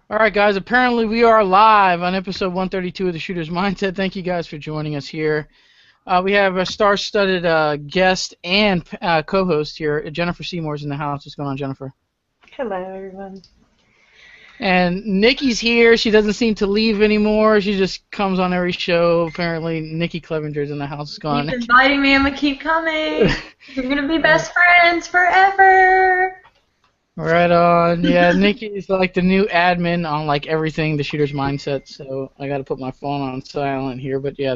All right, guys. Apparently, we are live on episode 132 of the Shooter's Mindset. Thank you guys for joining us here. We have a star-studded guest and co-host here. Jennifer Seymour's in the house. What's going on, Jennifer? Hello, everyone. And Nikki's here. She doesn't seem to leave anymore. She just comes on every show. Apparently, Nikki Clevenger's in the house. What's going on? Keep inviting me. I'm gonna keep coming. We're gonna be best friends forever. Right on. Yeah, Nikki is like the new admin on like everything, the Shooter's Mindset. So I got to put my phone on silent here. But yeah,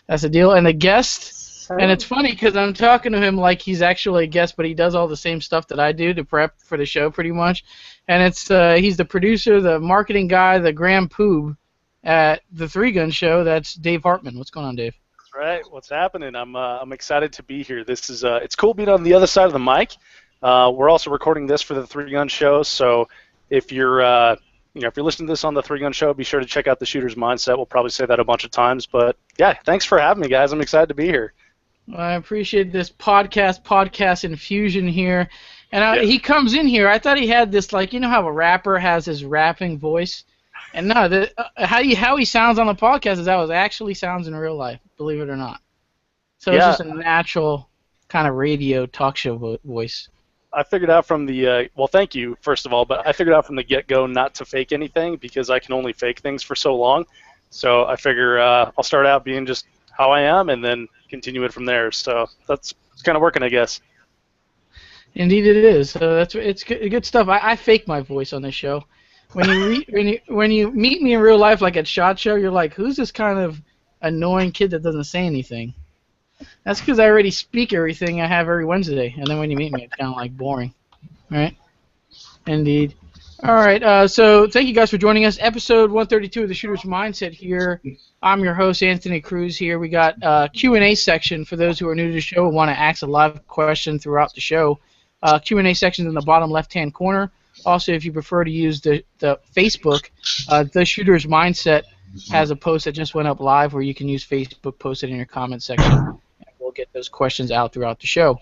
that's the deal. And the guest, and it's funny because I'm talking to him like he's actually a guest, but he does all the same stuff that I do to prep for the show pretty much. And it's he's the producer, the marketing guy, the grand poob at the Three Gun Show. That's Dave Hartman. What's going on, Dave? That's right. What's happening? I'm excited to be here. This is it's cool being on the other side of the mic. We're also recording this for the Three Gun Show, so if you're if you're listening to this on the Three Gun Show, be sure to check out the Shooter's Mindset. We'll probably say that a bunch of times, but yeah, thanks for having me, guys. I'm excited to be here. Well, I appreciate this podcast infusion here, and he comes in here. I thought he had this, like, you know how a rapper has his rapping voice, and no, how he sounds on the podcast is how it actually sounds in real life. Believe it or not. So it's just a natural kind of radio talk show voice. I figured out from the well, thank you first of all, but I figured out from the get-go not to fake anything because I can only fake things for so long. So I figure I'll start out being just how I am and then continue it from there. So it's kind of working, I guess. Indeed, it is. So it's good stuff. I fake my voice on this show. When you meet me in real life, like at SHOT Show, you're like, who's this kind of annoying kid that doesn't say anything? That's because I already speak everything I have every Wednesday, and then when you meet me, it's kind of like boring, right? Indeed. All right, so thank you guys for joining us. Episode 132 of the Shooter's Mindset here. I'm your host, Anthony Cruz here. We got a Q&A section for those who are new to the show and want to ask a live question throughout the show. Q&A section in the bottom left-hand corner. Also, if you prefer to use the Facebook, the Shooter's Mindset has a post that just went up live where you can use Facebook, post it in your comment section. We'll get those questions out throughout the show.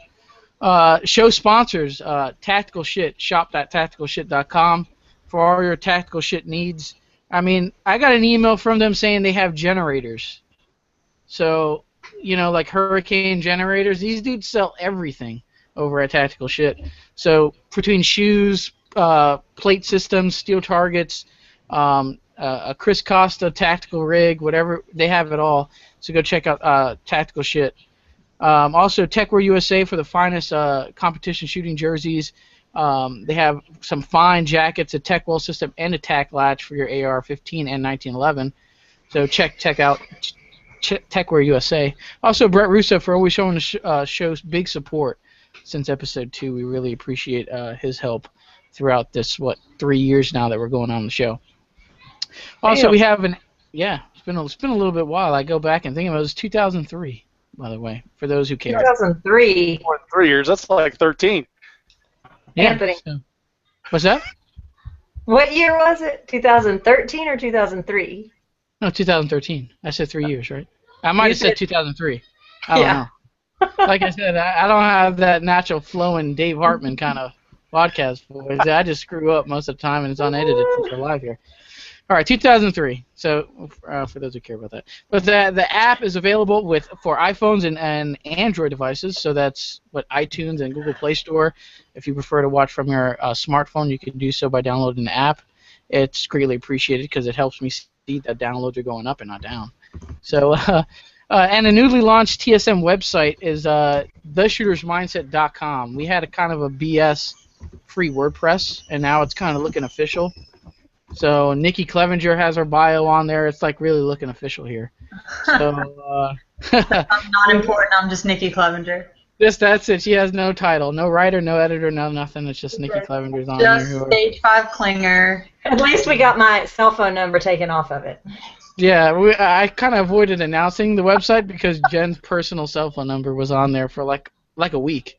Show sponsors, Tactical Shit, shop.tacticalshit.com for all your tactical shit needs. I mean, I got an email from them saying they have generators. So, like hurricane generators. These dudes sell everything over at Tactical Shit. So, between shoes, plate systems, steel targets, a Chris Costa tactical rig, whatever, they have it all. So go check out Tactical Shit. Also, Techwear USA for the finest competition shooting jerseys. They have some fine jackets, a Techwell system, and a tack latch for your AR-15 and 1911. So check out Techwear USA. Also, Brett Russo for always showing the show's big support since episode 2. We really appreciate his help throughout this 3 years now that we're going on the show. Also, we have it's been a little bit while. I go back and think about it was 2003. By the way, for those who care. 2003. More than 3 years. That's like 13. Yeah, Anthony. So. What's that? What year was it? 2013 or 2003? No, 2013. I said 3 years, right? I might have said 2003. I don't know. Like I said, I don't have that natural flowing Dave Hartman kind of podcast voice. I just screw up most of the time, and it's unedited since we're live here. All right, 2003. So for those who care about that, but the app is available for iPhones and Android devices. So that's iTunes and Google Play Store. If you prefer to watch from your smartphone, you can do so by downloading the app. It's greatly appreciated because it helps me see that downloads are going up and not down. So and a newly launched TSM website is theshootersmindset.com. We had a kind of a BS free WordPress, and now it's kind of looking official. So Nikki Clevenger has her bio on there. It's like really looking official here. So I'm not important. I'm just Nikki Clevenger. That's it. She has no title, no writer, no editor, no nothing. It's just Nikki Clevenger's on there. Just stage 5 clinger. At least we got my cell phone number taken off of it. Yeah, I kind of avoided announcing the website because Jen's personal cell phone number was on there for like a week.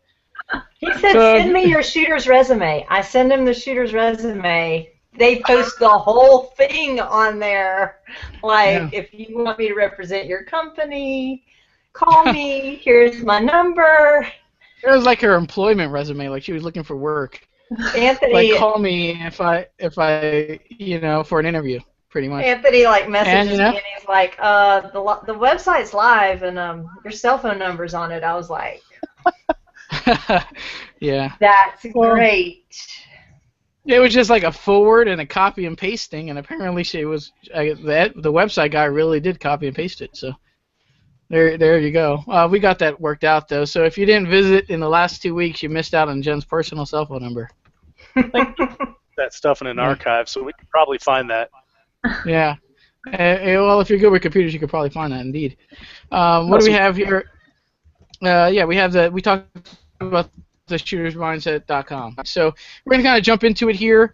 He said, send me your shooter's resume. I send him the shooter's resume. They post the whole thing on there. Like, if you want me to represent your company, call me. Here's my number. It was like her employment resume, like she was looking for work. Anthony, call me if I for an interview, pretty much. Anthony And messages me and he's like, the website's live and your cell phone number's on it. I was like, yeah. that's Well, great. it was just like a forward and a copy and pasting, and apparently the website guy really did copy and paste it. So there you go. We got that worked out though. So if you didn't visit in the last 2 weeks, you missed out on Jen's personal cell phone number. That stuff in an archive, so we could probably find that. Yeah. Well, if you're good with computers, you could probably find that indeed. What do we have here? We talked about the shootersmindset.com. So we're going to kind of jump into it here.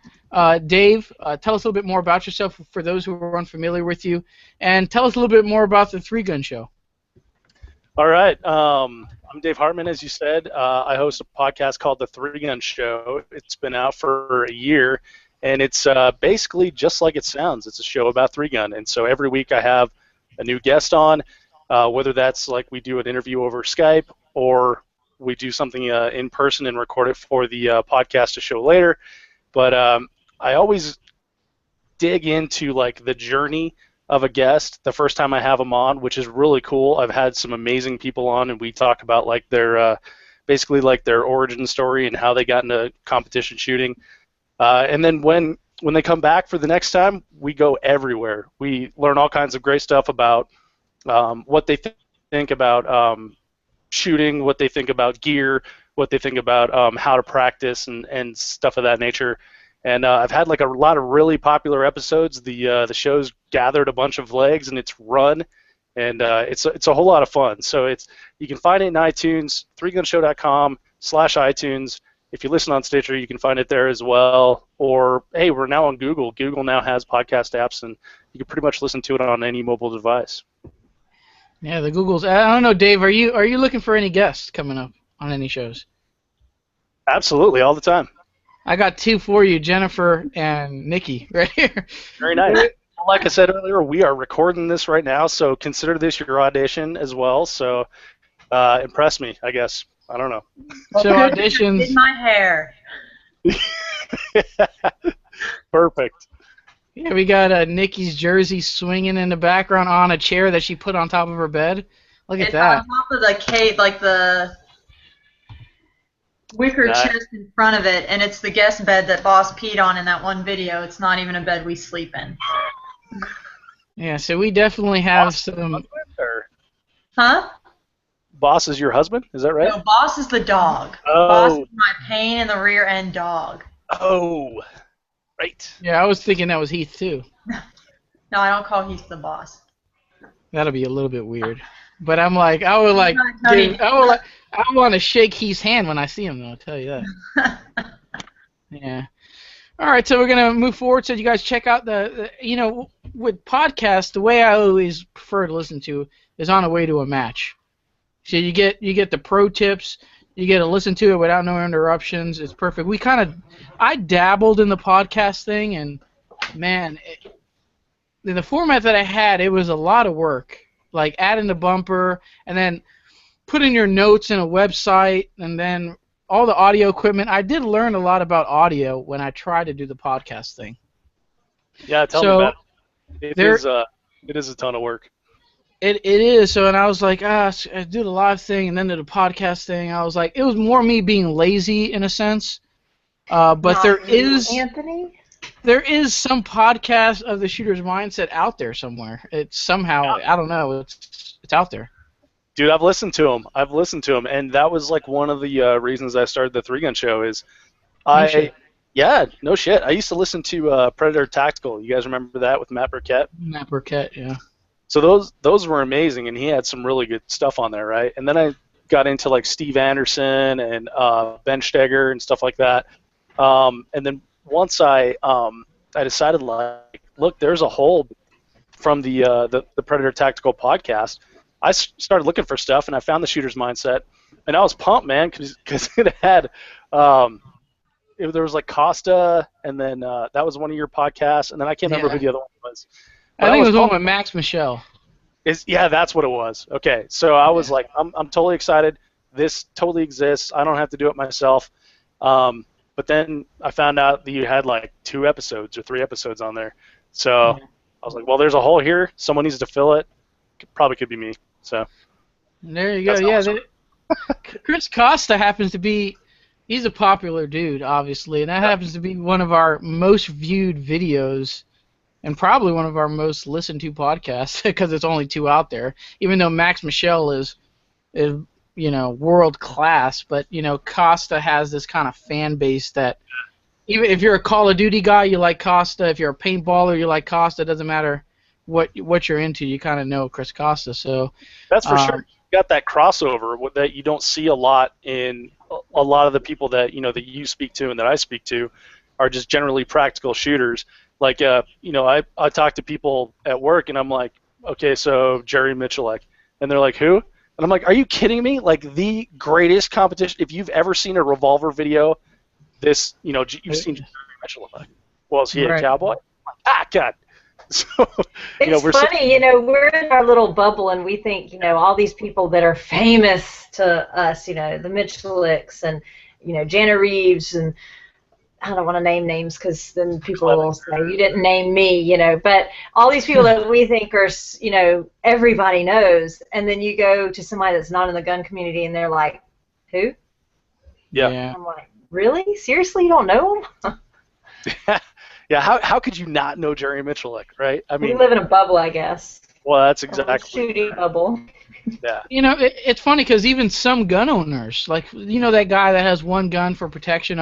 Dave, tell us a little bit more about yourself for those who are unfamiliar with you, and tell us a little bit more about the Three Gun Show. All right. I'm Dave Hartman, as you said. I host a podcast called The Three Gun Show. It's been out for a year, and it's basically just like it sounds. It's a show about three gun, and so every week I have a new guest on, whether that's like we do an interview over Skype or we do something in person and record it for the podcast to show later. But I always dig into like the journey of a guest the first time I have them on, which is really cool. I've had some amazing people on, and we talk about like their basically like their origin story and how they got into competition shooting. And then when they come back for the next time, we go everywhere. We learn all kinds of great stuff about what they think about shooting, what they think about gear, what they think about how to practice and stuff of that nature. And I've had like a lot of really popular episodes. The show's gathered a bunch of legs and it's run, and it's a whole lot of fun. So you can find it in iTunes, threegunshow.com/iTunes. If you listen on Stitcher, you can find it there as well. Or hey, we're now on Google. Google now has podcast apps, and you can pretty much listen to it on any mobile device. Yeah, the Googles. I don't know, Dave. Are you looking for any guests coming up on any shows? Absolutely, all the time. I got two for you, Jennifer and Nikki, right here. Very nice. Like I said earlier, we are recording this right now, so consider this your audition as well. So impress me, I guess. I don't know. So auditions. Did my hair. Perfect. Yeah, we got Nikki's jersey swinging in the background on a chair that she put on top of her bed. Look at that. It's on top of the cage, like the wicker chest in front of it, and it's the guest bed that Boss peed on in that one video. It's not even a bed we sleep in. Yeah, so we definitely have some. Huh? Boss is your husband? Is that right? No, Boss is the dog. Oh. Boss is my pain in the rear end dog. Oh, right. Yeah, I was thinking that was Heath too. No, I don't call Heath the boss. That'll be a little bit weird. But I'm like, I want to shake Heath's hand when I see him, though. I'll tell you that. Yeah. All right, so we're gonna move forward. So you guys check out with podcasts, the way I always prefer to listen to is on the way to a match. So you get the pro tips. You get to listen to it without no interruptions. It's perfect. I dabbled in the podcast thing, and man, in the format that I had, it was a lot of work. Like adding the bumper, and then putting your notes in a website, and then all the audio equipment. I did learn a lot about audio when I tried to do the podcast thing. Yeah, tell me about it. It is a ton of work. It is. So, and I was like, I do the live thing, and then do the podcast thing. I was like, it was more me being lazy in a sense. But Anthony? There is some podcast of the shooter's mindset out there somewhere. It's somehow, I don't know, it's out there. Dude, I've listened to him, and that was like one of the reasons I started the Three Gun Show is yeah, no shit. I used to listen to Predator Tactical. You guys remember that with Matt Burkett? Matt Burkett, yeah. So those were amazing, and he had some really good stuff on there, right? And then I got into like Steve Anderson and Ben Steger and stuff like that. And then once I decided, like, look, there's a hole from the Predator Tactical podcast. I started looking for stuff, and I found the Shooter's Mindset, and I was pumped, man, because it had there was like Costa, and then that was one of your podcasts, and then I can't remember who the other one was. I think it was one with Max Michelle. Yeah, that's what it was. Okay, so I was like, I'm totally excited. This totally exists. I don't have to do it myself. But then I found out that you had like 2 episodes or 3 episodes on there. So Yeah. I was like, well, there's a hole here. Someone needs to fill it. Probably could be me. So There you go. that's Yeah, awesome. Chris Costa happens to be. He's a popular dude, obviously, and that happens to be one of our most viewed videos, and probably one of our most listened to podcasts because it's only 2 out there. Even though Max Michelle is world class, but Costa has this kind of fan base that even if you're a Call of Duty guy, you like Costa. If you're a paintballer, you like Costa. It doesn't matter what you're into, you kind of know Chris Costa. So That's for sure. You got that crossover that you don't see a lot in a lot of the people that that you speak to and that I speak to are just generally practical shooters. Like I talk to people at work and I'm like, okay, so Jerry Michalek, and they're like, who? And I'm like, are you kidding me? Like the greatest competition. If you've ever seen a revolver video, you've seen Jerry Michalek. Well, is he a cowboy? God. So, it's funny, we're in our little bubble and we think, all these people that are famous to us, the Michelicks and, Jana Reeves, and I don't want to name names because then people will say, you didn't name me, but all these people that we think are, everybody knows, and then you go to somebody that's not in the gun community and they're like, who? Yeah. I'm like, really? Seriously, you don't know them? Yeah, how could you not know Jerry Michalek, right? I mean, we live in a bubble, I guess. Well, that's exactly. A shooting bubble. Yeah. It's funny because even some gun owners, like that guy that has one gun for protection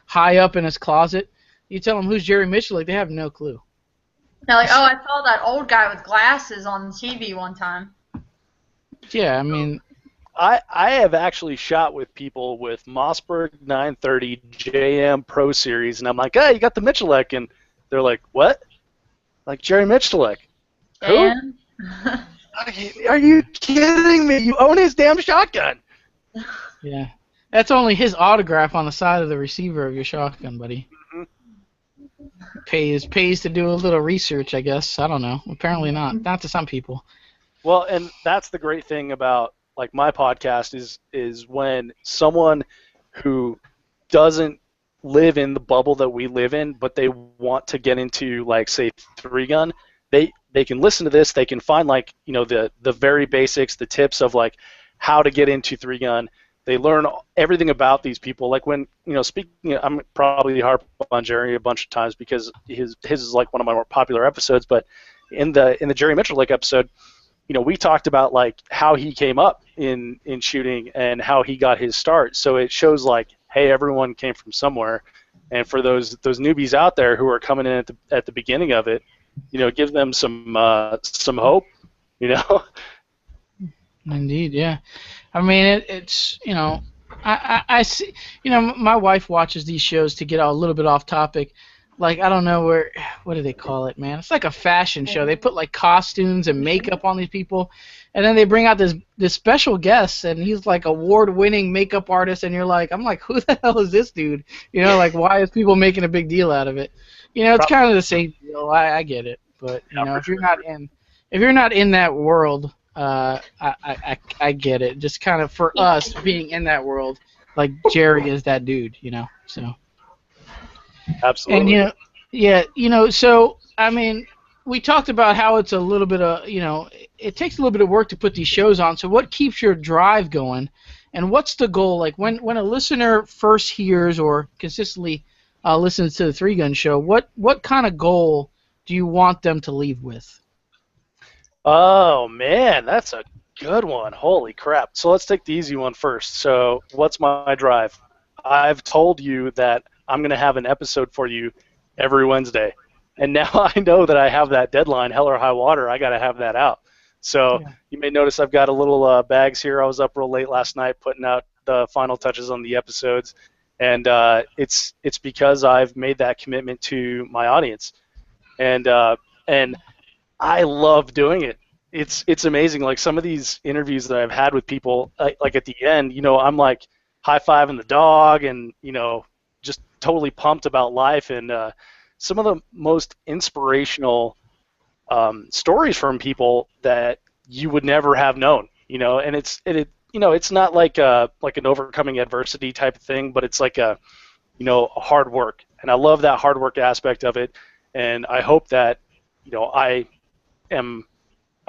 high up in his closet, you tell them who's Jerry Michalek, they have no clue. They're like, oh, I saw that old guy with glasses on TV one time. Yeah, I mean. I have actually shot with people with Mossberg 930 JM Pro Series, and I'm like, hey, you got the Michalek, and they're like, what? Like Jerry Michalek. Who? Are you kidding me? You own his damn shotgun. Yeah. That's only his autograph on the side of the receiver of your shotgun, buddy. Mm-hmm. Pays to do a little research, I guess. I don't know. Apparently not. Not to some people. Well, and that's the great thing about like my podcast is when someone who doesn't live in the bubble that we live in, but they want to get into like say 3-gun, they can listen to this, they can find like the very basics, the tips of like how to get into 3-gun. They learn everything about these people. Like when speaking, I'm probably harp on Jerry a bunch of times because his is like one of my more popular episodes, but in the Jerry Michalek episode, we talked about like how he came up in shooting and how he got his start. So it shows like, hey, everyone came from somewhere, and for those newbies out there who are coming in at the beginning of it, give them some hope, Indeed, yeah. I mean, it's I see. My wife watches these shows to get a little bit off topic. Like, I don't know what do they call it, man? It's like a fashion show. They put like costumes and makeup on these people, and then they bring out this special guest, and he's like award-winning makeup artist, and I'm like, who the hell is this dude? Like, why is people making a big deal out of it? It's kind of the same deal. I get it, but if you're not in that world, I get it. Just kind of for us being in that world, like Jerry is that dude, so. Absolutely. And so I mean, we talked about how it's a little bit of it takes a little bit of work to put these shows on. So what keeps your drive going, and what's the goal? Like when a listener first hears or consistently listens to the 3-Gun Show, what kind of goal do you want them to leave with? Oh man, that's a good one. Holy crap! So let's take the easy one first. So what's my drive? I've told you that I'm going to have an episode for you every Wednesday. And now I know that I have that deadline, hell or high water, I got to have that out. So You may notice I've got a little bags here. I was up real late last night putting out the final touches on the episodes. And it's because I've made that commitment to my audience. And I love doing it. It's amazing. Like some of these interviews that I've had with people, like at the end, I'm like high-fiving the dog and, just totally pumped about life, and some of the most inspirational stories from people that you would never have known, and it's not like an overcoming adversity type of thing, but it's like hard work, and I love that hard work aspect of it, and I hope that I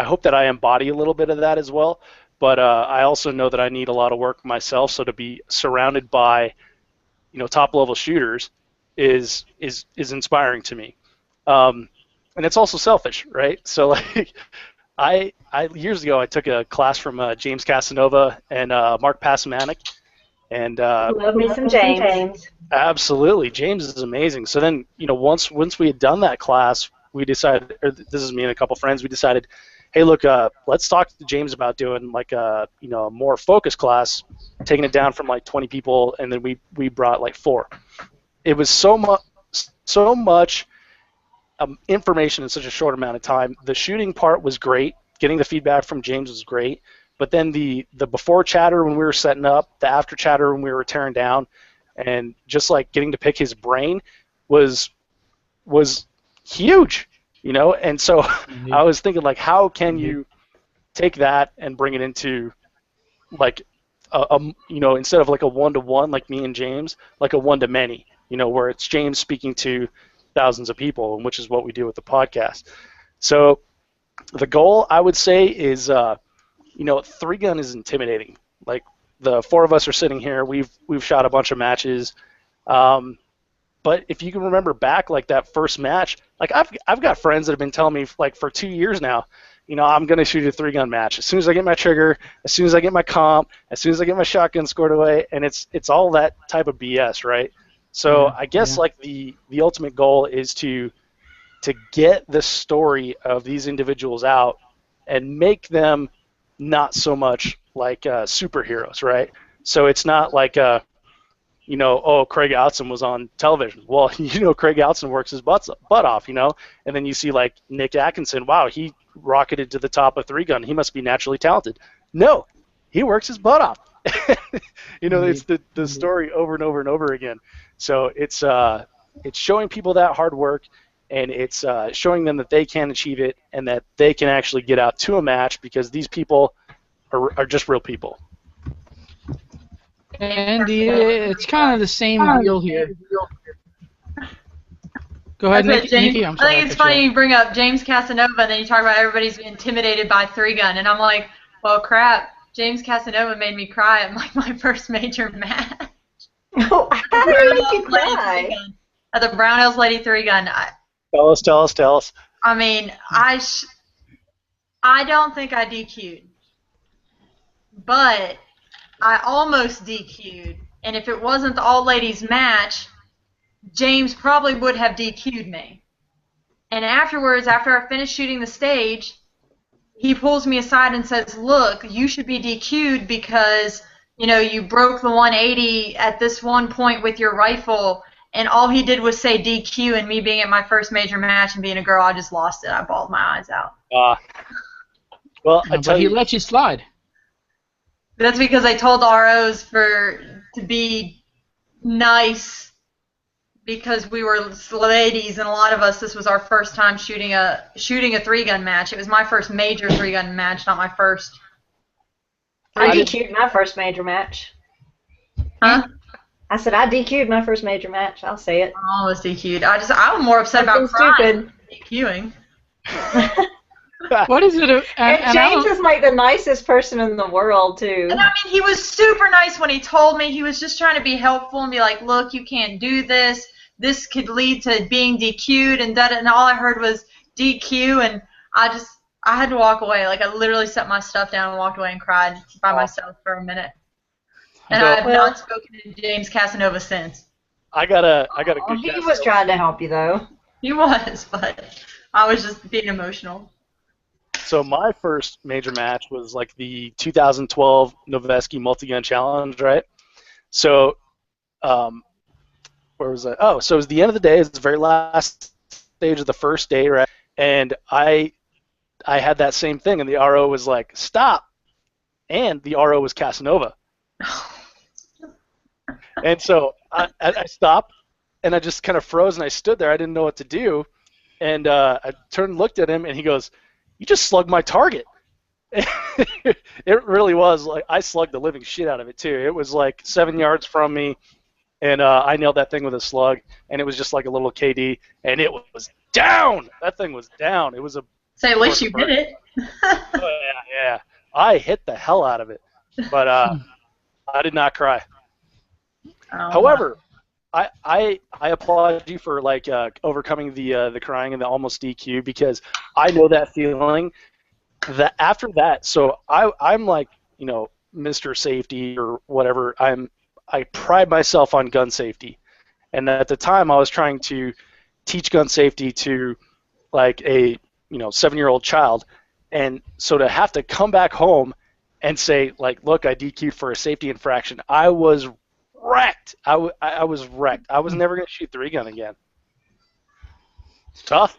hope that I embody a little bit of that as well. But I also know that I need a lot of work myself. So to be surrounded by, top level shooters is inspiring to me. And it's also selfish, right? So like, I years ago I took a class from James Casanova and Mark Pasamanik, and Love me some James. absolutely, James is amazing. So then, once we had done that class, we decided, or this is me and a couple friends, we decided, hey, look, let's talk to James about doing like a more focused class, taking it down from like 20 people, and then we brought like 4. It was so much information in such a short amount of time. The shooting part was great. Getting the feedback from James was great. But then the before chatter when we were setting up, the after chatter when we were tearing down, and just like getting to pick his brain was huge, And so I was thinking, like, how can you take that and bring it into like instead of like a one-to-one like me and James, like a one-to-many, where it's James speaking to thousands of people, and which is what we do with the podcast. So the goal, I would say, is 3-gun is intimidating. Like, the 4 of us are sitting here. We've shot a bunch of matches, but if you can remember back, like that first match, like I've got friends that have been telling me like for 2 years now, I'm gonna shoot a 3-gun match as soon as I get my trigger, as soon as I get my comp, as soon as I get my shotgun scored away, and it's all that type of BS, right? So I guess like the ultimate goal is to get the story of these individuals out and make them not so much like superheroes, right? So it's not like oh, Craig Outson was on television. Well, Craig Outson works his butt off, and then you see like Nick Atkinson, wow, he rocketed to the top of 3-gun. He must be naturally talented. No, he works his butt off. It's the story over and over and over again. So it's showing people that hard work, and it's showing them that they can achieve it and that they can actually get out to a match, because these people are just real people. Andy, it's kind of the same deal here. Go ahead, Nikki. I'm sorry, I think it's funny you bring up James Casanova, and then you talk about everybody's intimidated by 3-gun, and I'm like, well, crap. James Casanova made me cry at my first major match. Oh, how did it make you cry? At the Brownells Lady 3-gun. Tell us. I mean, I don't think I DQ'd, but I almost DQ'd, and if it wasn't the all-ladies match, James probably would have DQ'd me. And afterwards, after I finished shooting the stage, he pulls me aside and says, look, you should be DQ'd because, you broke the 180 at this one point with your rifle, and all he did was say DQ, and me being at my first major match and being a girl, I just lost it. I bawled my eyes out. Well, but he let you slide. That's because I told ROs to be nice, because we were ladies, and a lot of us, this was our first time shooting a 3-gun match. It was my first major 3-gun match, not my first. I DQ'd my first major match. Huh? I said I DQ'd my first major match. I'll say it. I almost DQ'd. I'm more upset about crying than DQing. What is it? And James is like the nicest person in the world, too. And I mean, he was super nice when he told me. He was just trying to be helpful and be like, look, you can't do this. This could lead to being DQ'd, and all I heard was DQ, and I had to walk away. Like, I literally set my stuff down and walked away and cried by myself for a minute. And I have not spoken to James Casanova since. I got a good guess. He was trying to help you, though. He was, but I was just being emotional. So my first major match was like the 2012 Noveski Multi-Gun Challenge, right? So, where was I? Oh, so it was the end of the day. It's the very last stage of the first day, right? And I had that same thing, and the RO was like, stop. And the RO was Casanova. And so I stopped, and I just kind of froze, and I stood there. I didn't know what to do. And I turned and looked at him, and he goes, you just slugged my target. It really was. Like, I slugged the living shit out of it, too. It was like 7 yards from me. and I nailed that thing with a slug, and it was just like a little KD, and it was down. That thing was down. It was a. Say, at least you hit it. Oh, yeah. I hit the hell out of it, but I did not cry. Oh, However, I applaud you for like overcoming the crying and the almost DQ, because I know that feeling. That after that, so I'm like, Mr. Safety or whatever. I pride myself on gun safety, and at the time I was trying to teach gun safety to like a 7-year-old child, and so to have to come back home and say like, look, I DQ'd for a safety infraction, I was wrecked. I was wrecked. I was never going to shoot 3-gun again. It's tough.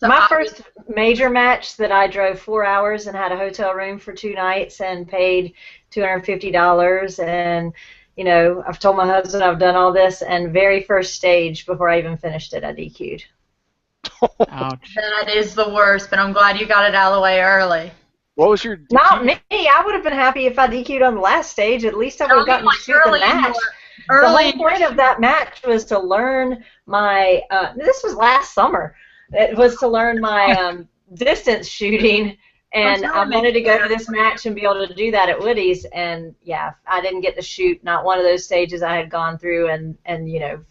My first major match that I drove 4 hours and had a hotel room for 2 nights and paid $250, and I've told my husband I've done all this, and very first stage before I even finished it, I DQ'd. Ouch. that is the worst, but I'm glad you got it out of the way early. What was your DQ? Not me. I would have been happy if I DQ'd on the last stage. At least I would have gotten to shoot the match. The whole point of that match was to learn my. This was last summer. It was to learn my distance shooting, and I wanted to go to this match and be able to do that at Woody's. And yeah, I didn't get to shoot not one of those stages I had gone through, and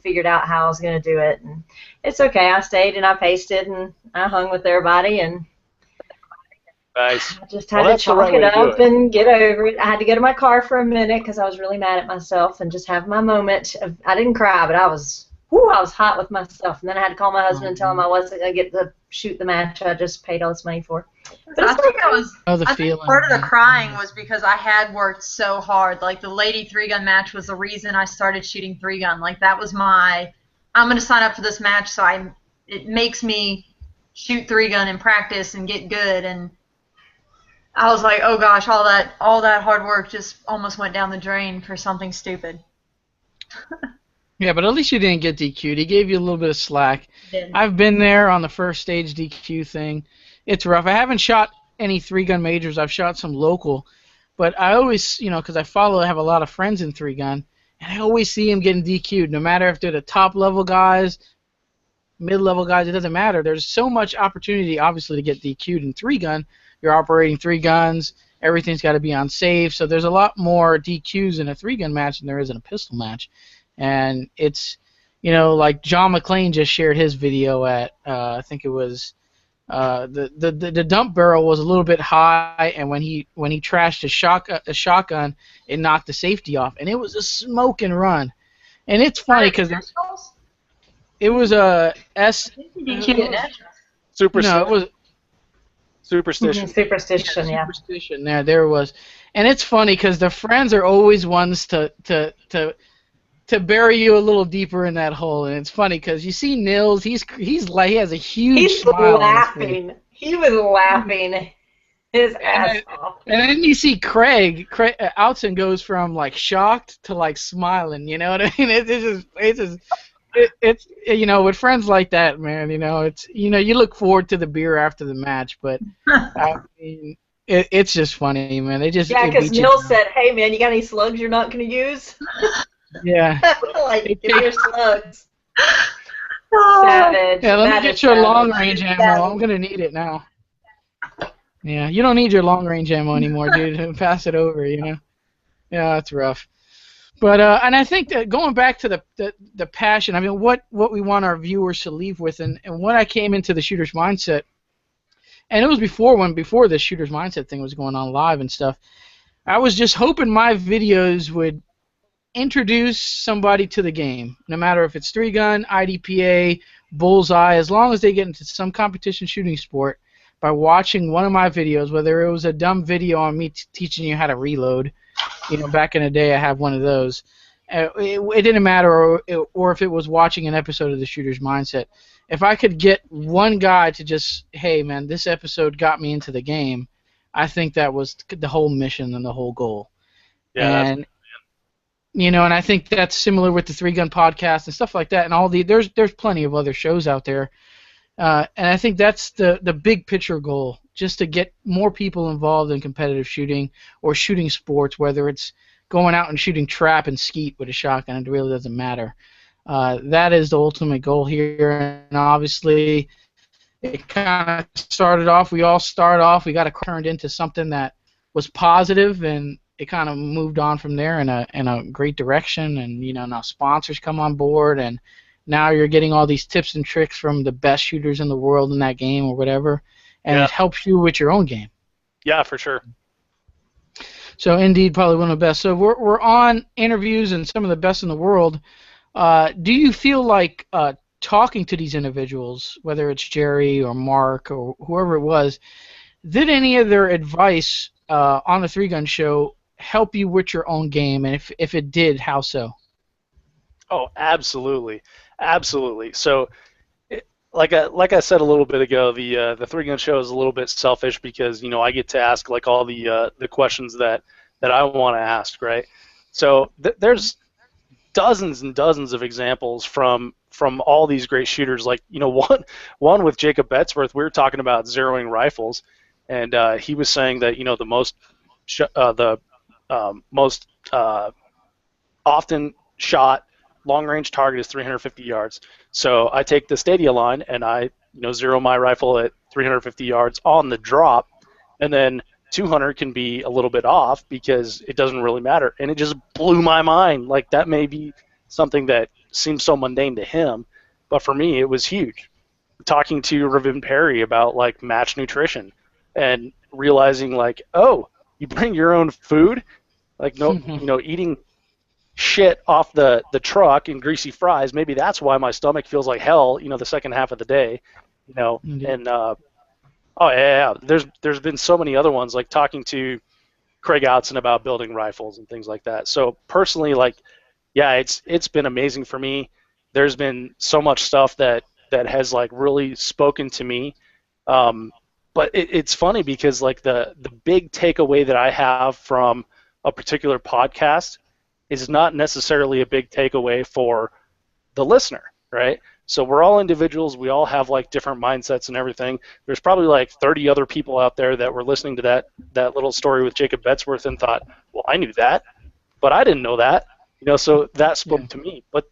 figured out how I was going to do it. And it's okay. I stayed and I pasted and I hung with everybody, and Nice. I just had to chalk it up and get over it. I had to go to my car for a minute because I was really mad at myself and just have my moment. I didn't cry, but I was hot with myself. And then I had to call my husband and tell him I wasn't going to get to shoot the match I just paid all this money for. But I think the think part of the crying was because I had worked so hard. Like the lady 3-gun match was the reason I started shooting 3-gun. Like that was I'm going to sign up for this match, so it makes me shoot 3-gun and practice and get good. And I was like, oh gosh, all that hard work just almost went down the drain for something stupid. Yeah, but at least you didn't get DQ'd. He gave you a little bit of slack. I've been there on the first stage DQ thing. It's rough. I haven't shot any 3-gun majors. I've shot some local, but I always, because I have a lot of friends in 3-gun, and I always see them getting DQ'd. No matter if they're the top level guys, mid-level guys, it doesn't matter. There's so much opportunity, obviously, to get DQ'd in 3-gun. You're operating 3 guns. Everything's got to be on safe. So there's a lot more DQs in a 3-gun match than there is in a pistol match. And it's, like John McClane just shared his video at, I think it was, the dump barrel was a little bit high, and when he trashed a shotgun, it knocked the safety off, and it was a smoking run. And it's funny because it was a Superstition. No, it was. Superstition. Superstition, yeah. Superstition. There was, and it's funny because the friends are always ones to bury you a little deeper in that hole, and it's funny because you see Nils, he has a huge smile. Laughing. He was laughing his ass off. And then you see Craig Outson goes from like shocked to like smiling. You know what I mean? It's with friends like that, man, it's you look forward to the beer after the match, but I mean, it's just funny, man. Because Nils said, "Hey, man, you got any slugs you're not going to use?" Yeah. Like, give me your slugs. Savage. Yeah, let me get your long range ammo. I'm going to need it now. Yeah, you don't need your long range ammo anymore, dude. Pass it over, Yeah, that's rough. But and I think that going back to the passion, I mean, what we want our viewers to leave with, and when I came into the shooter's mindset, and it was before the shooter's mindset thing was going on live and stuff, I was just hoping my videos would introduce somebody to the game, no matter if it's 3-gun, IDPA, bullseye, as long as they get into some competition shooting sport by watching one of my videos, whether it was a dumb video on me teaching you how to reload. Back in the day, I have one of those. It didn't matter, or if it was watching an episode of The Shooter's Mindset. If I could get one guy to just, hey, man, this episode got me into the game, I think that was the whole mission and the whole goal. Yeah. And I think that's similar with the 3-gun podcast and stuff like that. And there's plenty of other shows out there. And I think that's the big picture goal, just to get more people involved in competitive shooting or shooting sports, whether it's going out and shooting trap and skeet with a shotgun. It really doesn't matter. That is the ultimate goal here, and obviously it kind of started off. We all start off. We got turned into something that was positive, and it kind of moved on from there in a great direction. And now sponsors come on board, and now you're getting all these tips and tricks from the best shooters in the world in that game or whatever, and it helps you with your own game. Yeah, for sure. So indeed, probably one of the best. So we're on interviews and some of the best in the world. Do you feel like talking to these individuals, whether it's Jerry or Mark or whoever it was, did any of their advice on the Three Gun Show help you with your own game? And if it did, how so? Oh, absolutely, absolutely. So, like I said a little bit ago, the Three Gun Show is a little bit selfish because I get to ask like all the questions that I want to ask, right? So there's dozens and dozens of examples from all these great shooters. Like one with Jacob Betzworth, we were talking about zeroing rifles, and he was saying that the most often shot long-range target is 350 yards. So I take the Stadia line and I zero my rifle at 350 yards on the drop, and then 200 can be a little bit off because it doesn't really matter. And it just blew my mind. Like, that may be something that seems so mundane to him, but for me it was huge. Talking to Ravin Perry about like match nutrition and realizing like, oh, you bring your own food, like eating shit off the truck and greasy fries, maybe that's why my stomach feels like hell the second half of the day. And oh yeah, there's been so many other ones, like talking to Craig Outson about building rifles and things like that. So personally, like, yeah, it's been amazing for me. There's been so much stuff that has like really spoken to me. But it's funny because like the big takeaway that I have from a particular podcast is not necessarily a big takeaway for the listener, right? So we're all individuals. We all have like different mindsets and everything. There's probably like 30 other people out there that were listening to that little story with Jacob Betzworth and thought, well, I knew that, but I didn't know that. So that spoke to me. But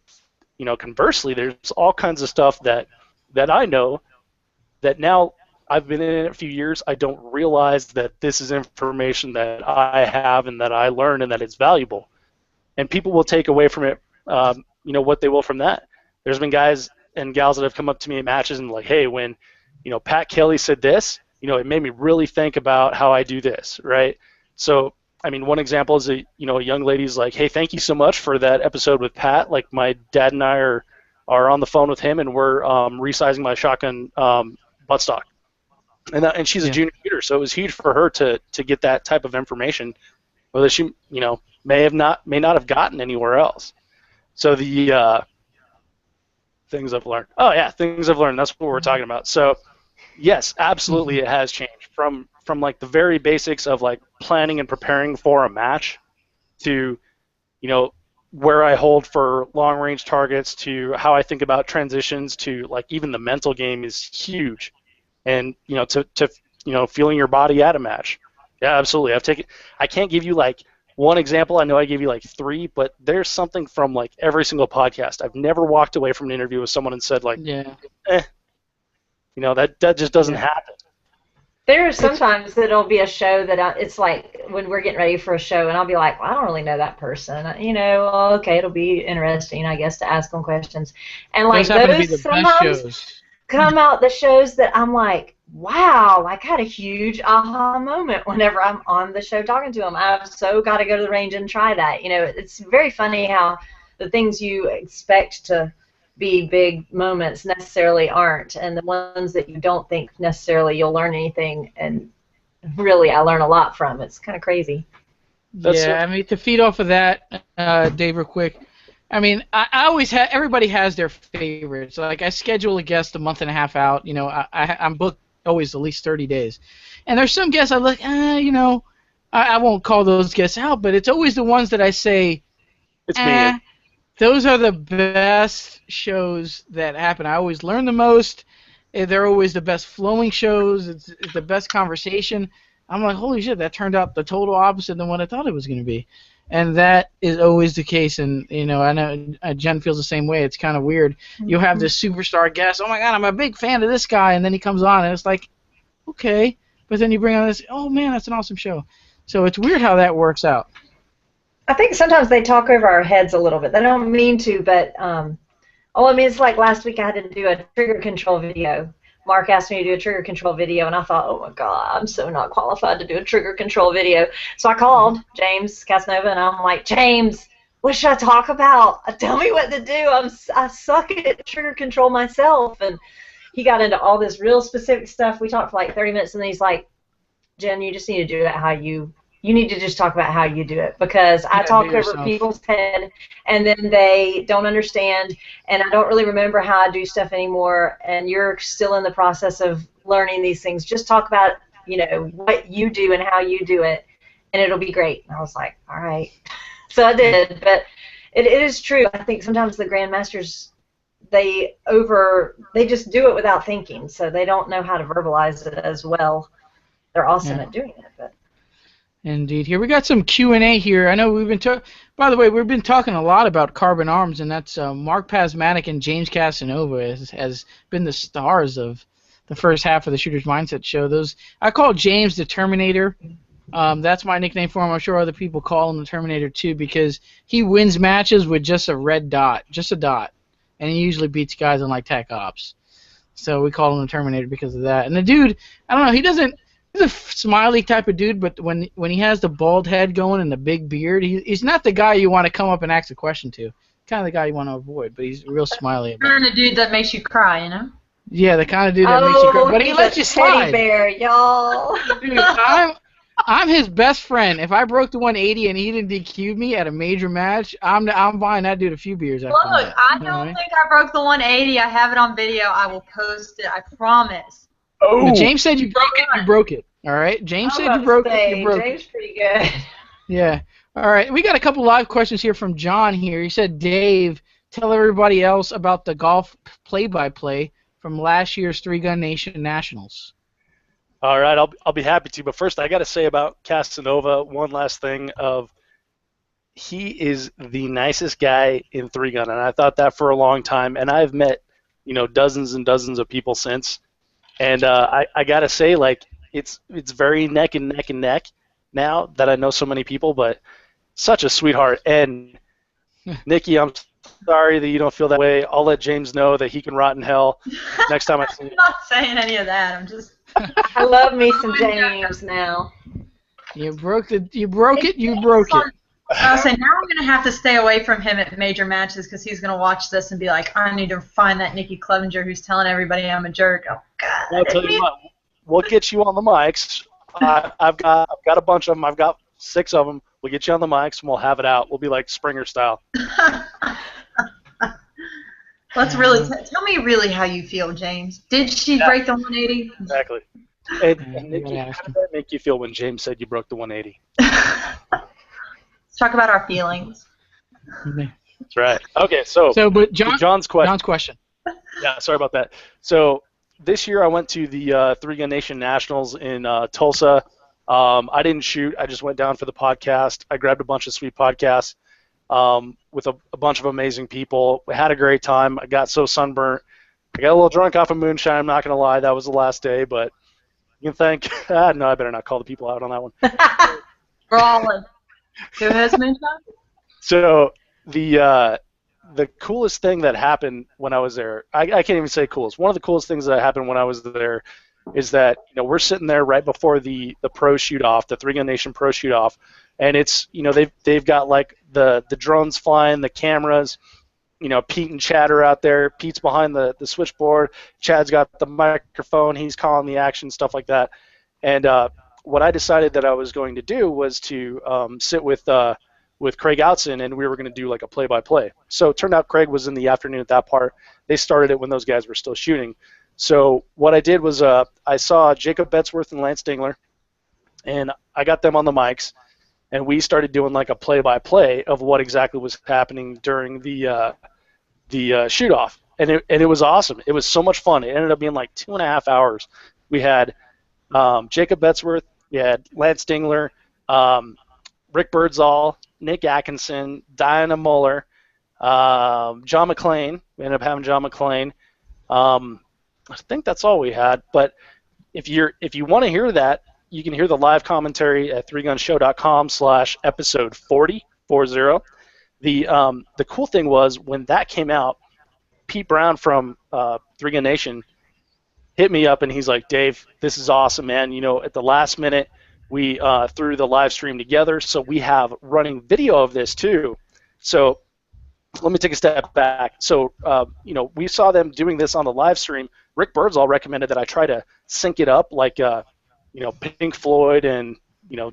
conversely, there's all kinds of stuff that I know that now I've been in it a few years. I don't realize that this is information that I have and that I learn and that it's valuable. And people will take away from it, what they will from that. There's been guys and gals that have come up to me at matches and like, hey, when, Pat Kelly said this, it made me really think about how I do this, right? So, I mean, one example is a young lady's like, hey, thank you so much for that episode with Pat. Like, my dad and I are on the phone with him, and we're resizing my shotgun buttstock. And she's a junior shooter, so it was huge for her to get that type of information, whether she, may not have gotten anywhere else. So the things I've learned. Oh yeah, things I've learned. That's what we're talking about. So yes, absolutely, it has changed from like the very basics of like planning and preparing for a match to, where I hold for long range targets to how I think about transitions to like even the mental game is huge, and to feeling your body at a match. Yeah, absolutely. I can't give you like one example. I know I gave you like 3, but there's something from like every single podcast. I've never walked away from an interview with someone and said like, that just doesn't happen. There are sometimes that it'll be a show that it's like when we're getting ready for a show, and I'll be like, well, I don't really know that person. Okay, it'll be interesting, I guess, to ask them questions. And like those sometimes come out the shows that I'm like, wow, like I had a huge aha moment whenever I'm on the show talking to them. I've so got to go to the range and try that. It's very funny how the things you expect to be big moments necessarily aren't, and the ones that you don't think necessarily you'll learn anything, and really I learn a lot from. It's kind of crazy. I mean, to feed off of that, Dave, real quick, I mean, I always have, everybody has their favorites. Like, I schedule a guest a month and a half out. I'm booked always at least 30 days. And there's some guests I look, I won't call those guests out, but it's always the ones that I say, it's me. Those are the best shows that happen. I always learn the most. They're always the best flowing shows. It's the best conversation. I'm like, holy shit, that turned out the total opposite than what I thought it was going to be. And that is always the case, and I know Jen feels the same way. It's kind of weird. You'll have this superstar guest. Oh my God, I'm a big fan of this guy, and then he comes on, and it's like, okay, but then you bring on this. Oh man, that's an awesome show. So it's weird how that works out. I think sometimes they talk over our heads a little bit. They don't mean to, but it's like last week I had to do a trigger control video. Mark asked me to do a trigger control video, and I thought, oh my God, I'm so not qualified to do a trigger control video. So I called James Casanova, and I'm like, James, what should I talk about? Tell me what to do. I suck at trigger control myself. And he got into all this real specific stuff. We talked for like 30 minutes, and then he's like, Jen, you just need to do that how you need to just talk about how you do it, because I talk over people's head and then they don't understand, and I don't really remember how I do stuff anymore, and you're still in the process of learning these things. Just talk about, what you do and how you do it, and it'll be great. And I was like, all right. So I did, but it is true. I think sometimes the Grandmasters, they just do it without thinking, so they don't know how to verbalize it as well. They're awesome at doing it, but. Indeed. Here we got some Q&A here. I know we've been by the way, we've been talking a lot about Carbon Arms, and that's Mark Pasmatic and James Casanova has been the stars of the first half of the Shooter's Mindset show. I call James the Terminator. That's my nickname for him. I'm sure other people call him the Terminator too, because he wins matches with just a red dot, just a dot, and he usually beats guys on like Tech Ops. So we call him the Terminator because of that. And the dude, I don't know, he's a smiley type of dude, but when he has the bald head going and the big beard, he's not the guy you want to come up and ask a question to. Kind of the guy you want to avoid, but he's real smiley. The kind of dude that makes you cry, Yeah, the kind of dude that makes you cry. But he lets you slide. Teddy bear, y'all. Dude, I'm his best friend. If I broke the 180 and he didn't DQ me at a major match, I'm buying that dude a few beers after that. Look, I don't think I broke the 180. I have it on video. I will post it. I promise. Oh. But James said you broke it. You broke it. All right. James said you broke it. You broke James pretty good. Yeah. All right. We got a couple live questions here from John here. He said, Dave, tell everybody else about the golf play-by-play from last year's Three Gun Nation Nationals. All right. I'll be happy to. But first, I got to say about Casanova one last thing. He is the nicest guy in Three Gun, and I thought that for a long time. And I've met dozens and dozens of people since. And I gotta say, like, it's very neck and neck now that I know so many people, but such a sweetheart. And Nikki, I'm sorry that you don't feel that way. I'll let James know that he can rot in hell next time I see him. I'm not saying any of that. I'm just. I love me some James now. You broke it. You broke it. I was saying, now I'm going to have to stay away from him at major matches because he's going to watch this and be like, I need to find that Nikki Clevenger who's telling everybody I'm a jerk. Oh, God. Well, I'll tell you what, we'll get you on the mics. I've got a bunch of them. I've got 6 of them. We'll get you on the mics and we'll have it out. We'll be like Springer style. Let's really tell me really how you feel, James. Did she break the 180? Exactly. And Nikki, how did that make you feel when James said you broke the 180? Let's talk about our feelings. That's right. Okay, but John's question. Yeah, sorry about that. So this year I went to the Three Gun Nation Nationals in Tulsa. I didn't shoot. I just went down for the podcast. I grabbed a bunch of sweet podcasts with a bunch of amazing people. We had a great time. I got so sunburnt. I got a little drunk off of moonshine. I'm not going to lie. That was the last day, but you can thank – no, I better not call the people out on that one. Rolling. Who has moonshine? So the coolest thing that happened when I was there, I can't even say coolest. One of the coolest things that happened when I was there is that we're sitting there right before the pro shoot off, the Three Gun Nation pro shoot off, and it's they've got like the drones flying, the cameras, Pete and Chad are out there. Pete's behind the switchboard. Chad's got the microphone. He's calling the action, stuff like that. And what I decided that I was going to do was to sit with Craig Outson, and we were going to do like a play-by-play. So it turned out Craig was in the afternoon at that part. They started it when those guys were still shooting. So what I did was I saw Jacob Betzworth and Lance Dingler, and I got them on the mics, and we started doing like a play-by-play of what exactly was happening during the shoot-off. And it was awesome. It was so much fun. It ended up being like 2.5 hours. We had Jacob Betzworth, We had Lance Dingler, Rick Birdsall, Nick Atkinson, Diana Muller, John McClane. We ended up having John McClane. I think that's all we had. But if you want to hear that, you can hear the live commentary at 3gunshow.com/episode 40. The cool thing was when that came out, Pete Brown from Three Gun Nation hit me up and he's like, Dave, this is awesome, man. At the last minute, we threw the live stream together, so we have running video of this too. So let me take a step back. So, we saw them doing this on the live stream. Rick Birdsall recommended that I try to sync it up like, Pink Floyd and,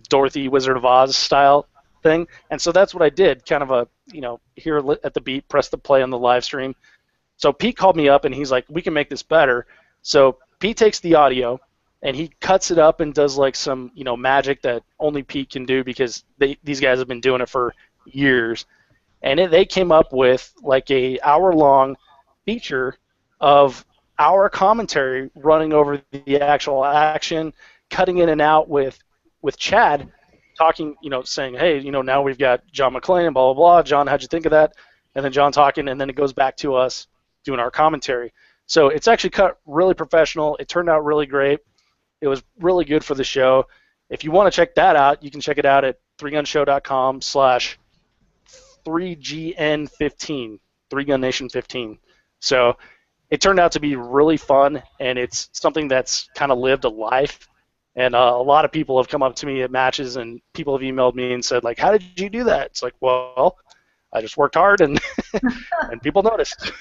Dorothy Wizard of Oz style thing. And so that's what I did, kind of here at the beat, press the play on the live stream. So Pete called me up and he's like, we can make this better. So Pete takes the audio and he cuts it up and does like some, magic that only Pete can do because these guys have been doing it for years. And they came up with like a hour-long feature of our commentary running over the actual action, cutting in and out with Chad talking, saying, hey, now we've got John McClane, blah, blah, blah. John, how'd you think of that? And then John talking, and then it goes back to us doing our commentary. So it's actually cut really professional. It turned out really great. It was really good for the show. If you want to check that out, you can check it out at 3gunshow.com/3GN15, 3GunNation15. So it turned out to be really fun, and it's something that's kind of lived a life. And a lot of people have come up to me at matches, and people have emailed me and said, like, how did you do that? It's like, well, I just worked hard, and and people noticed.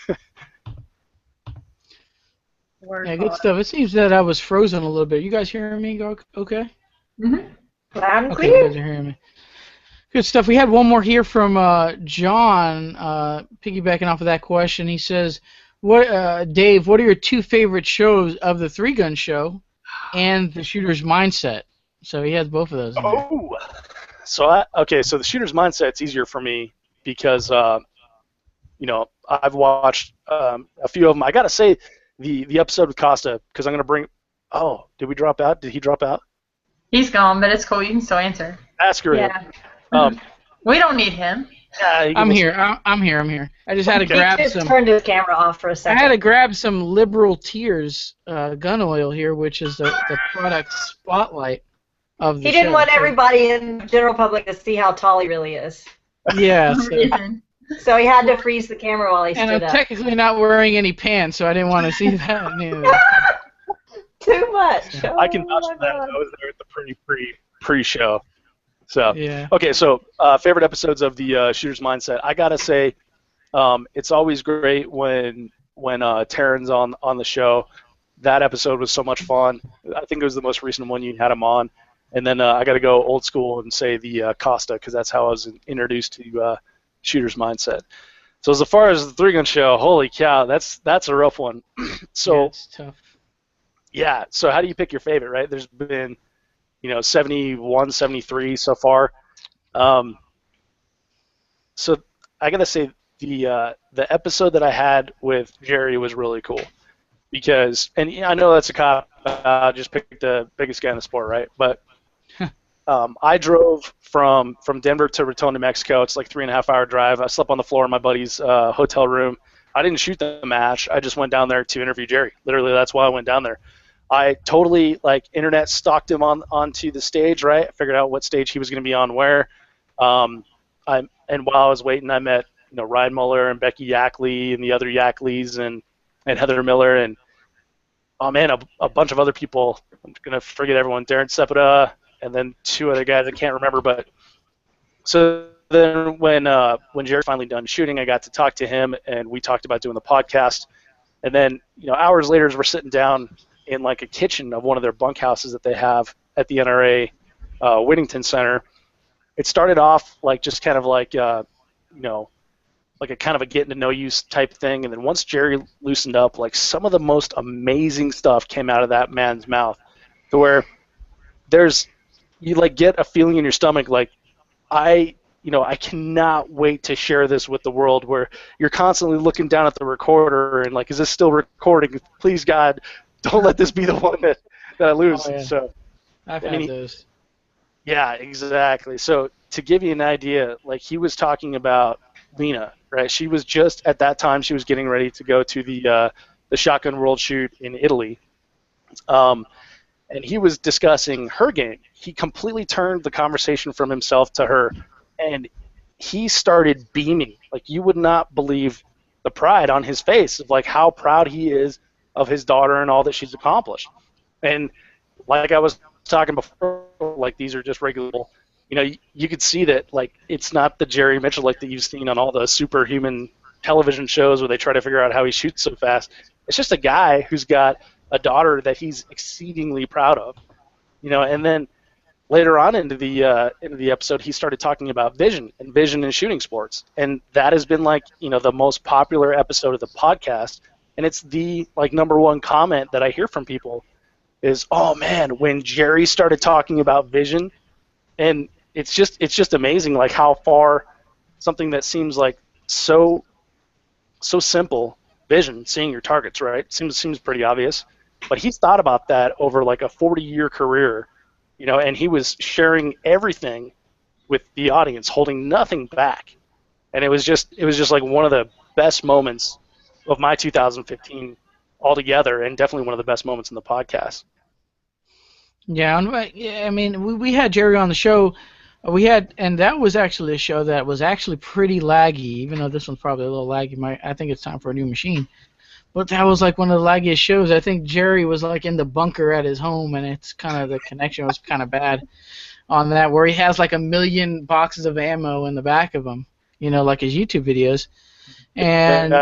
Yeah, good stuff. It seems that I was frozen a little bit. You guys hearing me? Okay. Mm-hmm. Loud and Okay, clear. you guys are hearing me. Good stuff. We had one more here from John, piggybacking off of that question. He says, Dave, what are your two favorite shows of the Three Gun Show and the Shooter's Mindset? So he has both of those in there. So the Shooter's Mindset's easier for me because I've watched a few of them. I gotta say, the episode with Costa, because I'm gonna bring. Oh, did we drop out? Did he drop out? He's gone, but it's cool. You can still answer. Ask her. Yeah. We don't need him. Yeah, I'm here. I'm here. I just had to grab He just some. turned his camera off for a I second. had to grab some Liberal Tears gun oil here, which is the product spotlight of the show. He didn't want everybody in the general public to see how tall he really is. Yeah. So he had to freeze the camera while he And stood I'm up. technically not wearing any pants, so I didn't want to see that. Too much. Oh, I can vouch my for that. God. I was there at the pre-show. So Yeah. okay, so favorite episodes of the Shooter's Mindset. I gotta say, it's always great when Taryn's on the show. That episode was so much fun. I think it was the most recent one you had him on. And then I got to go old school and say the Costa, because that's how I was introduced to Shooter's Mindset. So as far as the Three Gun Show, holy cow, that's a rough one. So Yeah, it's tough. yeah, so how do you pick your favorite, right? There's been 71, 73 so far. So I gotta say the episode that I had with Jerry was really cool because, and I know that's a cop. Just picked the biggest guy in the sport, right? But I drove from Denver to Raton, New Mexico. It's like 3.5 hour drive. I slept on the floor in my buddy's hotel room. I didn't shoot the match. I just went down there to interview Jerry. Literally, that's why I went down there. I totally internet stalked him onto the stage, right? I figured out what stage he was going to be on where. And while I was waiting, I met Ryan Muller and Becky Yackley and the other Yackleys and Heather Miller and oh man, a bunch of other people. I'm going to forget everyone. Darren Sepeda and then two other guys I can't remember. But so then when Jerry finally done shooting, I got to talk to him and we talked about doing the podcast. And then hours later, as we're sitting down in like a kitchen of one of their bunkhouses that they have at the NRA Whittington Center. It started off like just kind of like like a kind of a getting to know you type thing, and then once Jerry loosened up, like some of the most amazing stuff came out of that man's mouth, to where you like get a feeling in your stomach like I cannot wait to share this with the world, where you're constantly looking down at the recorder and like, is this still recording? Please God, don't let this be the one that I lose. Oh, yeah. So I've had those. Yeah, exactly. So to give you an idea, like he was talking about Lena, right? She was just at that time she was getting ready to go to the Shotgun World Shoot in Italy, and he was discussing her game. He completely turned the conversation from himself to her, and he started beaming. Like you would not believe the pride on his face of like how proud he is of his daughter and all that she's accomplished. And like I was talking before, like these are just regular. You know, you could see that like it's not the Jerry Mitchell like that you've seen on all the superhuman television shows where they try to figure out how he shoots so fast. It's just a guy who's got a daughter that he's exceedingly proud of. You know, and then later on into the episode, he started talking about vision in shooting sports, and that has been like the most popular episode of the podcast, and it's the like number one comment that I hear from people is, oh man, when Jerry started talking about vision, and it's just amazing like how far something that seems like so simple, vision, seeing your targets, right, seems pretty obvious, but he's thought about that over like a 40-year career, and he was sharing everything with the audience, holding nothing back, and it was just like one of the best moments of my 2015 altogether, and definitely one of the best moments in the podcast. Yeah, I mean, we had Jerry on the show. And that was actually a show that was actually pretty laggy, even though this one's probably a little laggy. I think it's time for a new machine. But that was like one of the laggiest shows. I think Jerry was like in the bunker at his home, and it's kind of the connection was kind of bad on that, where he has like 1 million boxes of ammo in the back of him, like his YouTube videos. And,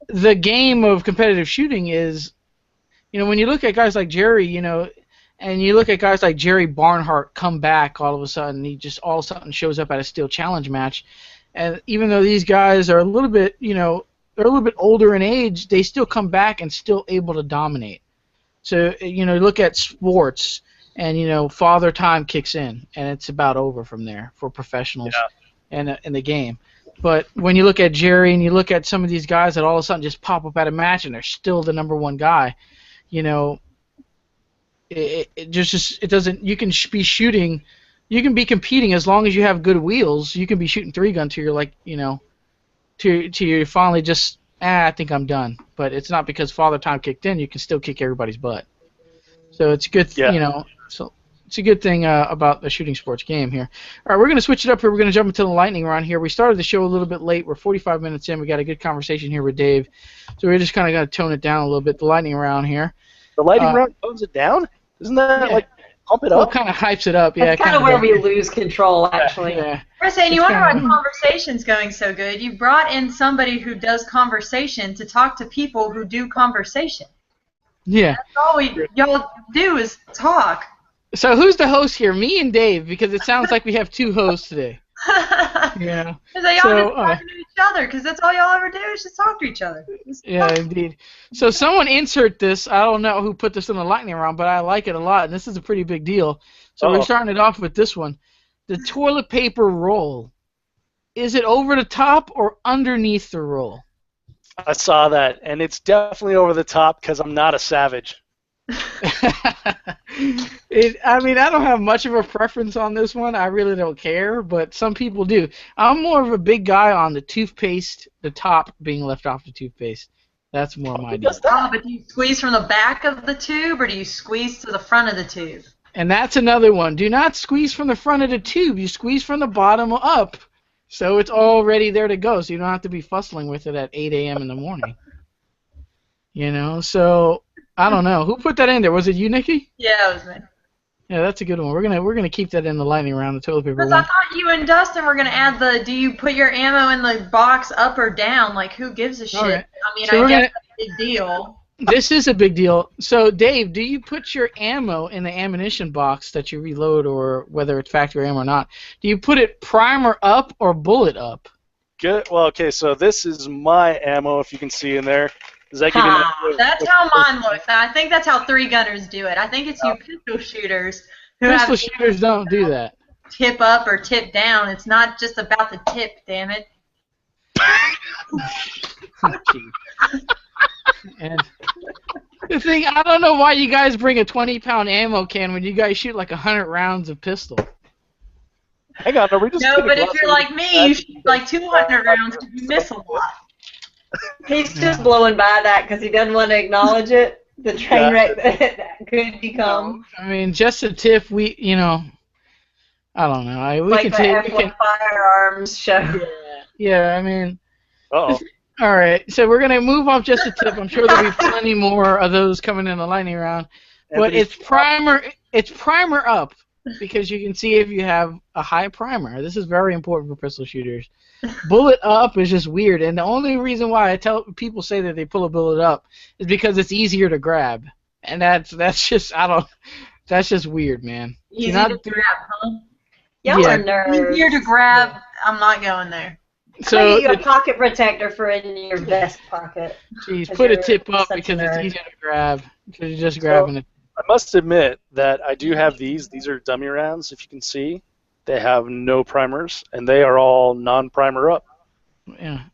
the game of competitive shooting is, when you look at guys like Jerry, and you look at guys like Jerry Barnhart come back all of a sudden, he just all of a sudden shows up at a steel challenge match. And even though these guys are a little bit, they're a little bit older in age, they still come back and still able to dominate. So, look at sports, and, father time kicks in, and it's about over from there for professionals in the game. But when you look at Jerry and you look at some of these guys that all of a sudden just pop up at a match and they're still the number one guy, it doesn't. You can be shooting, you can be competing as long as you have good wheels. You can be shooting 3-gun till you're like, till you finally just, I think I'm done. But it's not because father time kicked in. You can still kick everybody's butt. So it's good, So it's a good thing about the shooting sports game here. All right, we're going to switch it up here. We're going to jump into the lightning round here. We started the show a little bit late. We're 45 minutes in. We got a good conversation here with Dave. So we're just kind of going to tone it down a little bit. The lightning round here. The lightning round tones it down? Isn't that like pump it up? Well, it kind of hypes it up. That's kind of where we lose control, actually. Yeah. We're saying you wonder why the conversation's going so good. You brought in somebody who does conversation to talk to people who do conversation. Yeah. That's all y'all do is talk. So who's the host here? Me and Dave, because it sounds like we have two hosts today. Yeah. Because y'all just talking to each other, because that's all y'all ever do is just talk to each other. Yeah, indeed. So someone insert this. I don't know who put this in the lightning round, but I like it a lot, and this is a pretty big deal. So we're starting it off with this one. The toilet paper roll. Is it over the top or underneath the roll? I saw that, and it's definitely over the top because I'm not a savage. I mean, I don't have much of a preference on this one. I really don't care, but some people do. I'm more of a big guy on the toothpaste, the top being left off the toothpaste. That's more my deal. But do you squeeze from the back of the tube, or do you squeeze to the front of the tube? And that's another one. Do not squeeze from the front of the tube. You squeeze from the bottom up, so it's already there to go, so you don't have to be fussling with it at 8 a.m. in the morning. So I don't know. Who put that in there? Was it you, Nikki? Yeah, it was me. Yeah, that's a good one. We're gonna keep that in the lightning round, the toilet paper one. Because I thought you and Dustin were gonna add do you put your ammo in the box up or down? Like, who gives a shit? Right. I mean, so I guess that's a big deal. This is a big deal. So, Dave, do you put your ammo in the ammunition box that you reload, or whether it's factory ammo or not? Do you put it primer up or bullet up? Good. Well, okay, so this is my ammo, if you can see in there. Does that give you that's how mine looks. I think that's how 3-gunners do it. I think it's you pistol shooters who Pistol shooters don't do that. Tip up or tip down. It's not just about the tip, damn it. And The thing, I don't know why you guys bring a 20-pound ammo can when you guys shoot like 100 rounds of pistol. Hang on, are we just No, kidding? but if you're like me, you shoot like 200 rounds because you miss a lot. He's just blowing by that because he doesn't want to acknowledge it. The train wreck that could become. I mean, just a tip. I don't know. We like can the take. F1 firearms show. Yeah, I mean. Uh-oh. All right, so we're gonna move off just a tip. I'm sure there'll be plenty more of those coming in the lightning round. But it's primer up because you can see if you have a high primer. This is very important for pistol shooters. Bullet up is just weird, and the only reason why I tell people say that they pull a bullet up is because it's easier to grab, and that's just that's just weird, man. Easier to grab, huh? Y'all are nerds. Easier to grab. I'm not going there. So you a pocket protector for in your vest pocket. Jeez, put a tip up because it's easier to grab because you're just grabbing it. I must admit that I do have these. These are dummy rounds, if you can see. They have no primers, and they are all non-primer up. Yeah.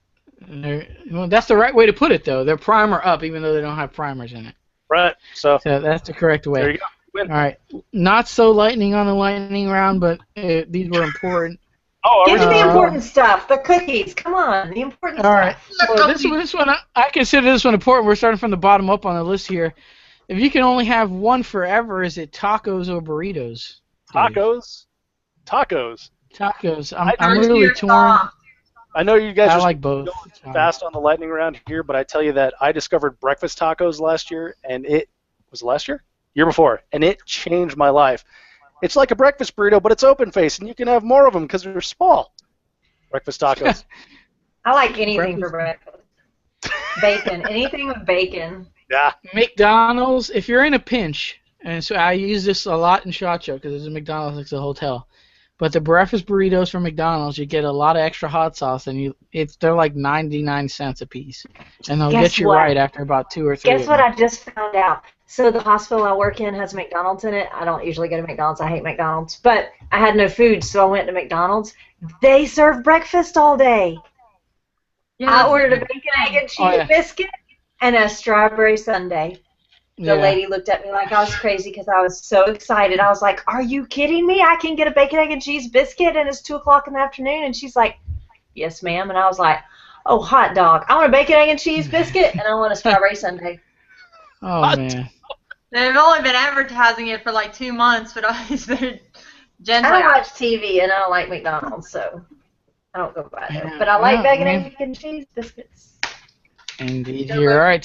Well, that's the right way to put it, though. They're primer up, even though they don't have primers in it. Right. So that's the correct way. There you go. Win. All right. Not so lightning on the lightning round, but these were important. Oh, give me the important stuff. The cookies. Come on, the important all right. stuff. Well, this one, I consider this one important. We're starting from the bottom up on the list here. If you can only have one forever, is it tacos or burritos? Tacos. Tacos. Tacos. I'm really torn. I know you guys I are like both. going fast on the lightning round here, but I tell you that I discovered breakfast tacos last year, and it was last year? Year before, and it changed my life. It's like a breakfast burrito, but it's open face, and you can have more of them because they're small. Breakfast tacos. I like anything for breakfast. Bacon. Anything with bacon. Yeah. McDonald's, if you're in a pinch, and so I use this a lot in SHOT Show because there's a McDonald's next to the hotel. But the breakfast burritos from McDonald's, you get a lot of extra hot sauce, and they're like 99 cents a piece, and they'll get you right after about 2 or 3. Guess what I just found out? So the hospital I work in has McDonald's in it. I don't usually go to McDonald's. I hate McDonald's. But I had no food, so I went to McDonald's. They serve breakfast all day. Yeah, I ordered a bacon, egg, and cheese biscuit and a strawberry sundae. The lady looked at me like I was crazy because I was so excited. I was like, "Are you kidding me? I can get a bacon, egg, and cheese biscuit, and it's 2 o'clock in the afternoon." And she's like, "Yes, ma'am." And I was like, "Oh, hot dog! I want a bacon, egg, and cheese biscuit, and I want a strawberry sundae." Oh man. They've only been advertising it for like 2 months, but Jen's I don't watch TV, and I don't like McDonald's, so I don't go by there. But I like bacon, egg, and cheese biscuits. Indeed. Here. All right.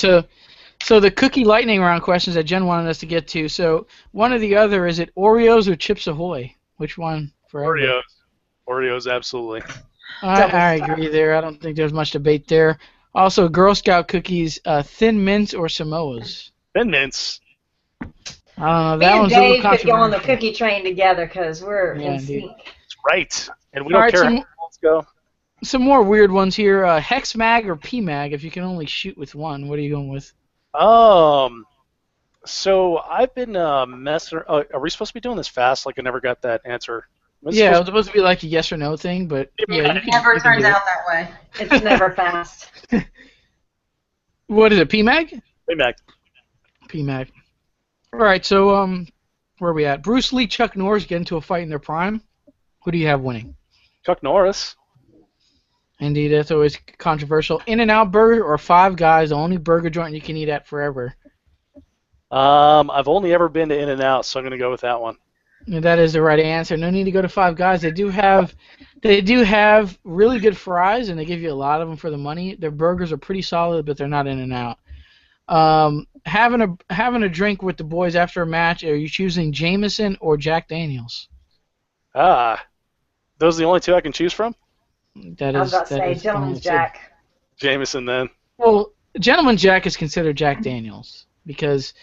So the cookie lightning round questions that Jen wanted us to get to. So one or the other, is it Oreos or Chips Ahoy? Which one? Oreos. Oreos, absolutely. I agree there. I don't think there's much debate there. Also, Girl Scout cookies, Thin Mints or Samoas? Thin Mints. I don't know. Me That and one's a little Dave could go on the controversial. cookie train together because we're in sync. That's right. And we don't care how let's go. Some more weird ones here. Hex Mag or PMag? If you can only shoot with one, what are you going with? So I've been messing. Are we supposed to be doing this fast? Like I never got that answer. Yeah, it was supposed to be like a yes or no thing, but yeah, it never turns out that way. It's never fast. What is it? PMag? PMag. PMag. All right, so where are we at? Bruce Lee, Chuck Norris get into a fight in their prime. Who do you have winning? Chuck Norris. Indeed, that's always controversial. In-N-Out Burger or Five Guys, the only burger joint you can eat at forever? I've only ever been to In-N-Out, so I'm going to go with that one. Yeah, that is the right answer. No need to go to Five Guys. They do have really good fries, and they give you a lot of them for the money. Their burgers are pretty solid, but they're not In-N-Out. Having a drink with the boys after a match, are you choosing Jameson or Jack Daniels? Those are the only two I can choose from? I was about to say Gentleman's Jack. Jameson, then. Well, Gentleman's Jack is considered Jack Daniels because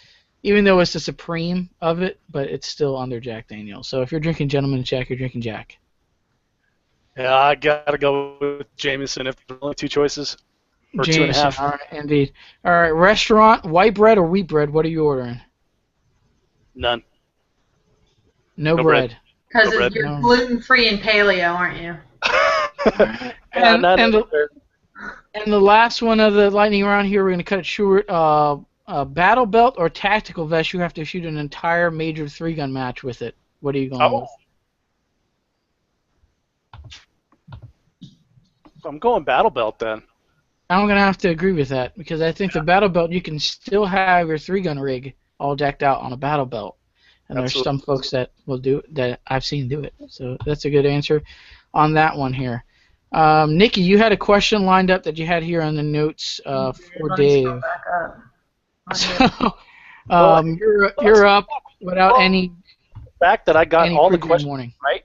even though it's the supreme of it, but it's still under Jack Daniels. So if you're drinking Gentleman's Jack, you're drinking Jack. Yeah, I gotta go with Jameson if there's only two choices. Or Jameson, 2.5. all right, indeed. All right, restaurant, white bread or wheat bread? What are you ordering? None. No bread. Because you're gluten-free and paleo, aren't you? And the last one of the lightning round here, we're going to cut it short. battle belt or tactical vest, you have to shoot an entire major 3-gun match with it. What are you going with? I'm going battle belt then. I'm going to have to agree with that because I think the battle belt, you can still have your 3-gun rig all decked out on a battle belt. And there's some folks that will do it, that I've seen do it. So that's a good answer on that one here. Nikki, you had a question lined up that you had here on the notes for Dave. So you're up without any. The fact that I got all the questions right.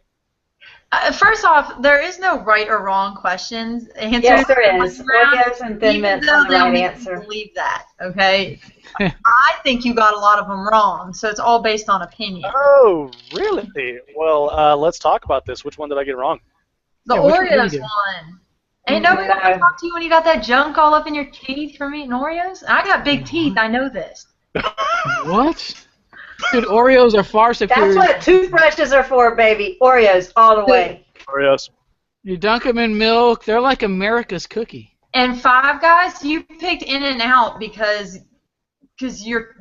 First off, there is no right or wrong questions. Yes, there is. Oreos and Thin Mints are the right answer. Believe that, okay? I think you got a lot of them wrong, so it's all based on opinion. Oh, really? Well, let's talk about this. Which one did I get wrong? The Oreos one. Ain't nobody want to talk to you when you got that junk all up in your teeth from eating Oreos? I got big teeth. I know this. What? Dude, Oreos are far superior. That's what toothbrushes are for, baby. Oreos all the way. Oreos. You dunk them in milk. They're like America's cookie. And Five Guys, you picked In-N-Out because your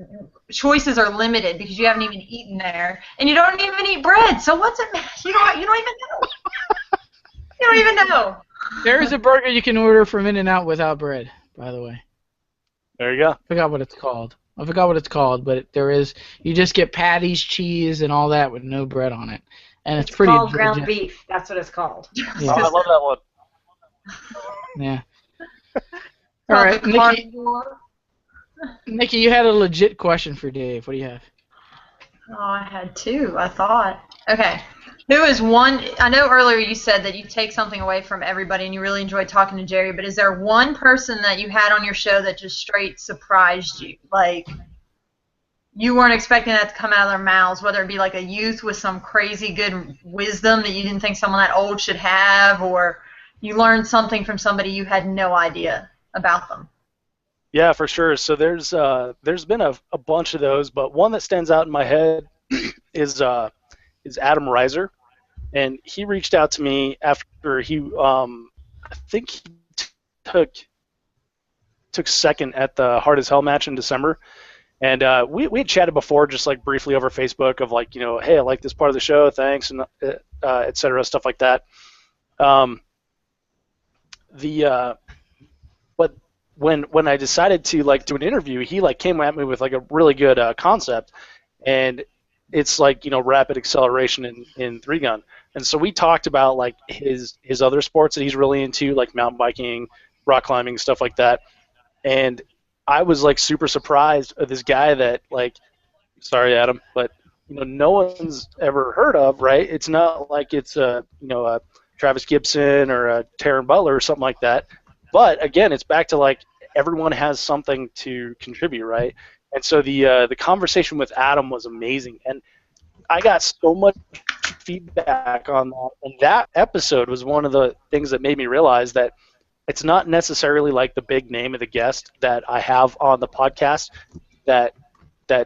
choices are limited because you haven't even eaten there, and you don't even eat bread. So what's it? You don't even know. You don't even know. There is a burger you can order from In-N-Out without bread, by the way. There you go. I forgot what it's called, but there is. You just get patties, cheese, and all that with no bread on it, and it's pretty. It's called ground beef. That's what it's called. Yeah. Oh, I love that one. Yeah. All right, Nikki, you had a legit question for Dave. What do you have? Oh, I had two, I thought. Okay. Who is one? I know earlier you said that you take something away from everybody and you really enjoyed talking to Jerry, but is there one person that you had on your show that just straight surprised you? Like, you weren't expecting that to come out of their mouths, whether it be like a youth with some crazy good wisdom that you didn't think someone that old should have, or you learned something from somebody you had no idea about them? Yeah, for sure. So there's been a bunch of those, but one that stands out in my head is Adam Reiser, and he reached out to me after he I think he took second at the Hard as Hell match in December, and we had chatted before just like briefly over Facebook of like, you know, hey, I like this part of the show, thanks, and et cetera, stuff like that. But when I decided to like do an interview, he like came at me with like a really good concept, and it's like, you know, rapid acceleration in 3-gun. And so we talked about like his other sports that he's really into, like mountain biking, rock climbing, stuff like that. And I was like super surprised of this guy that like, sorry Adam, but you know, no one's ever heard of, right? It's not like it's a Travis Gibson or a Taron Butler or something like that. But again, it's back to like everyone has something to contribute, right? And so the conversation with Adam was amazing, and I got so much feedback on that. And that episode was one of the things that made me realize that it's not necessarily like the big name of the guest that I have on the podcast that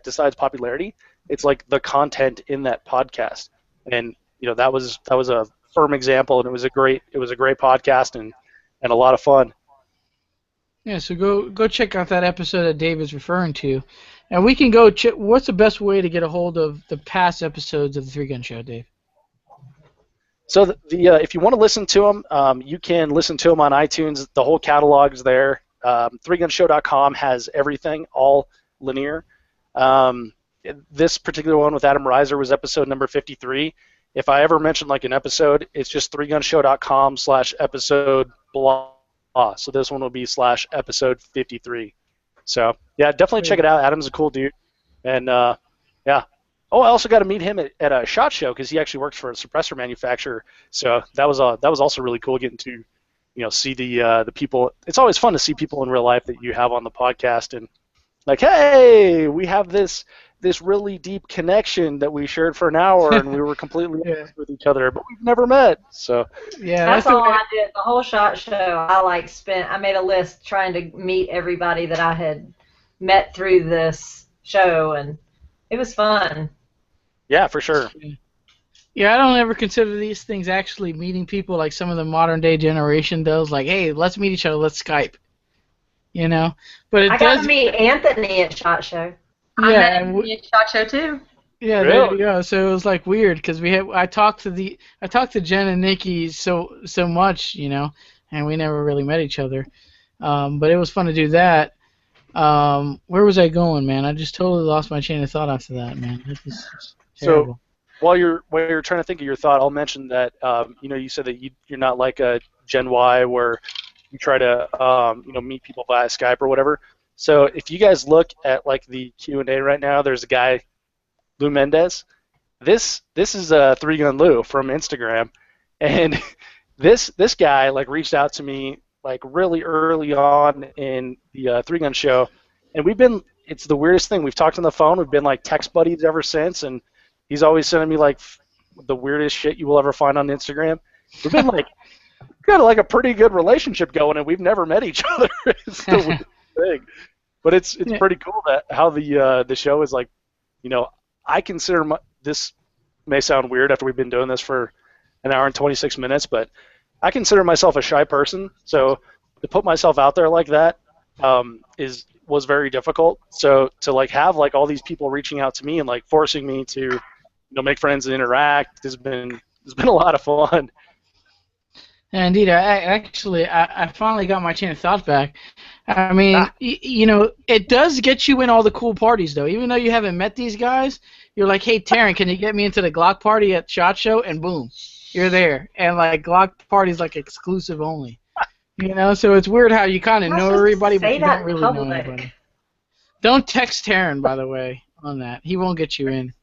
decides popularity. It's like the content in that podcast, and you know that was a firm example, and it was a great podcast and a lot of fun. Yeah, so go check out that episode that Dave is referring to, and we can go. What's the best way to get a hold of the past episodes of the 3-Gun Show, Dave? So if you want to listen to them, you can listen to them on iTunes. The whole catalog's there. 3gunshow.com has everything, all linear. This particular one with Adam Reiser was episode number 53. If I ever mention like an episode, it's just 3gunshow.com/episode blah. So this one will be /episode 53. So yeah, definitely check it out. Adam's a cool dude, and yeah. Oh, I also got to meet him at a SHOT Show because he actually works for a suppressor manufacturer. So that was also really cool getting to, you know, see the people. It's always fun to see people in real life that you have on the podcast, and like, hey, we have this really deep connection that we shared for an hour, and we were completely honest with each other, but we've never met. So yeah, that's all I did. The whole SHOT Show, I made a list trying to meet everybody that I had met through this show, and it was fun. Yeah, for sure. Yeah, I don't ever consider these things actually meeting people like some of the modern day generation does. Like, hey, let's meet each other, let's Skype. you know. But it I got does. to meet Anthony at SHOT Show. I Yeah, met and him at SHOT Show too. yeah, there you Really? go. So it was like weird because I talked to Jen and Nikki so much, you know, and we never really met each other. But it was fun to do that. Where was I going, man? I just totally lost my chain of thought after that, man. This is So terrible. while you're trying to think of your thought, I'll mention that you said that you're not like a Gen Y where you try to meet people via Skype or whatever. So if you guys look at like the Q&A right now, there's a guy, Lou Mendez. This is Three Gun Lou from Instagram, and this guy like reached out to me like really early on in the Three Gun Show, and it's the weirdest thing. We've talked on the phone. We've been like text buddies ever since, and he's always sending me like the weirdest shit you will ever find on Instagram. We've been like got like a pretty good relationship going, and we've never met each other. It's the weirdest thing, but it's Yeah. pretty cool that how the show is like, I consider this may sound weird after we've been doing this for an hour and 26 minutes, but I consider myself a shy person, so to put myself out there like that was very difficult. So to like have like all these people reaching out to me and like forcing me to make friends and interact has been a lot of fun. Yeah, indeed. I finally got my chain of thought back. I mean, it does get you in all the cool parties, though. Even though you haven't met these guys, you're like, hey, Taryn, can you get me into the Glock party at SHOT Show? And boom, you're there. And, like, Glock party's, like, exclusive only. So it's weird how you kind of know everybody, but you don't really know anybody. Don't text Taryn, by the way, on that. He won't get you in.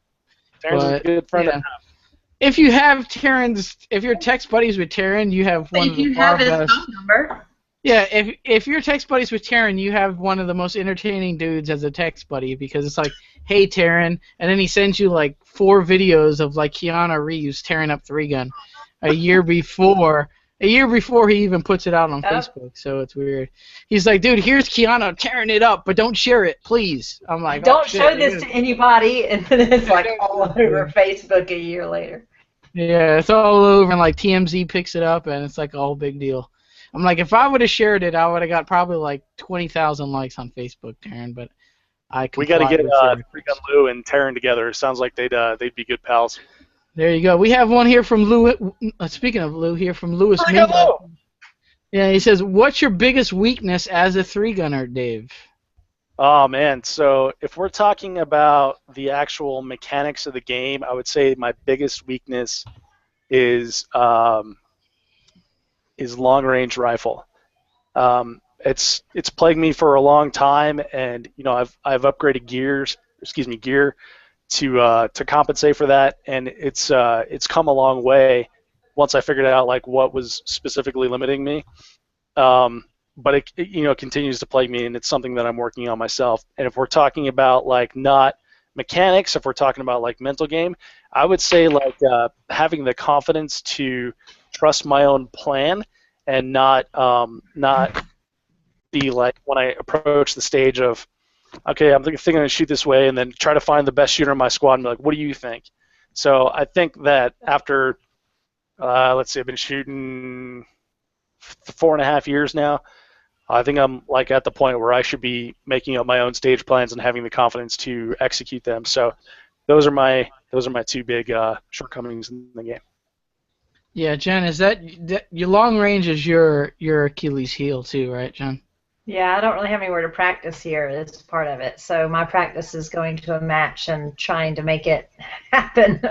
Taryn's a good friend. Yeah. If you're text buddies with Taryn, you have one of the have his phone number. Yeah, if you're text buddies with Taryn, you have one of the most entertaining dudes as a text buddy because it's like, hey Taryn, and then he sends you like 4 videos of like Keanu Reeves tearing up Three Gun a year before he even puts it out on Facebook. So it's weird. He's like, dude, here's Keanu tearing it up, but don't share it, please. I'm like, don't show this to anybody, and then it's like all over Facebook a year later. Yeah, it's all over, and like TMZ picks it up, and it's like a whole big deal. I'm like, if I would have shared it, I would have got probably like 20,000 likes on Facebook, Taryn. But we got to get Three Gun Lou and Taryn together. It sounds like they'd be good pals. There you go. We have one here from Lou. Speaking of Lou, here from Louis Mingo. Yeah, he says, "What's your biggest weakness as a three-gunner, Dave?" Oh man, so if we're talking about the actual mechanics of the game, I would say my biggest weakness is long-range rifle. It's plagued me for a long time, and I've upgraded gear to compensate for that, and it's come a long way once I figured out like what was specifically limiting me. But it continues to plague me, and it's something that I'm working on myself. And if we're talking about like not mechanics, if we're talking about like mental game, I would say like having the confidence to trust my own plan and not be like when I approach the stage of, okay, I'm thinking I'm going to shoot this way, and then try to find the best shooter in my squad and be like, what do you think? So I think that after, let's see, I've been shooting 4.5 years now. I think I'm like at the point where I should be making up my own stage plans and having the confidence to execute them. So those are my 2 big shortcomings in the game. Yeah, Jen, is that your long range is your Achilles heel too, right, Jen? Yeah, I don't really have anywhere to practice here. That's part of it. So my practice is going to a match and trying to make it happen,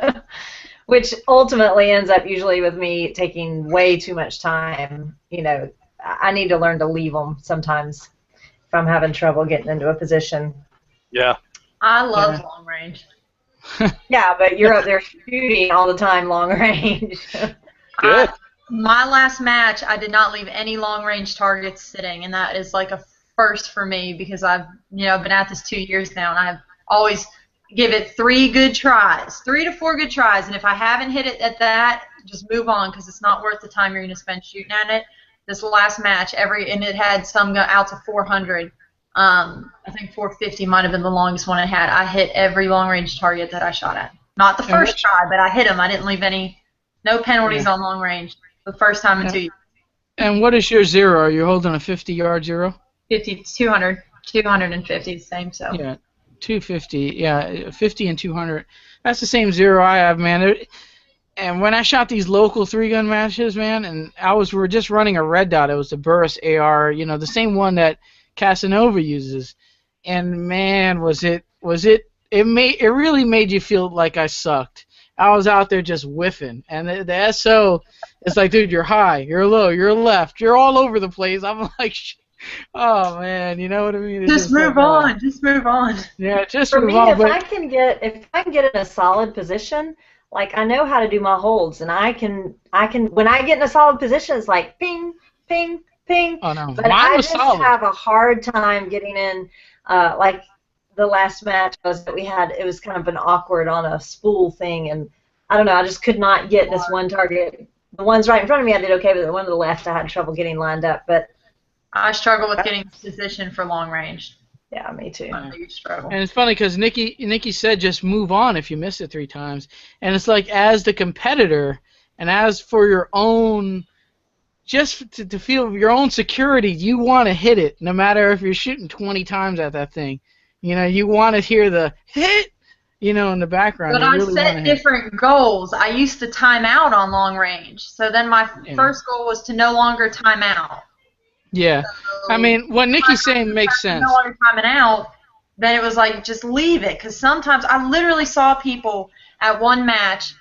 which ultimately ends up usually with me taking way too much time. I need to learn to leave them sometimes if I'm having trouble getting into a position. Yeah. I love long range. Yeah, but you're up there shooting all the time long range. Good. My last match, I did not leave any long range targets sitting, and that is like a first for me because I've been at this 2 years now, and I've always give it 3 good tries, 3 to 4 good tries, and if I haven't hit it at that, just move on because it's not worth the time you're going to spend shooting at it. This last match, and it had some go out to 400. I think 450 might have been the longest one it had. I hit every long-range target that I shot at. Not the first try, but I hit them. I didn't leave no penalties on long range the first time in 2 years. And what is your zero? Are you holding a 50-yard zero? 50, 200, 250, same. So Yeah, 250. Yeah, 50 and 200. That's the same zero I have, man. And when I shot these local 3-gun matches, man, and we were just running a red dot. It was the Burris AR, the same one that Casanova uses. And man, it really made you feel like I sucked. I was out there just whiffing, and the SO, it's like, dude, you're high, you're low, you're left, you're all over the place. I'm like, oh man, you know what I mean? It's just move on, just move on. Yeah, just For move me, on. if I can get in a solid position, like I know how to do my holds, and I can when I get in a solid position, it's like ping, ping, ping. Oh no, But mine I was just solid. have a hard time getting in. Like the last match that we had, it was kind of an awkward on a spool thing, and I don't know, I just could not get this one target. The ones right in front of me I did okay, but the one to the left I had trouble getting lined up. But I struggle with getting position for long range. yeah, me too. My biggest struggle. And it's funny because Nikki said just move on if you miss it 3 times, and it's like as the competitor and as for your own, just to feel your own security, you want to hit it no matter if you're shooting 20 times at that thing. You want to hear the hit, in the background. But you I really set different goals. I used to time out on long range, so then my first goal was to no longer time out. Yeah, So I mean, what Nikki's saying makes sense. No longer timing out, then it was like just leave it, because sometimes I literally saw people at one match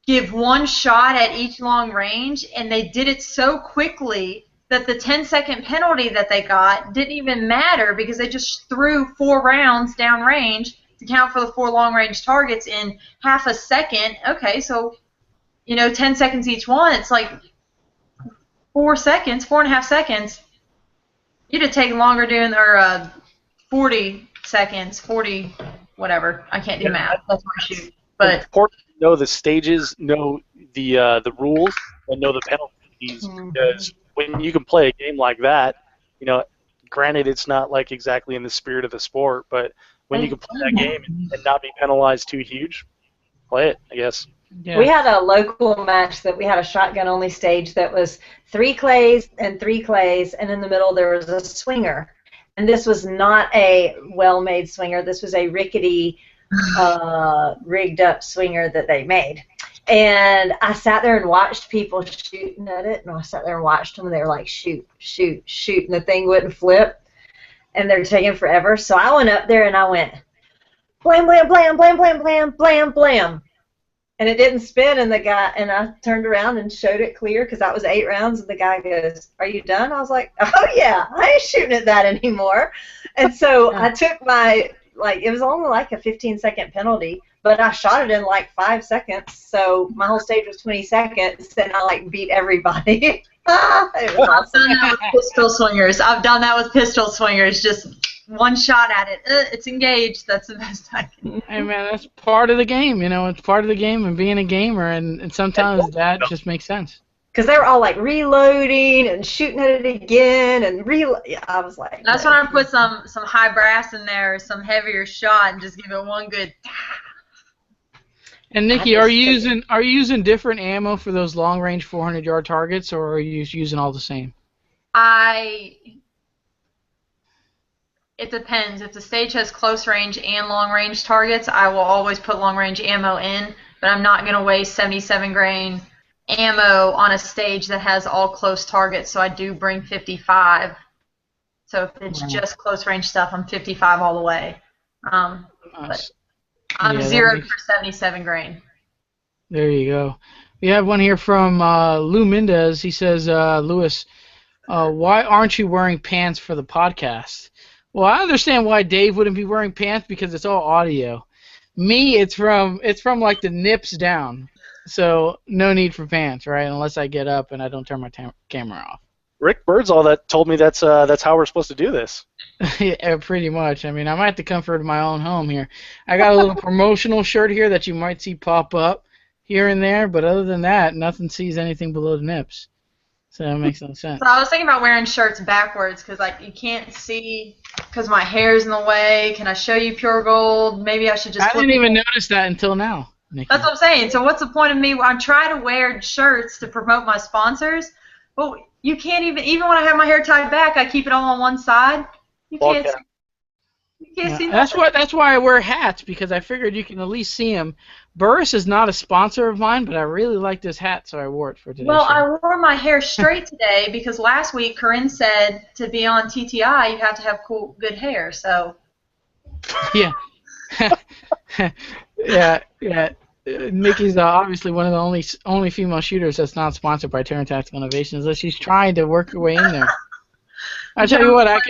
give one shot at each long range, and they did it so quickly that the 10-second penalty that they got didn't even matter because they just threw 4 rounds down range to count for the 4 long range targets in half a second. Okay, so 10 seconds each one. It's like 4.5 seconds. You'd have taken longer doing, or 40 seconds, 40, whatever. I can't do math. That's my shoot. But it's important to know the stages, know the rules, and know the penalties. Because when you can play a game like that, granted it's not like exactly in the spirit of the sport, but when you can play that game and not be penalized too huge, play it, I guess. Yeah. We had a local match that we had a shotgun only stage that was 3 clays and 3 clays, and in the middle there was a swinger. And this was not a well-made swinger. This was a rickety, rigged up swinger that they made. And I sat there and watched people shooting at it, and I sat there and watched them, and they were like, shoot, shoot, shoot, and the thing wouldn't flip, and they were taking forever. So I went up there and I went, blam, blam, blam, blam, blam, blam, blam, blam. And it didn't spin, and I turned around and showed it clear because that was 8 rounds, and the guy goes, "Are you done?" I was like, "Oh yeah, I ain't shooting at that anymore." And so I took it was only like a 15-second penalty, but I shot it in like 5 seconds, so my whole stage was 20 seconds, and I beat everybody. It was awesome. I've done that with pistol swingers. Just one shot at it. It's engaged. That's the best I can. Hey man, that's part of the game. It's part of the game and being a gamer, and sometimes that just makes sense. Because they were all reloading and shooting at it again and I was like. That's when I put some high brass in there, some heavier shot, and just give it one good. And Nikki, are you using different ammo for those long range 400-yard targets, or are you using all the same? It depends. If the stage has close range and long range targets, I will always put long range ammo in, but I'm not going to waste 77 grain ammo on a stage that has all close targets, so I do bring 55. So if it's just close range stuff, I'm 55 all the way. But I'm 0 for 77 grain. There you go. We have one here from Lou Mendez. He says, Lewis, why aren't you wearing pants for the podcast? Well, I understand why Dave wouldn't be wearing pants because it's all audio. Me, it's from like the nips down. So no need for pants, right? Unless I get up and I don't turn my camera off. Rick Birdsall that told me that's how we're supposed to do this. Yeah, pretty much. I mean, I might have to comfort my own home here. I got a little promotional shirt here that you might see pop up here and there, but other than that, nothing sees anything below the nips. So that makes no sense. So I was thinking about wearing shirts backwards because you can't see because my hair's in the way. Can I show you pure gold? Maybe I should just. I didn't even notice that until now, Nikki. That's what I'm saying. So what's the point of me? I'm trying to wear shirts to promote my sponsors. Well, You can't even when I have my hair tied back, I keep it all on one side. You can't. Okay. You can't see That's nothing. that's why I wear hats, because I figured you can at least see them. Burris is not a sponsor of mine, but I really like this hat, so I wore it for today's Well, show. I wore my hair straight today because last week Corinne said to be on TTI you have to have good hair. So Yeah. yeah. Nikki's obviously one of the only female shooters that's not sponsored by Terran Tactical Innovations, unless she's trying to work her way in there. I tell you what, I'll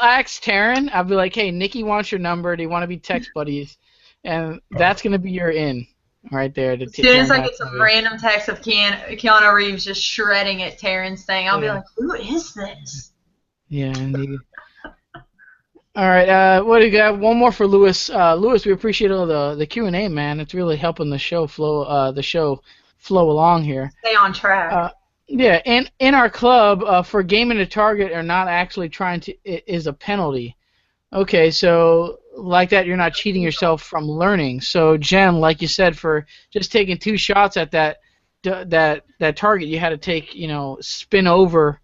ask Taryn. I'll be like, hey, Nikki wants your number. Do you want to be text buddies? And that's gonna be your in right there. As soon as I get some random text of Keanu Reeves just shredding at Taryn's thing, I'll be like, who is this? Yeah, indeed. All right, what do you got? One more for Lewis. Lewis, we appreciate all the Q&A, man. It's really helping the show flow along here. Stay on track. Yeah, in our club, for gaming a target or not actually trying to is a penalty. Okay, so like that, you're not cheating yourself from learning. So Jen, like you said, for just taking 2 shots at that target, you had to take, spin over.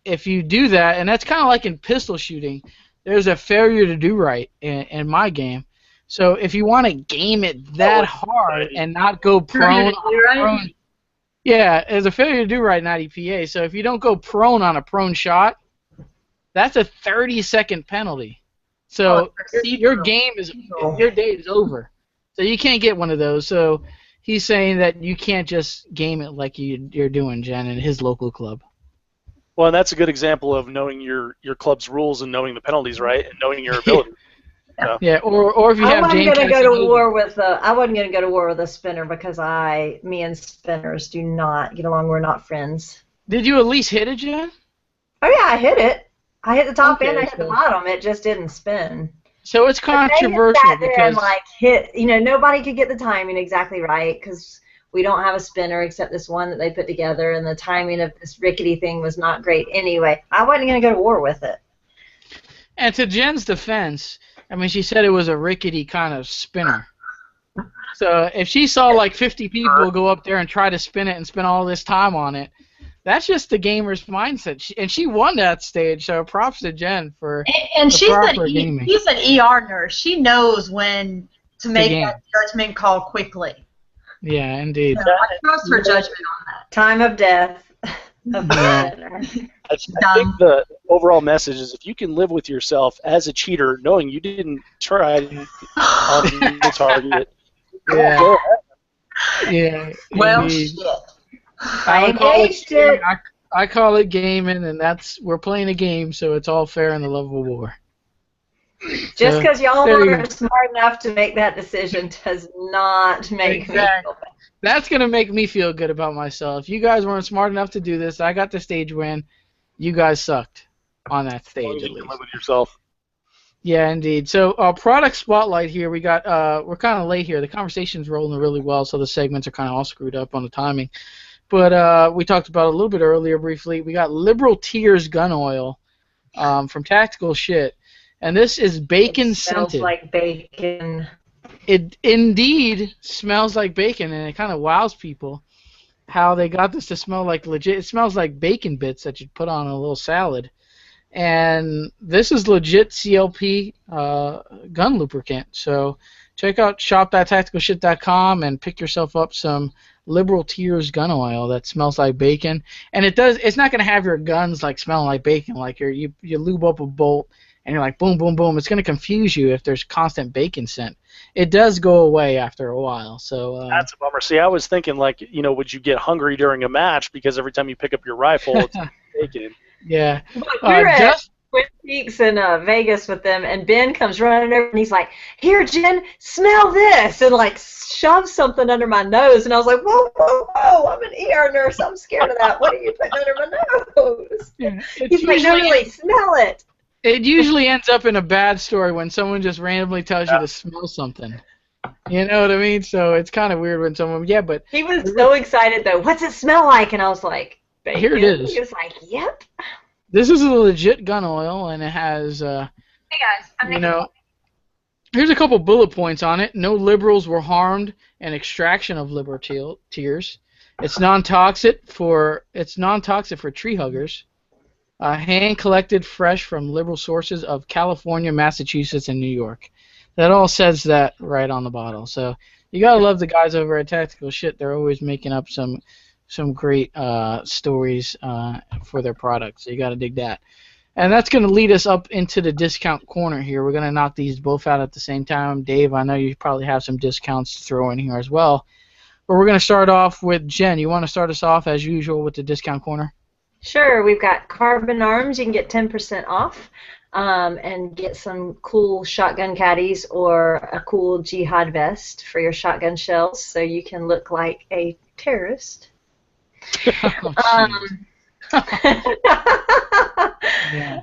If you do that, and that's kind of like in pistol shooting, there's a failure to do right in my game. So if you want to game it that hard and not go prone, yeah, there's a failure to do right in IDPA. So if you don't go prone on a prone shot, that's a 30-second penalty. So your day is over. So you can't get one of those. So he's saying that you can't just game it like you're doing, Jen, in his local club. Well, and that's a good example of knowing your club's rules and knowing the penalties, right, and knowing your ability. Yeah, or if you have James. I wasn't going to go to war with a spinner because me and spinners do not get along. We're not friends. Did you at least hit it, Jen? Oh yeah, I hit it. I hit the top end. I hit the bottom. It just didn't spin. So it's controversial because nobody could get the timing exactly right because we don't have a spinner except this one that they put together, and the timing of this rickety thing was not great anyway. I wasn't going to go to war with it. And to Jen's defense, I mean, she said it was a rickety kind of spinner. So if she saw like 50 people go up there and try to spin it and spend all this time on it, that's just the gamer's mindset. And she won that stage, so props to Jen for gaming. She's an ER nurse. She knows when to make that judgment call quickly. Yeah, indeed. So I trust her judgment on that. Time of death. I think the overall message is if you can live with yourself as a cheater, knowing you didn't try on the target. Yeah. Yeah. Well, indeed. shit. I call it gaming, and we're playing a game, so it's all fair in the love of war. Just because y'all aren't smart enough to make that decision does not make me feel bad. That's going to make me feel good about myself. You guys weren't smart enough to do this. I got the stage win. You guys sucked on that stage. You can live with yourself. Yeah, indeed. So, product spotlight here. We got. We're kind of late here. The conversation's rolling really well, so the segments are kind of all screwed up on the timing. But we talked about it a little bit earlier briefly. We got Liberal Tears gun oil from Tactical Shit. And this is bacon scented. Smells like bacon. It indeed smells like bacon, and it kind of wows people how they got this to smell like legit. It smells like bacon bits that you'd put on a little salad. And this is legit CLP gun lubricant. So check out shop.tacticalshit.com and pick yourself up some Liberal Tears gun oil that smells like bacon. And it's not going to have your guns like smelling like bacon, like you lube up a bolt and you're like boom, boom, boom. It's going to confuse you if there's constant bacon scent. It does go away after a while. So that's a bummer. See, I was thinking would you get hungry during a match because every time you pick up your rifle, it's bacon. Yeah. We're at Twin Peaks in Vegas with them, and Ben comes running over, and he's like, "Here, Jen, smell this," and like shoves something under my nose, and I was like, "Whoa, whoa, whoa! I'm an ER nurse. I'm scared of that. What are you putting under my nose?" Yeah, he's like, "No, really, smell it." It usually ends up in a bad story when someone just randomly tells you to smell something. You know what I mean? So it's kind of weird when someone, but... He was so excited, though. What's it smell like? And I was like, bacon. Here it is. He was like, yep. This is a legit gun oil, and it has, hey guys, here's a couple bullet points on it. No liberals were harmed in extraction of liberal tears. It's non-toxic for tree huggers. Hand collected fresh from liberal sources of California, Massachusetts, and New York. That all says that right on the bottle. So you gotta love the guys over at Tactical Shit. They're always making up some great stories for their products. So you gotta dig that. And that's gonna lead us up into the discount corner here. We're gonna knock these both out at the same time. Dave, I know you probably have some discounts to throw in here as well. But we're gonna start off with Jen. You want to start us off as usual with the discount corner? Sure, we've got Carbon Arms. You can get 10% off and get some cool shotgun caddies or a cool jihad vest for your shotgun shells so you can look like a terrorist. Yeah.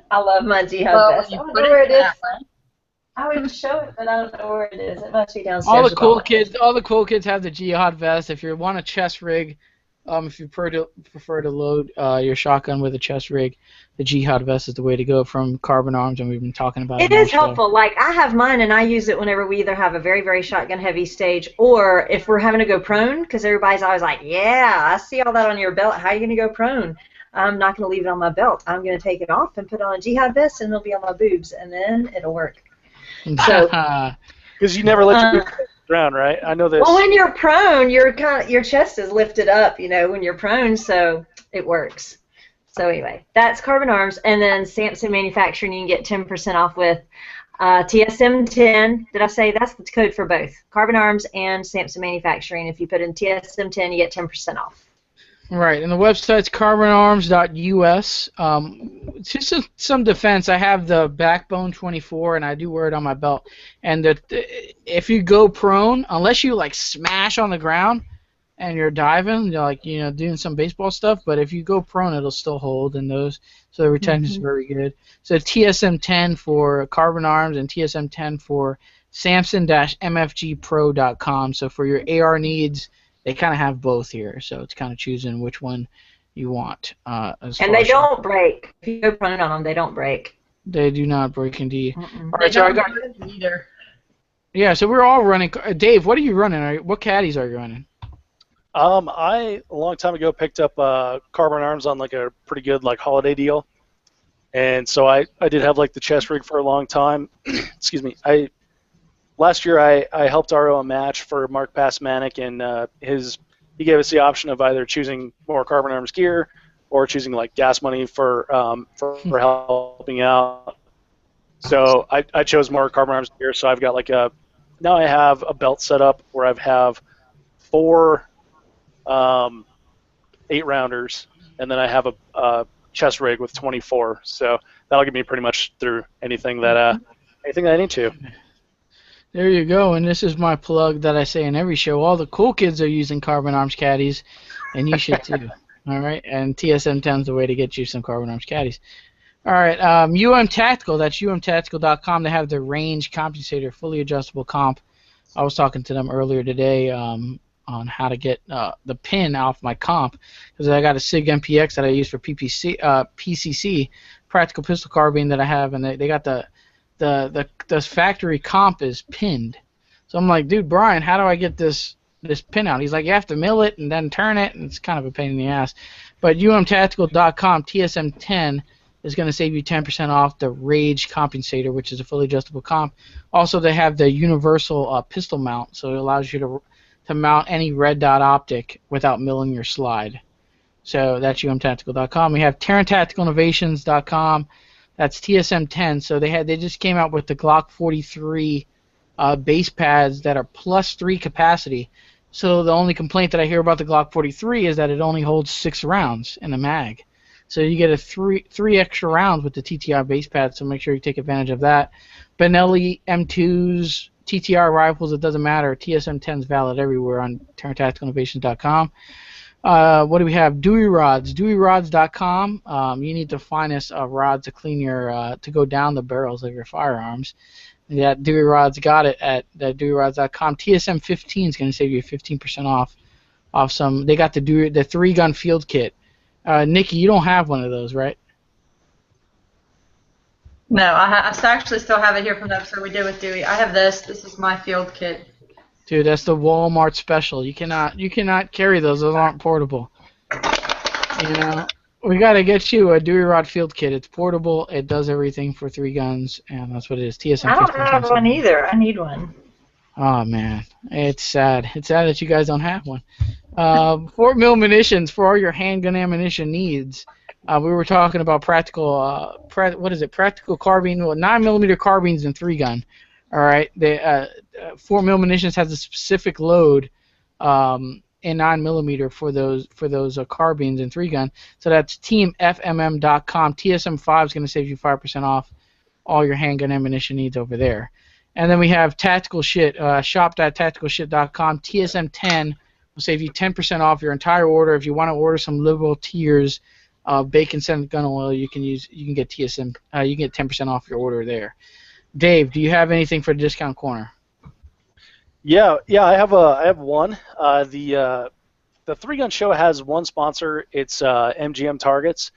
I love my jihad vest. I don't know where it is. I would show it, but I don't know where it is. It must be downstairs. All the cool kids have the jihad vest. If you want a chest rig, if you prefer to load your shotgun with a chest rig, the jihad vest is the way to go from Carbon Arms, and we've been talking about it. It is helpful. Like, I have mine, and I use it whenever we either have a very, very shotgun-heavy stage, or if we're having to go prone, because everybody's always like, yeah, I see all that on your belt. How are you going to go prone? I'm not going to leave it on my belt. I'm going to take it off and put on a jihad vest, and it'll be on my boobs, and then it'll work. So, because you never let your boobs ground, right? I know this. Well, when you're prone, your chest is lifted up, when you're prone, so it works. So anyway, that's Carbon Arms, and then Samson Manufacturing you can get 10% off with TSM10. Did I say that's the code for both Carbon Arms and Samson Manufacturing? If you put in TSM10, you get 10% off. Right, and the website's carbonarms.us. Just some defense, I have the Backbone 24, and I do wear it on my belt. And if you go prone, unless you like smash on the ground and you're diving, doing some baseball stuff, but if you go prone, it'll still hold in those. So the retention is very good. So TSM10 for Carbon Arms and TSM10 for Samson-MFGPro.com. So for your AR needs, they kind of have both here, so it's kind of choosing which one you want. And they don't break. If you go prone on them, they don't break. They do not break, indeed. Mm-mm. All right, so I got either. Yeah, so we're all running. Dave, what are you running? What caddies are you running? I a long time ago picked up Carbon Arms on like a pretty good holiday deal, and so I did have the chest rig for a long time. Excuse me. Last year, I helped RO a match for Mark Passmanic, and he gave us the option of either choosing more Carbon Arms gear or choosing gas money for helping out. So I chose more Carbon Arms gear. So I've got now I have a belt set up where I have 4 8-rounders, and then I have a chest rig with 24. So that'll get me pretty much through anything that I need to. There you go, and this is my plug that I say in every show. All the cool kids are using Carbon Arms caddies, and you should too. All right, and TSM10 is the way to get you some Carbon Arms caddies. All right, UM Tactical, that's umtactical.com. They have the range compensator, fully adjustable comp. I was talking to them earlier today on how to get the pin off my comp, because I got a SIG MPX that I use for PCC, practical pistol carbine that I have, and they got the factory comp is pinned. So I'm like, dude, Brian, how do I get this pin out? He's like, you have to mill it and then turn it, and it's kind of a pain in the ass. But umtactical.com, TSM10 is going to save you 10% off the Rage compensator, which is a fully adjustable comp. Also, they have the universal pistol mount, so it allows you to mount any red dot optic without milling your slide. So that's umtactical.com. We have TerranTacticalInnovations.com. That's TSM10. So they just came out with the Glock 43 base pads that are +3 capacity. So the only complaint that I hear about the Glock 43 is that it only holds 6 rounds in the mag. So you get three extra rounds with the TTR base pads. So make sure you take advantage of that. Benelli M2s, TTR rifles, it doesn't matter. TSM10 is valid everywhere on TerranTacticalInnovations.com. What do we have? Dewey rods. DeweyRods.com. You need to find us a rod to clean to go down the barrels of your firearms. That Dewey Rods got it at DeweyRods.com. TSM15 is going to save you 15% off some. They got the 3-gun field kit. Nikki, you don't have one of those, right? No, I actually still have it here from the episode we did with Dewey. I have this. This is my field kit. Dude, that's the Walmart special. You cannot carry those. Those aren't portable. You know, we got to get you a Dewey Rod Field Kit. It's portable. It does everything for 3 guns, and that's what it is. TSM I don't 15. have one either. I need one. Oh man, it's sad. It's sad that you guys don't have one. 4mm munitions for all your handgun ammunition needs. We were talking about practical. Practical carbine. Well, 9mm carbines and 3-gun. All right. The 4mm munitions has a specific load in 9mm for those carbines and 3-gun. So that's teamfmm.com. TSM5 is going to save you 5% off all your handgun ammunition needs over there. And then we have Tactical Shit, shop.tacticalshit.com. TSM10 will save you 10% off your entire order. If you want to order some liberal tiers of bacon-scented gun oil, you can get TSM. You can get 10% off your order there. Dave, do you have anything for the discount corner? Yeah, I have one. The 3-Gun Show has one sponsor. It's MGM Targets.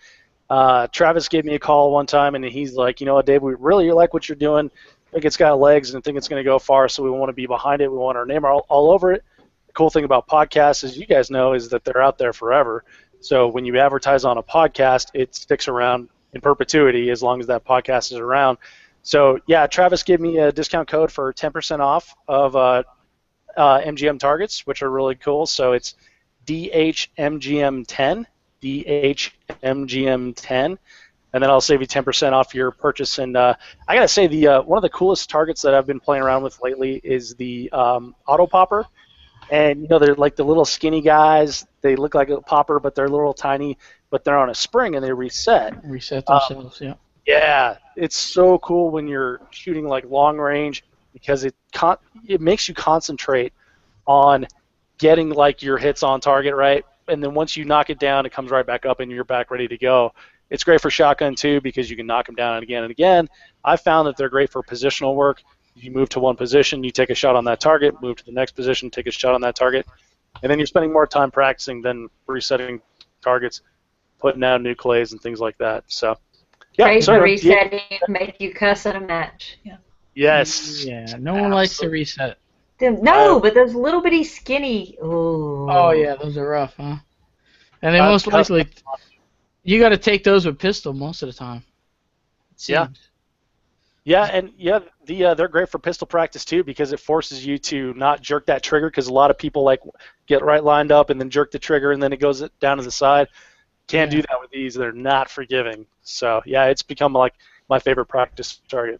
Travis gave me a call one time, and he's like, you know what, Dave, we really like what you're doing. I think it's got legs and think it's going to go far, so we want to be behind it. We want our name all over it. The cool thing about podcasts, as you guys know, is that they're out there forever. So when you advertise on a podcast, it sticks around in perpetuity as long as that podcast is around. So, yeah, Travis gave me a discount code for 10% off of MGM Targets, which are really cool. So it's DHMGM10, DHMGM10. And then I'll save you 10% off your purchase. And I gotta say, one of the coolest targets that I've been playing around with lately is the auto popper. And they're like the little skinny guys. They look like a popper, but they're a little tiny. But they're on a spring and they reset. Reset themselves, yeah. Yeah, it's so cool when you're shooting like long range because it makes you concentrate on getting like your hits on target, right? And then once you knock it down, it comes right back up and you're back ready to go. It's great for shotgun, too, because you can knock them down again and again. I found that they're great for positional work. You move to one position, you take a shot on that target, move to the next position, take a shot on that target, and then you're spending more time practicing than resetting targets, putting out new clays and things like that. So, yeah. Great for resetting, make you cuss at a match. Yeah. Yes. Yeah, no one likes to reset. No, but those little bitty skinny. Ooh. Oh, yeah, those are rough, huh? And they most likely... You got to take those with pistol most of the time. Yeah. Yeah, and they're great for pistol practice too because it forces you to not jerk that trigger because a lot of people like get right lined up and then jerk the trigger and then it goes down to the side. Can't do that with these. They're not forgiving. So yeah, it's become like my favorite practice target.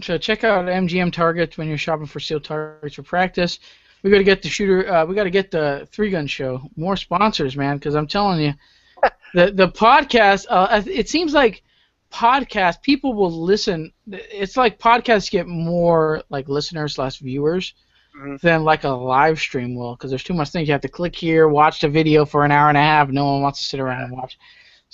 So check out MGM Targets when you're shopping for steel targets for practice. We got to get the shooter. We got to get the 3-Gun Show. More sponsors, man, because I'm telling you. The podcast, it seems like podcasts, people will listen. It's like podcasts get more like listeners/viewers than like a live stream will because there's too much things. You have to click here, watch the video for an hour and a half. No one wants to sit around and watch.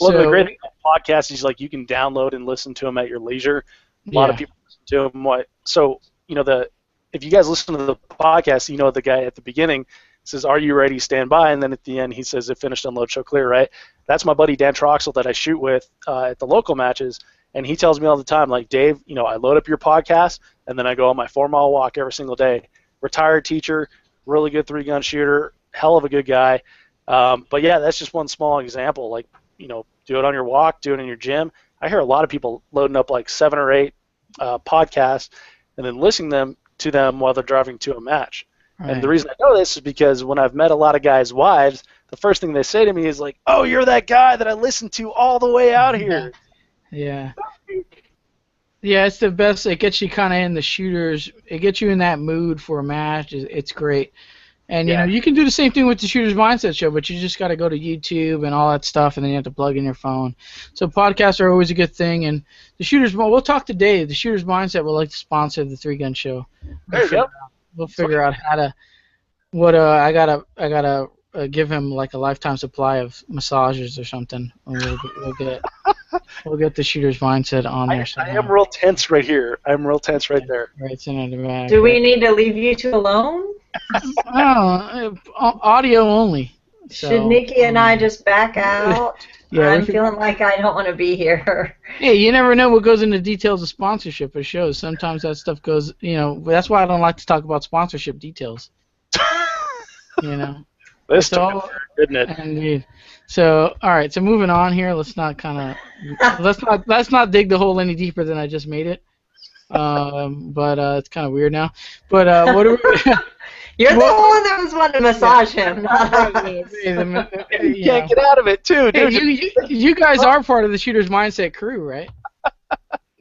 Well, the great thing about podcasts is like you can download and listen to them at your leisure. A lot of people listen to them. So, if you guys listen to the podcast, the guy at the beginning says, "Are you ready? Stand by." And then at the end, he says, "If finished, unload, show clear." Right? That's my buddy Dan Troxel that I shoot with at the local matches, and he tells me all the time, like, Dave, I load up your podcast, and then I go on my 4-mile walk every single day. Retired teacher, really good 3-gun shooter, hell of a good guy. But yeah, that's just one small example. Like, do it on your walk, do it in your gym. I hear a lot of people loading up like 7 or 8 podcasts and then listening to them while they're driving to a match. Right. And the reason I know this is because when I've met a lot of guys' wives, the first thing they say to me is like, "Oh, you're that guy that I listened to all the way out here." Yeah. Yeah, it's the best. It gets you kind of in the shooters. It gets you in that mood for a match. It's great. And, you can do the same thing with the Shooter's Mindset Show, but you just got to go to YouTube and all that stuff, and then you have to plug in your phone. So podcasts are always a good thing. And the Shooter's, we'll talk to Dave. The Shooter's Mindset would like to sponsor the 3-Gun Show. There you go. We'll figure out how to. I gotta give him like a lifetime supply of massages or something. We'll get the Shooter's Mindset on there. I am real tense right here. I'm real tense right there. Right, it's in the back. Do we need to leave you two alone? Audio only. So, should Nikki and I just back out? Yeah, I'm feeling like I don't want to be here. Hey, you never know what goes into details of sponsorship of shows. Sometimes that stuff goes, that's why I don't like to talk about sponsorship details. You know. This So, took a turn, didn't it? indeed. So, all right. So moving on here. Let's not let's not dig the hole any deeper than I just made it. But it's kind of weird now. But what do we? You're the one that was wanting to massage him. You can't get out of it, too, Hey, dude. you guys are part of the Shooter's Mindset crew, right?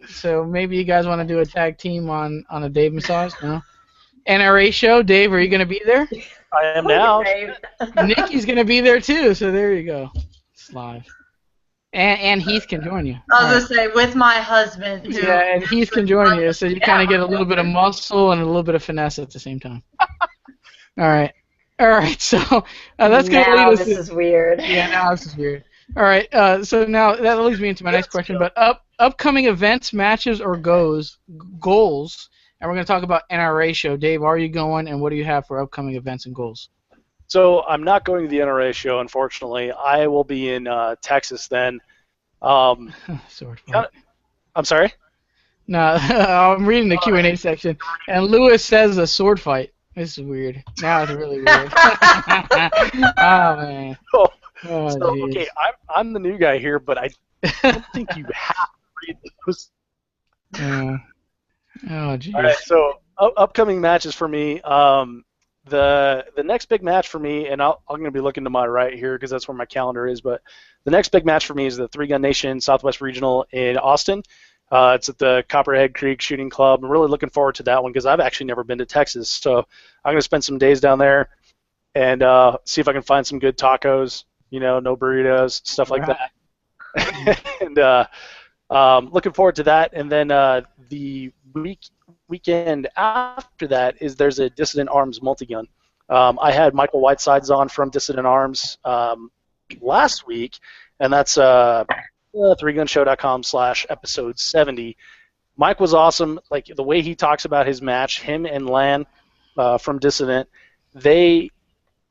So maybe you guys want to do a tag team on a Dave massage, no? NRA show, Dave, are you going to be there? I am now. Nikki's going to be there too, so there you go. It's live. And Heath can join you. I was going to say, with my husband. Yeah, and Heath can join you, so you kind of get a little bit of muscle and a little bit of finesse at the same time. All right, so that's going to lead us. This is weird. Yeah, now this is weird. All right, so now that leads me into my next question. But upcoming events, matches, or goals, and we're going to talk about NRA show. Dave, are you going, and what do you have for upcoming events and goals? So I'm not going to the NRA show, unfortunately. I will be in Texas then. Sword fight. I'm sorry? No, I'm reading the Q&A section, and Lewis says a sword fight. This is weird. Now it's really weird. Oh, man. Oh, so, okay, I'm the new guy here, but I don't think you have to read those. Oh, geez. All right, so upcoming matches for me. The next big match for me, and I'm going to be looking to my right here because that's where my calendar is, but the next big match for me is the Three Gun Nation Southwest Regional in Austin. It's at the Copperhead Creek Shooting Club. I'm really looking forward to that one because I've actually never been to Texas, so I'm going to spend some days down there and see if I can find some good tacos, no burritos, stuff like that. And looking forward to that. And then the weekend after that is there's a Dissident Arms multi-gun. I had Michael Whitesides on from Dissident Arms last week, and that's threegunshow.com/episode 70. Mike was awesome. Like the way he talks about his match, him and Lan from Dissident, they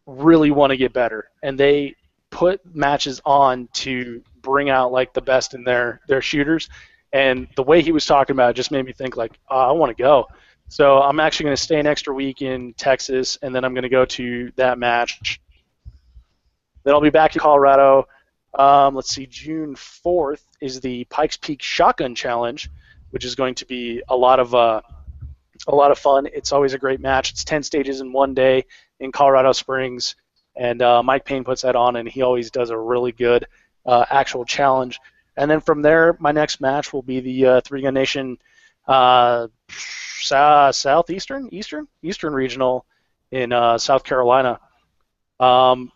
really want to get better, and they put matches on to bring out like the best in their shooters. And the way he was talking about it just made me think like, oh, I want to go. So I'm actually going to stay an extra week in Texas, and then I'm going to go to that match. Then I'll be back to Colorado. Let's see, June 4th is the Pikes Peak Shotgun Challenge, which is going to be a lot of fun. It's always a great match. It's 10 stages in one day in Colorado Springs, and Mike Payne puts that on, and he always does a really good actual challenge. And then from there, my next match will be the Three Gun Nation Eastern Regional in South Carolina. From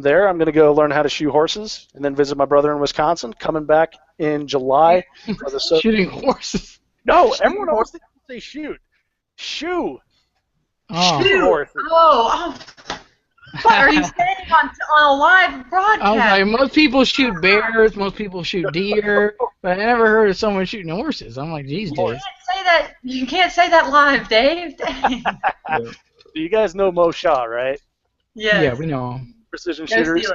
there, I'm going to go learn how to shoe horses and then visit my brother in Wisconsin, coming back in July. For the Shooting horses? No, everyone always thinks they shoot. Shoe. Oh. Shoe horses. Oh. What, are you saying on a live broadcast? I was like, most people shoot bears, most people shoot deer, but I never heard of someone shooting horses. I'm like, geez, Dave. You can't say that live, Dave. You guys know Mo Shaw, right? Yes. Yeah, we know him. Precision shooters.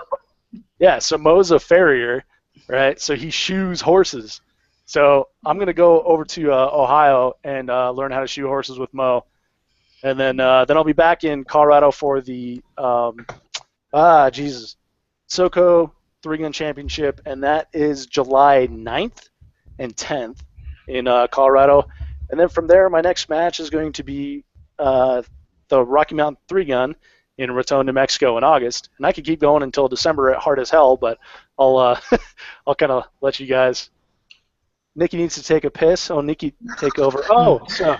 Yeah, so Mo's a farrier, right? So he shoes horses. So I'm going to go over to Ohio and learn how to shoe horses with Mo. And then I'll be back in Colorado for the SoCo Three Gun Championship, and that is July 9th and 10th in Colorado. And then from there, my next match is going to be the Rocky Mountain Three Gun in Raton, New Mexico in August. And I could keep going until December at Hard as Hell, but I'll kind of let you guys. Nikki needs to take a piss. Oh, Nikki, take over. Oh, so.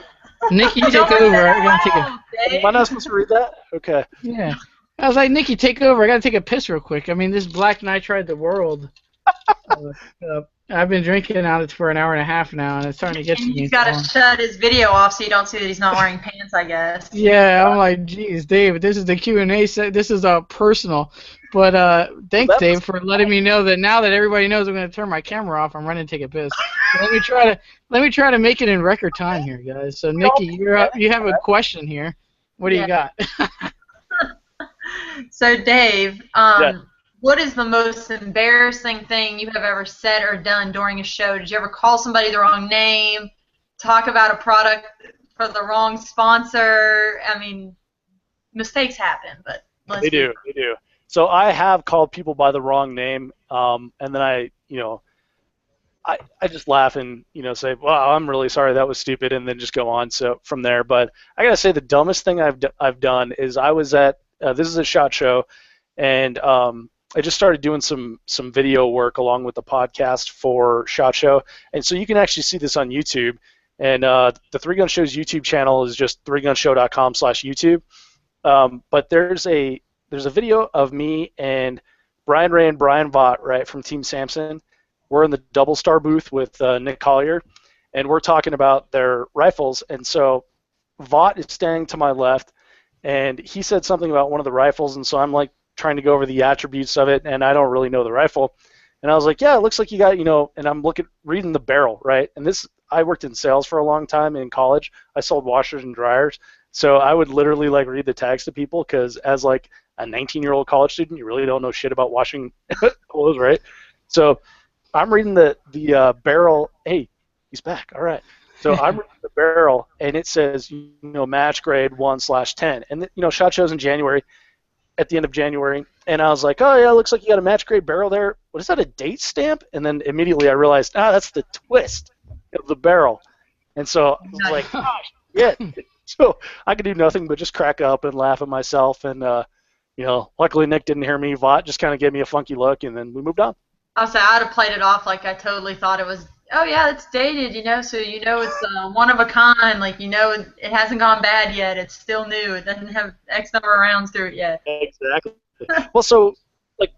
Nikki, take over. I gotta take a. Am I not supposed to read that? Okay. Yeah. I was like, Nikki, take over. I gotta take a piss real quick. I mean, this Black Knight tried the world. I've been drinking out it for an hour and a half now, and it's starting to get to me. He's got to shut his video off so you don't see that he's not wearing pants, I guess. Yeah, I'm like, geez, Dave, this is the Q&A set. This is personal. But thanks, Dave, for letting me know that now that everybody knows I'm going to turn my camera off, I'm running to take a piss. So let me try to make it in record time here, guys. So Nikki, you have a question here. What do you got? So Dave, what is the most embarrassing thing you have ever said or done during a show? Did you ever call somebody the wrong name, talk about a product for the wrong sponsor? I mean, mistakes happen, but They do. They do. So I have called people by the wrong name, and then I just laugh and say, "Wow, I'm really sorry, that was stupid," and then just go on from there. But I gotta say, the dumbest thing I've done is I was at this is a SHOT Show, and I just started doing some video work along with the podcast for SHOT Show, and so you can actually see this on YouTube. And the Three Gun Show's YouTube channel is just threegunshow.com/YouTube. But there's a video of me and Brian Ray and Brian Vaught, right, from Team Samson. We're in the Double Star booth with Nick Collier, and we're talking about their rifles. And so Vaught is standing to my left, and he said something about one of the rifles, and so I'm like trying to go over the attributes of it, and I don't really know the rifle. And I was like, yeah, it looks like you got, and I'm reading the barrel, right? And I worked in sales for a long time in college. I sold washers and dryers. So I would literally read the tags to people because as a 19-year-old college student, you really don't know shit about washing clothes, right? So I'm reading the barrel. Hey, he's back. All right. So I'm reading the barrel, and it says match grade 1/10, and SHOT Show's in January, at the end of January, and I was like, oh yeah, it looks like you got a match grade barrel there. What is that, a date stamp? And then immediately I realized, that's the twist of the barrel, and so I was like, gosh, yeah. So I could do nothing but just crack up and laugh at myself, and luckily Nick didn't hear me. Vaught just kind of gave me a funky look, and then we moved on. I'd have played it off like I totally thought it was. Oh yeah, it's dated, so it's one of a kind. It hasn't gone bad yet. It's still new. It doesn't have X number of rounds through it yet. Exactly. Well, so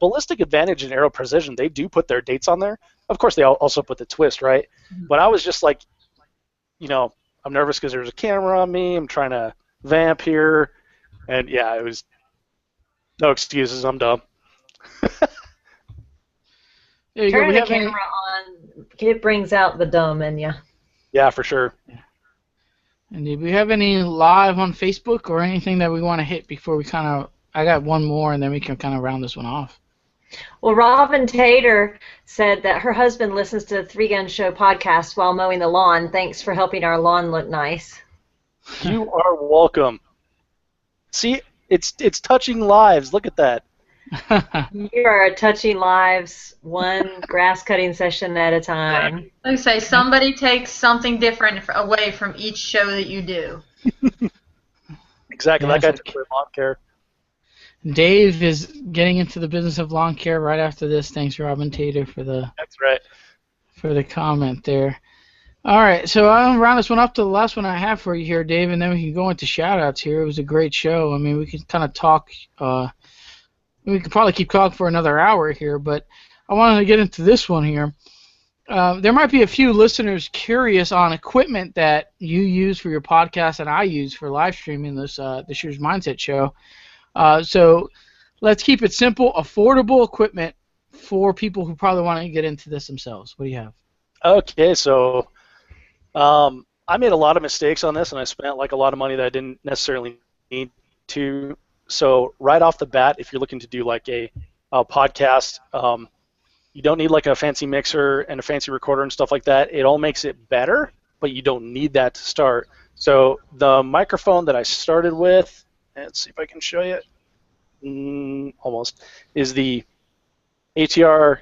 Ballistic Advantage and Aero Precision, they do put their dates on there. Of course, they also put the twist, right? Mm-hmm. But I was just I'm nervous because there's a camera on me. I'm trying to vamp here, and yeah, it was no excuses. I'm dumb. Turn the camera on. It brings out the dumb in you. Yeah, for sure. And do we have any live on Facebook or anything that we want to hit before we I got one more, and then we can kind of round this one off. Well, Robin Tater said that her husband listens to the Three Gun Show podcast while mowing the lawn. Thanks for helping our lawn look nice. You are welcome. See, it's touching lives. Look at that. You are touching lives one grass cutting session at a time. Like I say, somebody takes something different away from each show that you do. Exactly. That guy took lawn care. Dave is getting into the business of lawn care right after this. Thanks, Robin Tater, for the comment there. All right, so I'll round this one up to the last one I have for you here, Dave, and then we can go into shout-outs here. It was a great show. I mean, we could kind of talk. We could probably keep talking for another hour here, but I wanted to get into this one here. There might be a few listeners curious on equipment that you use for your podcast and I use for live streaming this the Shooter's Mindset show. So let's keep it simple, affordable equipment for people who probably want to get into this themselves. What do you have? Okay, so I made a lot of mistakes on this, and I spent a lot of money that I didn't necessarily need to. So right off the bat, if you're looking to do a podcast, you don't need a fancy mixer and a fancy recorder and stuff like that. It all makes it better, but you don't need that to start. So the microphone that I started with, let's see if I can show you, almost, is the ATR,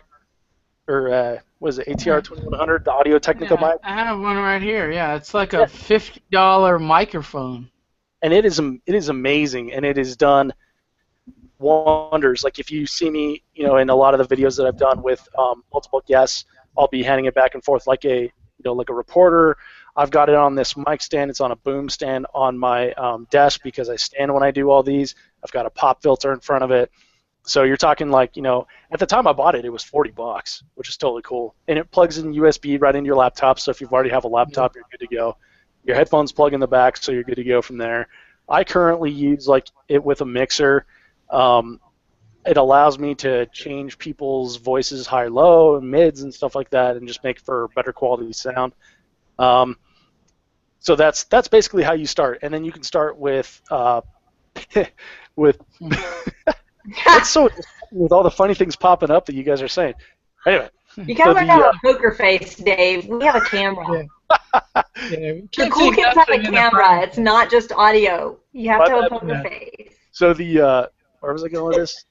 or was it ATR 2100, the Audio Technica mic? I have one right here. Yeah, it's like a $50 microphone. And it is amazing, and it has done wonders. If you see me, in a lot of the videos that I've done with multiple guests, I'll be handing it back and forth like a reporter. I've got it on this mic stand. It's on a boom stand on my desk because I stand when I do all these. I've got a pop filter in front of it. So you're talking at the time I bought it, it was $40, which is totally cool. And it plugs in USB right into your laptop, so if you already have a laptop, you're good to go. Your headphones plug in the back, so you're good to go from there. I currently use it with a mixer. It allows me to change people's voices high, low, and mids and stuff like that, and just make for better quality sound. So that's basically how you start, and then you can start with with with all the funny things popping up that you guys are saying. Anyway. You gotta have a poker face, Dave. We have a camera. The cool kids have a camera. It's not just audio. You have to have a poker face. So Where was I going with this?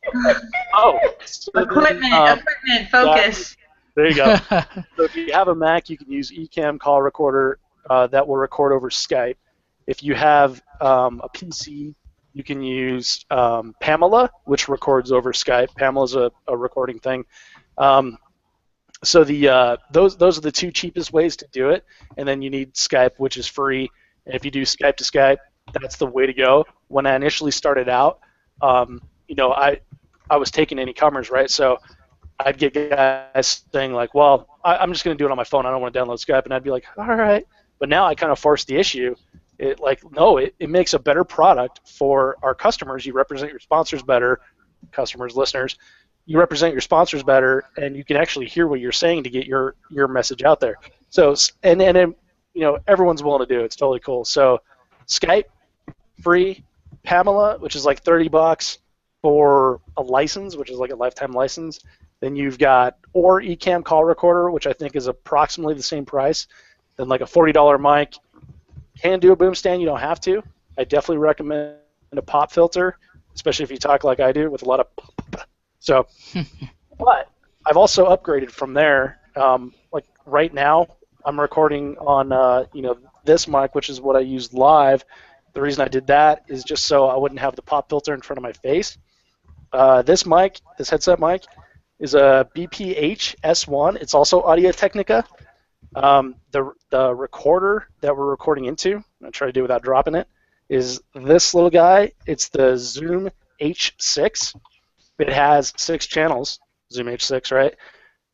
Oh, so Equipment, focus. There you go. So if you have a Mac, you can use Ecamm Call Recorder that will record over Skype. If you have a PC, you can use Pamela, which records over Skype. Pamela's a recording thing. So those are the two cheapest ways to do it, and then you need Skype, which is free. And if you do Skype to Skype, that's the way to go. When I initially started out, I was taking any comers, right? So I'd get guys saying like, well, I'm just going to do it on my phone. I don't want to download Skype. And I'd be like, all right. But now I kind of force the issue. It makes a better product for our customers. You represent your sponsors better, customers, listeners. You represent your sponsors better, and you can actually hear what you're saying to get your message out there. So, and everyone's willing to do it. It's totally cool. So Skype, free. Pamela, which is like $30 for a license, which is like a lifetime license. Then you've got Ecamm Call Recorder, which I think is approximately the same price. Then like a $40 mic. Can do a boom stand, you don't have to. I definitely recommend a pop filter, especially if you talk like I do with a lot of pop. So, but I've also upgraded from there. Like right now, I'm recording on this mic, which is what I use live. The reason I did that is just so I wouldn't have the pop filter in front of my face. This headset mic, is a BPH S1. It's also Audio-Technica. The recorder that we're recording into, I'm going to try to do it without dropping it, is this little guy. It's the Zoom H6. It has 6 channels, Zoom H6, right?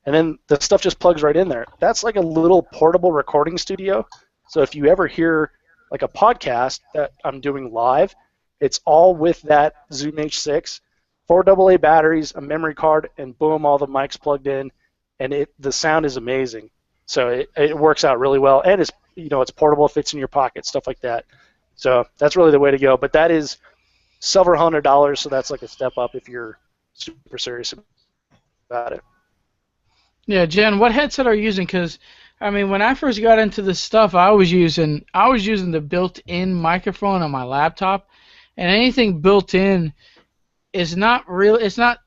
And then the stuff just plugs right in there. That's like a little portable recording studio. So if you ever hear like a podcast that I'm doing live, it's all with that Zoom H6, 4 AA batteries, a memory card, and boom, all the mics plugged in, and the sound is amazing. So it works out really well, and it's portable, fits in your pocket, stuff like that. So that's really the way to go. But that is several $100s, so that's like a step up if you're super serious about it. Yeah, Jen, what headset are you using? Because I mean, when I first got into this stuff, I was using the built-in microphone on my laptop, and anything built-in is not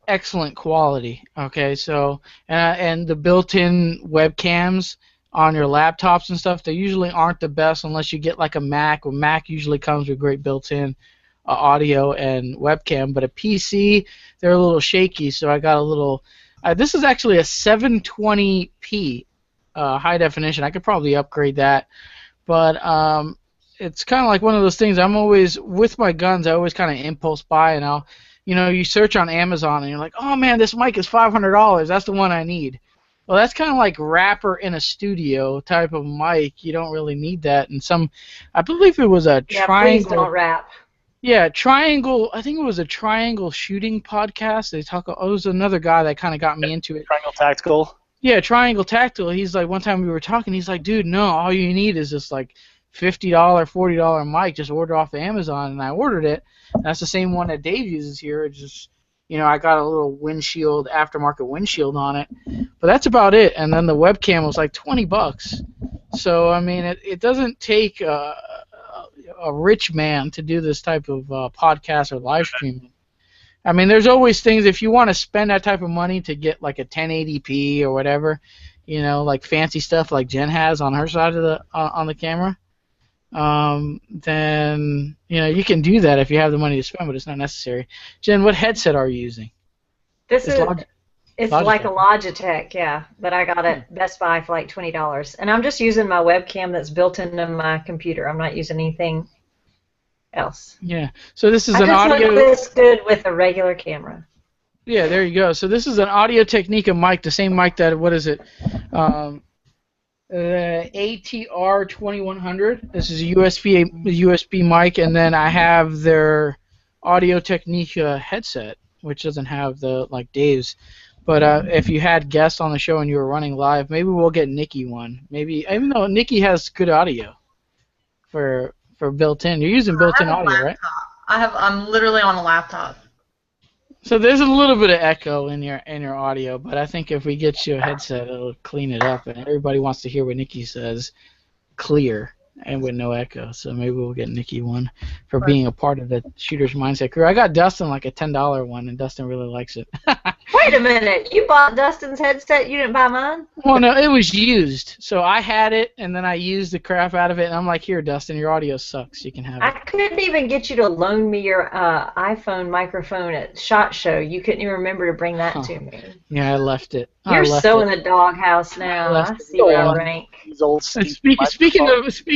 excellent quality. Okay, so and the built-in webcams on your laptops and stuff, they usually aren't the best unless you get like a Mac. Well, Mac usually comes with great built-in audio and webcam, but a PC, they're a little shaky. So I got a little. This is actually a 720p high definition. I could probably upgrade that, but it's kind of like one of those things. I'm always with my guns. I always kind of impulse buy, and you search on Amazon and you're like, oh man, this mic is $500. That's the one I need. Well, that's kind of like rapper in a studio type of mic. You don't really need that. And I believe it was a triangle. Please don't rap. Yeah, Triangle. I think it was a Triangle shooting podcast. It was another guy that kind of got me into it. Triangle Tactical. Yeah, Triangle Tactical. He's like, one time we were talking, he's like, dude, no, all you need is this like $50, $40 mic. Just order off of Amazon, and I ordered it. And that's the same one that Dave uses here. It's just, I got a little windshield, aftermarket windshield on it, but that's about it. And then the webcam was like $20. So I mean, it doesn't take a rich man to do this type of podcast or live streaming. I mean, there's always things, if you want to spend that type of money to get like a 1080p or whatever, like fancy stuff like Jen has on her side of on the camera, then you can do that if you have the money to spend, but it's not necessary. Jen, what headset are you using? It's like a Logitech, yeah, but I got it at Best Buy for like $20, and I'm just using my webcam that's built into my computer. I'm not using anything else. Yeah, so this is an audio. I just look this good with a regular camera. Yeah, there you go. So this is an Audio-Technica mic, the same mic that, what is it? ATR 2100. This is a USB mic, and then I have their Audio-Technica headset, which doesn't have the like Dave's. But if you had guests on the show and you were running live, maybe we'll get Nikki one. Maybe, even though Nikki has good audio for built-in. You're using built-in audio, right? I'm literally on a laptop. So there's a little bit of echo in your audio, but I think if we get you a headset, it'll clean it up, and everybody wants to hear what Nikki says clear. and with no echo. So maybe we'll get Nikki one for being a part of the Shooter's Mindset crew. I got Dustin like a $10 one, and Dustin really likes it. Wait a minute. You bought Dustin's headset. You didn't buy mine? Well, no, it was used. So I had it, and then I used the crap out of it, and I'm like, here, Dustin, your audio sucks. You can have I it. couldn't even get you to loan me your iPhone microphone at SHOT Show. You couldn't even remember to bring that to me. Yeah, I left it. You're so in the doghouse now. I see your rank.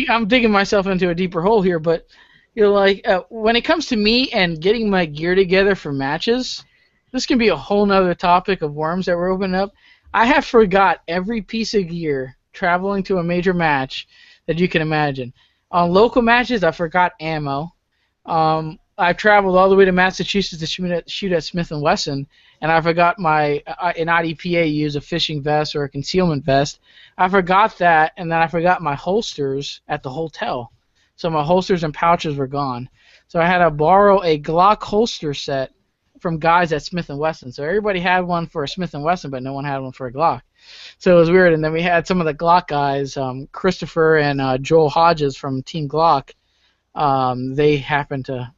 I'm digging myself into a deeper hole here, but like when it comes to me and getting my gear together for matches, this can be a whole nother topic of worms that we're opening up. I have forgot every piece of gear traveling to a major match that you can imagine. On local matches, I forgot ammo. I've traveled all the way to Massachusetts to shoot at Smith & Wesson, and I forgot my in IDPA use a fishing vest or a concealment vest. I forgot that, and then I forgot my holsters at the hotel. So my holsters and pouches were gone. So I had to borrow a Glock holster set from guys at Smith & Wesson. So everybody had one for a Smith & Wesson, but no one had one for a Glock. So it was weird. And then we had some of the Glock guys, Christopher and Joel Hodges from Team Glock. They happened to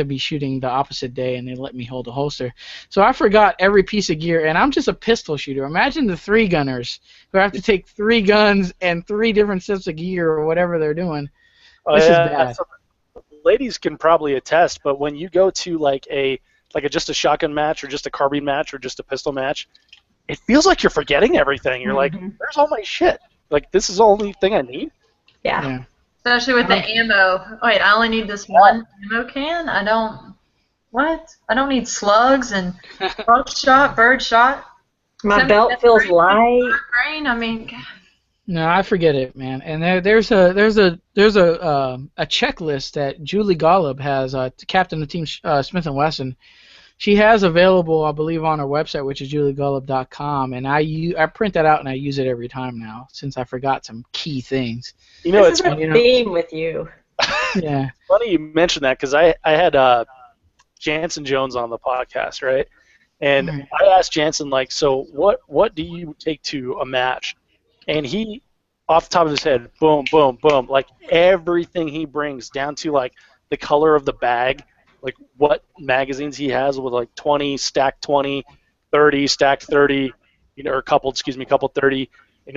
be shooting the opposite day, and they let me hold a holster. So I forgot every piece of gear, and I'm just a pistol shooter. Imagine the 3-gunners who have to take 3 guns and 3 different sets of gear or whatever they're doing. This is bad. So ladies can probably attest, but when you go to like just a shotgun match or just a carbine match or just a pistol match, it feels like you're forgetting everything. You're like, where's all my shit? Like, this is the only thing I need? Yeah. Especially with the ammo. Wait, I only need this one ammo can? I don't need slugs and buckshot, bird shot. My belt feels light. Brain, I mean, no, I forget it, man. And there's a checklist that Julie Golub has, captain of Team Smith & Wesson. She has available, I believe, on her website, which is juliegolub.com, and I print that out and I use it every time now since I forgot some key things. You know, this is a theme with you. Yeah. Funny you mentioned that because I had Jansen Jones on the podcast, right? And I asked Jansen, like, so what do you take to a match? And he, off the top of his head, boom, boom, boom, like everything he brings down to like the color of the bag, like what magazines he has with like 20, stacked 20, 30, stacked 30, or coupled 30,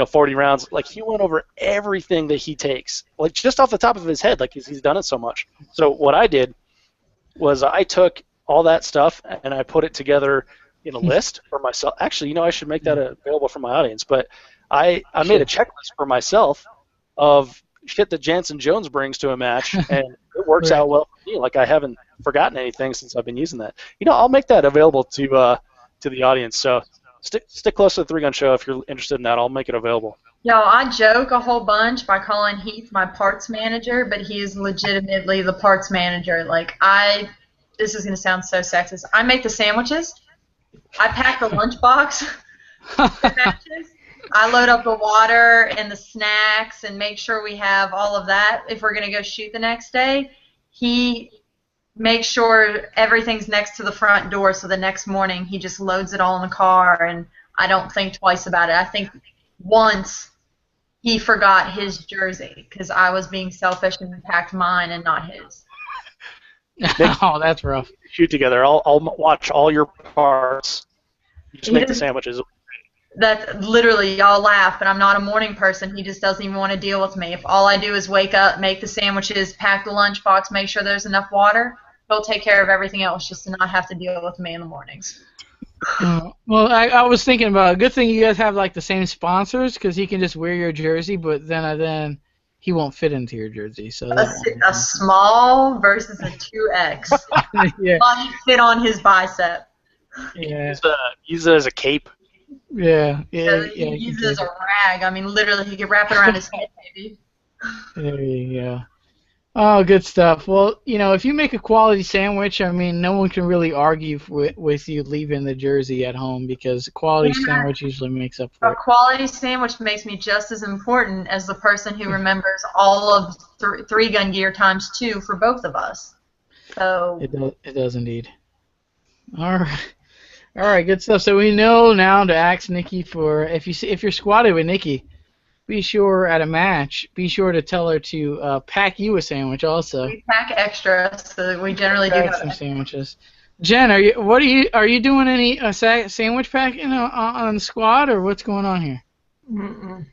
40 rounds. Like he went over everything that he takes, like just off the top of his head, like he's done it so much. So what I did was I took all that stuff and I put it together in a list for myself. Actually, I should make that available for my audience, but I made a checklist for myself of shit that Jansen Jones brings to a match, and it works out well for me. Like I haven't forgotten anything since I've been using that. I'll make that available to the audience. So stick close to the 3 Gun Show if you're interested in that. I'll make it available. Yo, I joke a whole bunch by calling Heath my parts manager, but he is legitimately the parts manager. Like this is gonna sound so sexist. I make the sandwiches. I pack the lunchbox for matches. I load up the water and the snacks and make sure we have all of that if we're going to go shoot the next day. He makes sure everything's next to the front door, so the next morning he just loads it all in the car, and I don't think twice about it. I think once he forgot his jersey because I was being selfish and packed mine and not his. Oh, that's rough. Shoot together. I'll watch all your parts. You just make the sandwiches. That literally, y'all laugh, but I'm not a morning person. He just doesn't even want to deal with me. If all I do is wake up, make the sandwiches, pack the lunchbox, make sure there's enough water, he'll take care of everything else just to not have to deal with me in the mornings. Well, I was thinking about a good thing you guys have like the same sponsors because he can just wear your jersey, but then he won't fit into your jersey. So a small versus a 2X. Yeah. Might fit on his bicep. Yeah. Use it as a cape. Yeah. He uses it as a rag. I mean, literally, he could wrap it around his head, maybe. There you go. Oh, good stuff. Well, if you make a quality sandwich, I mean, no one can really argue with you leaving the jersey at home because a quality sandwich usually makes up for it. A quality sandwich makes me just as important as the person who remembers all of 3 Gun Gear times 2 for both of us. So it does indeed. All right, good stuff. So we know now to ask Nikki for if you're squatted with Nikki, be sure at a match, be sure to tell her to pack you a sandwich also. We pack extra, so we generally do Pack have some sandwiches. Jen, are you doing any sandwich packing on the squad, or what's going on here? Mm-mm.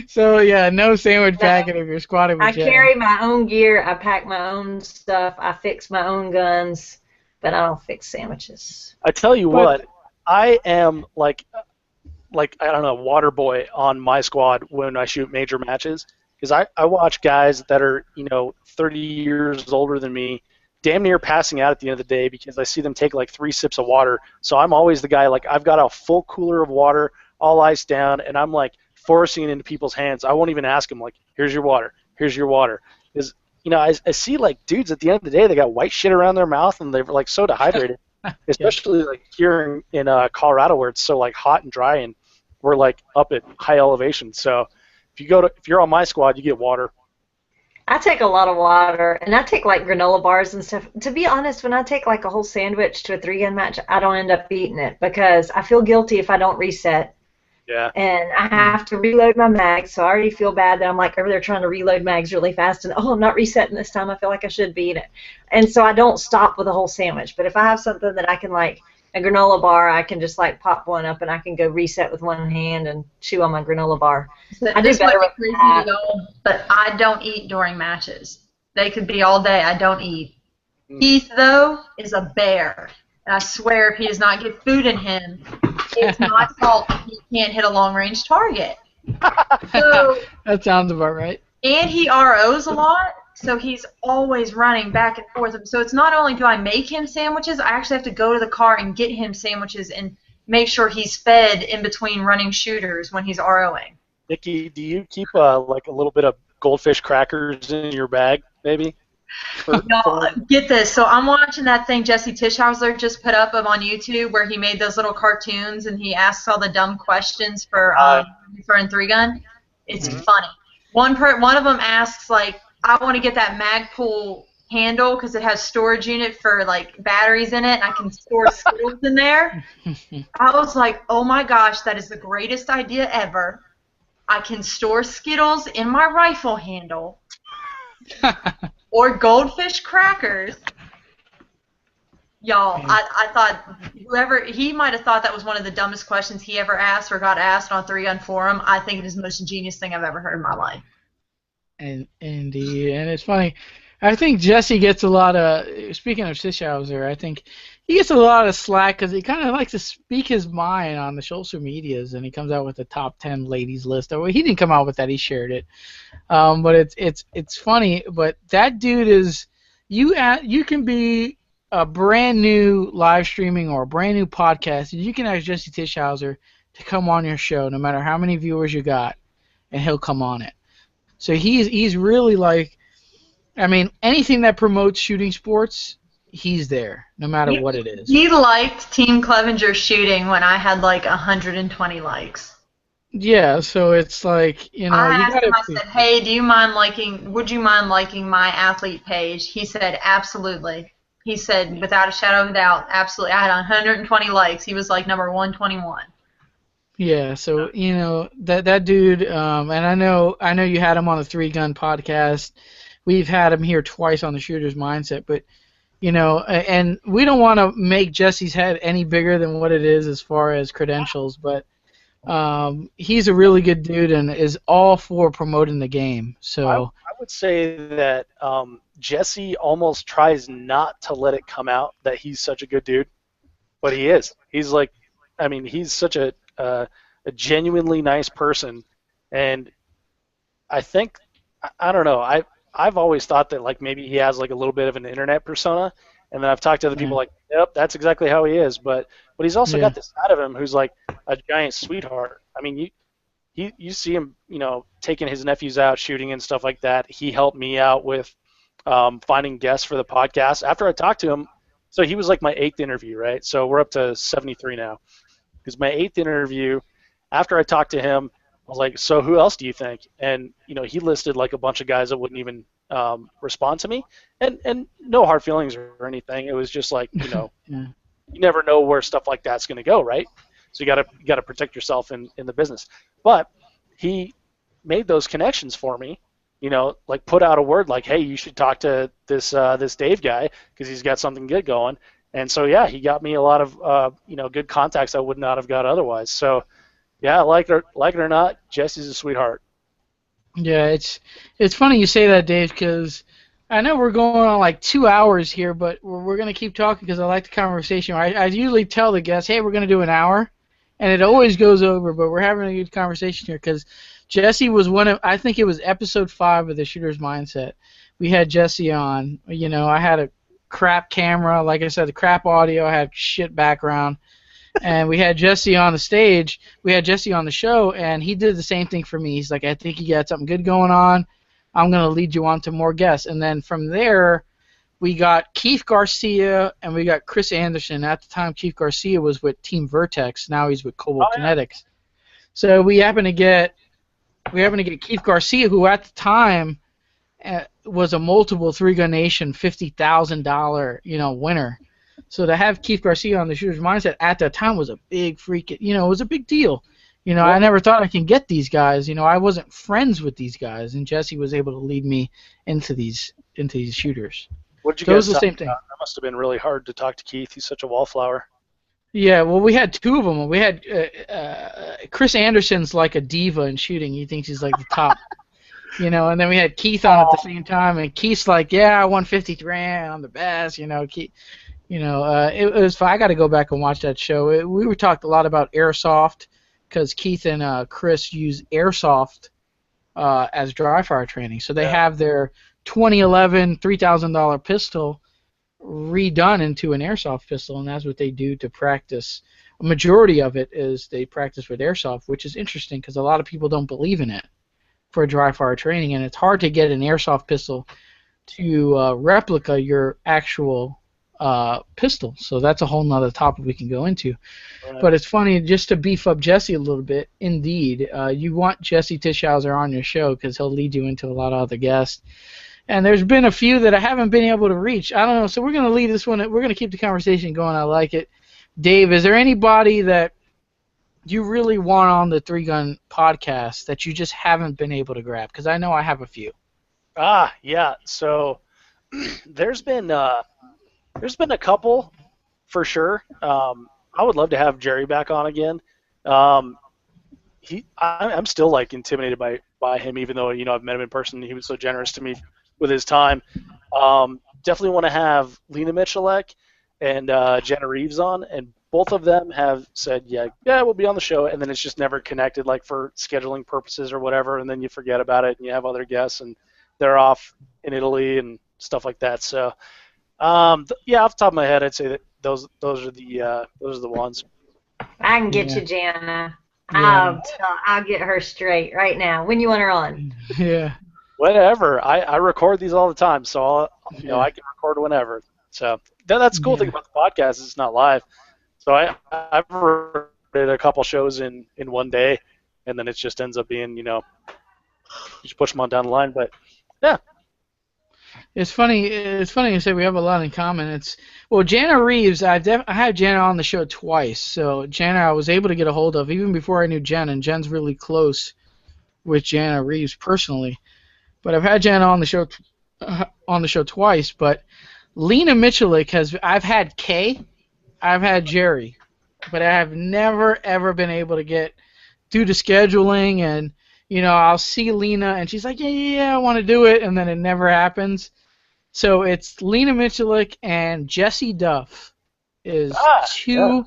So yeah, no sandwich No. packing if you're squatting with I Jen. carry my own gear. I pack my own stuff. I fix my own guns, but I don't fix sandwiches. I tell you But what, I am like I don't know, water boy on my squad when I shoot major matches because I watch guys that are 30 years older than me, damn near passing out at the end of the day because I see them take like 3 sips of water. So I'm always the guy like I've got a full cooler of water, all iced down, and I'm like forcing it into people's hands. I won't even ask them like, here's your water, here's your water, because I see like dudes at the end of the day they got white shit around their mouth and they're like so dehydrated. Especially like here in Colorado where it's so like hot and dry and we're like up at high elevation. So if you're on my squad, you get water. I take a lot of water, and I take like granola bars and stuff. To be honest, when I take like a whole sandwich to a 3-gun match, I don't end up eating it because I feel guilty if I don't reset. Yeah. And I have to reload my mags, so I already feel bad that I'm like over there trying to reload mags really fast, and I'm not resetting this time. I feel like I should be eating it, and so I don't stop with a whole sandwich. But if I have something that I can like a granola bar, I can just like pop one up and I can go reset with one hand and chew on my granola bar. I do This might better be with crazy that. to y'all, but I don't eat during matches. They could be all day. I don't eat. Heath, though, is a bear. And I swear if he does not get food in him, it's my fault if he can't hit a long-range target. So, that sounds about right. and he ROs a lot, so he's always running back and forth. So it's not only do I make him sandwiches, I actually have to go to the car and get him sandwiches and make sure he's fed in between running shooters when he's ROing. Nikki, do you keep like a little bit of goldfish crackers in your bag, maybe? Y'all, get this. So I'm watching that thing Jesse Tischhauser just put up on YouTube where he made those little cartoons and he asks all the dumb questions for in 3-gun. It's funny. One of them asks like, I want to get that Magpul handle because it has storage unit for like batteries in it and I can store Skittles in there. I was like, oh my gosh, that is the greatest idea ever. I can store Skittles in my rifle handle. Or goldfish crackers. Y'all, I thought he might have thought that was one of the dumbest questions he ever asked or got asked on 3-Gun Forum. I think it is the most ingenious thing I've ever heard in my life. And indeed, and it's funny. I think Jesse gets a lot of. Speaking of Tischhauser, I think he gets a lot of slack because he kind of likes to speak his mind on the social medias, and he comes out with the top 10 ladies list. Well, he didn't come out with that; he shared it. But it's funny. But that dude is you can be a brand new live streaming or a brand new podcast, and you can ask Jesse Tischhauser to come on your show, no matter how many viewers you got, and he'll come on it. So he's really like, I mean, anything that promotes shooting sports, he's there, no matter what it is. He liked Team Clevenger shooting when I had like 120 likes. Yeah, so it's like, I asked him, I said, hey, would you mind liking my athlete page? He said, absolutely. He said, without a shadow of a doubt, absolutely. I had 120 likes. He was like number 121. Yeah, so that dude, and I know you had him on the 3-Gun podcast. We've had him here twice on the Shooter's Mindset, but and we don't want to make Jesse's head any bigger than what it is as far as credentials, but he's a really good dude and is all for promoting the game. So I would say that Jesse almost tries not to let it come out that he's such a good dude, but he is. He's like, I mean, he's such a genuinely nice person, and I think I don't know. I've always thought that like maybe he has like a little bit of an internet persona, and then I've talked to other people like, yep, that's exactly how he is. But he's also got this side of him who's like a giant sweetheart. I mean, you see him, taking his nephews out shooting and stuff like that. He helped me out with finding guests for the podcast after I talked to him. So he was like my 8th interview, right? So we're up to 73 now. Because my 8th interview, after I talked to him, I was like, so who else do you think? And, he listed like a bunch of guys that wouldn't even respond to me. And no hard feelings or anything. It was just like, yeah. You never know where stuff like that's going to go, right? So you got to protect yourself in the business. But he made those connections for me. You know, like put out a word like, hey, you should talk to this Dave guy because he's got something good going. And so yeah, he got me a lot of good contacts I would not have got otherwise. So yeah, like it or not, Jesse's a sweetheart. Yeah, it's funny you say that, Dave, because I know we're going on like 2 hours here, but we're going to keep talking because I like the conversation. I usually tell the guests, hey, we're going to do an hour, and it always goes over, but we're having a good conversation here because Jesse was I think it was episode 5 of the Shooter's Mindset. We had Jesse on. You know, I had a crap camera, like I said, the crap audio, I had shit background. And we had Jesse on the stage. We had Jesse on the show, and he did the same thing for me. He's like, I think you got something good going on. I'm going to lead you on to more guests. And then from there, we got Keith Garcia and we got Chris Anderson. At the time, Keith Garcia was with Team Vertex. Now he's with Cobalt Kinetics. So we happened to get Keith Garcia, who at the time was a multiple Three Gun Nation $50,000 winner. So to have Keith Garcia on the Shooter's Mindset at that time was a big it was a big deal. I never thought I can get these guys. I wasn't friends with these guys, and Jesse was able to lead me into these shooters. What did you so guys it was the talk same thing. That must have been really hard to talk to Keith. He's such a wallflower. Yeah, well, we had 2 of them. We had Chris Anderson's like a diva in shooting. He thinks he's like the top. And then we had Keith on at the same time, and Keith's like, yeah, I won 50 grand, I'm the best. Keith. It was fun. I got to go back and watch that show. We were talked a lot about airsoft because Keith and Chris use airsoft as dry fire training. So they have their 2011 $3,000 pistol redone into an airsoft pistol, and that's what they do to practice. A majority of it is they practice with airsoft, which is interesting because a lot of people don't believe in it for dry fire training, and it's hard to get an airsoft pistol to replica your actual pistol. So that's a whole nother topic we can go into. Right. But it's funny, just to beef up Jesse a little bit, indeed, you want Jesse Tischhauser on your show because he'll lead you into a lot of other guests. And there's been a few that I haven't been able to reach. I don't know, so we're going to leave this one. We're going to keep the conversation going. I like it. Dave, is there anybody that you really want on the Three Gun podcast that you just haven't been able to grab? Because I know I have a few. Yeah. So there's been a couple for sure. I would love to have Jerry back on again. I'm still like intimidated by him, even though I've met him in person. He was so generous to me with his time. Definitely want to have Lena Michalek and Jenna Reeves on, and both of them have said, yeah, we'll be on the show, and then it's just never connected, like for scheduling purposes or whatever, and then you forget about it, and you have other guests, and they're off in Italy and stuff like that. So, off the top of my head, I'd say that those are the ones. I can get you, Jana. Yeah. I'll get her straight right now. When you want her on? Yeah. Whatever. I record these all the time, so I can record whenever. So that's the cool thing about the podcast is it's not live. So I've recorded a couple shows in one day, and then it just ends up being you just push them on down the line. But yeah. It's funny you say we have a lot in common. Jana Reeves, I had Jana on the show twice. So Jana I was able to get a hold of even before I knew Jen, and Jen's really close with Jana Reeves personally. But I've had Jana on the show twice. But Lena Michalek I've had Kay, I've had Jerry, but I have never ever been able to get due to scheduling and. I'll see Lena, and she's like, yeah, I want to do it, and then it never happens. So it's Lena Michalek and Jesse Duff is 2, yeah.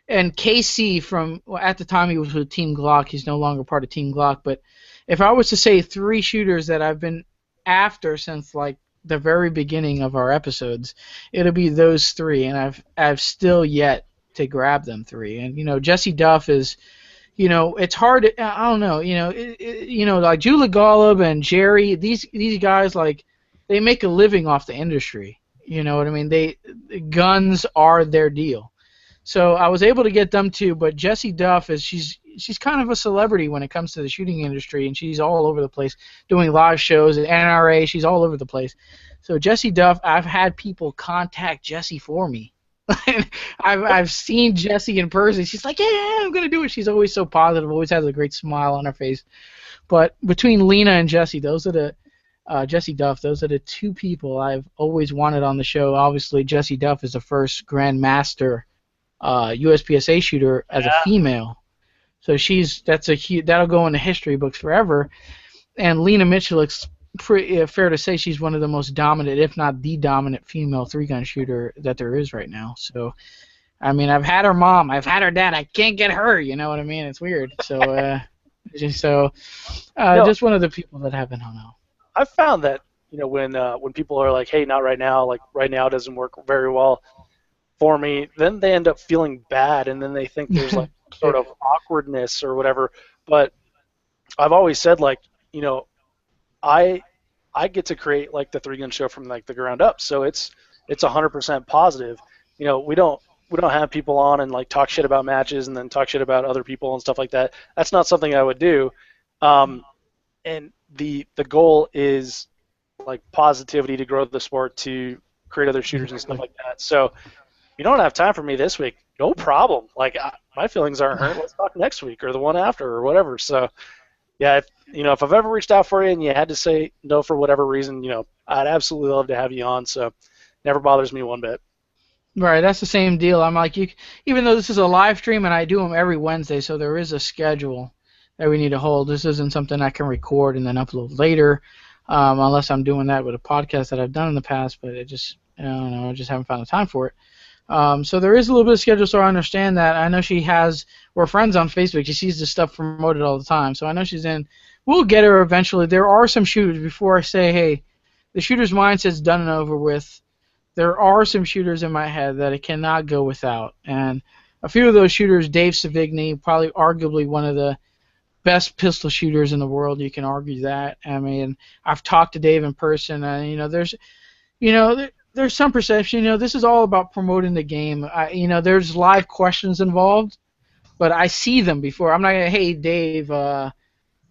And KC at the time he was with Team Glock. He's no longer part of Team Glock. But if I was to say 3 shooters that I've been after since like the very beginning of our episodes, it'll be those 3, and I've still yet to grab them 3. And Jesse Duff is. It's hard. I don't know. Like Jula Golub and Jerry, these guys they make a living off the industry. You know what I mean? Guns are their deal. So I was able to get them too. But Jessie Duff she's kind of a celebrity when it comes to the shooting industry, and she's all over the place doing live shows at NRA. She's all over the place. So Jessie Duff, I've had people contact Jessie for me. I've seen Jessie in person. She's like, yeah, I'm gonna do it. She's always so positive. Always has a great smile on her face. But between Lena and Jessie, those are the Jessie Duff. Those are the two people I've always wanted on the show. Obviously, Jessie Duff is the first Grandmaster USPSA shooter as a female. So that'll go in the history books forever. And Lena Mitchell, it's pretty fair to say she's one of the most dominant, if not the dominant, female three-gun shooter that there is right now. So, I mean, I've had her mom, I've had her dad, I can't get her. You know what I mean? It's weird. So, just one of the people that haven't hung out. I've found that when people are like, hey, not right now, like right now doesn't work very well for me, then they end up feeling bad, and then they think there's like sort of awkwardness or whatever. But I've always said, like, I get to create like the three-gun show from like the ground up, so it's 100% positive. We don't have people on and like talk shit about matches and then talk shit about other people and stuff like that. That's not something I would do. And the goal is like positivity to grow the sport, to create other shooters and stuff like that. So if you don't have time for me this week, no problem. Like my feelings aren't hurt. Let's talk next week or the one after or whatever. So yeah, if I've ever reached out for you and you had to say no for whatever reason, I'd absolutely love to have you on. So never bothers me one bit. Right, that's the same deal. I'm like, even though this is a live stream and I do them every Wednesday, so there is a schedule that we need to hold. This isn't something I can record and then upload later, unless I'm doing that with a podcast that I've done in the past. But I don't know, I just haven't found the time for it. So there is a little bit of schedule, so I understand that. I know we're friends on Facebook. She sees this stuff promoted all the time, so I know she's in. We'll get her eventually. There are some shooters, before I say, hey, the shooter's mindset's done and over with, there are some shooters in my head that it cannot go without. And a few of those shooters, Dave Savigny, probably arguably one of the best pistol shooters in the world. You can argue that. I mean, I've talked to Dave in person, and there's some perception. This is all about promoting the game. There's live questions involved, but I see them before. I'm not gonna, hey Dave,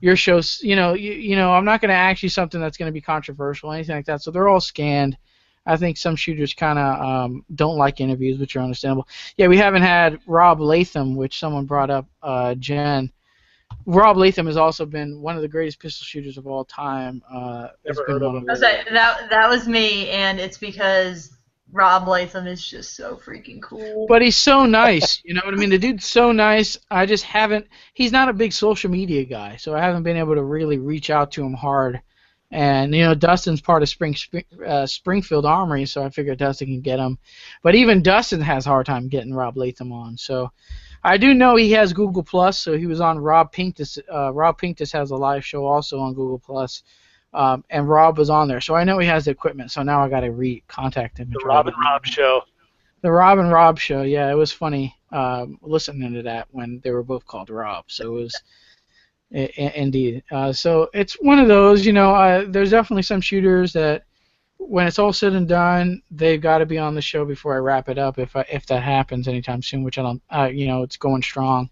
your show's, I'm not gonna ask you something that's gonna be controversial, anything like that. So they're all scanned. I think some shooters kind of don't like interviews, which are understandable. Yeah, we haven't had Rob Latham, which someone brought up, Jen. Rob Latham has also been one of the greatest pistol shooters of all time. Never heard of him. That was me, and it's because Rob Latham is just so freaking cool. But he's so nice, you know what I mean? The dude's so nice. I just haven't. He's not a big social media guy, so I haven't been able to really reach out to him hard. And Dustin's part of Springfield Armory, so I figured Dustin can get him. But even Dustin has a hard time getting Rob Latham on. So I do know he has Google Plus, so he was on Rob Pincus. Rob Pincus has a live show also on Google Plus, and Rob was on there. So I know he has the equipment. So now I got to contact him. The Rob and Rob show. The Rob and Rob show, yeah, it was funny listening to that when they were both called Rob. So it was. Indeed. So it's one of those, there's definitely some shooters that when it's all said and done, they've got to be on the show before I wrap it up if that happens anytime soon, which I don't, it's going strong.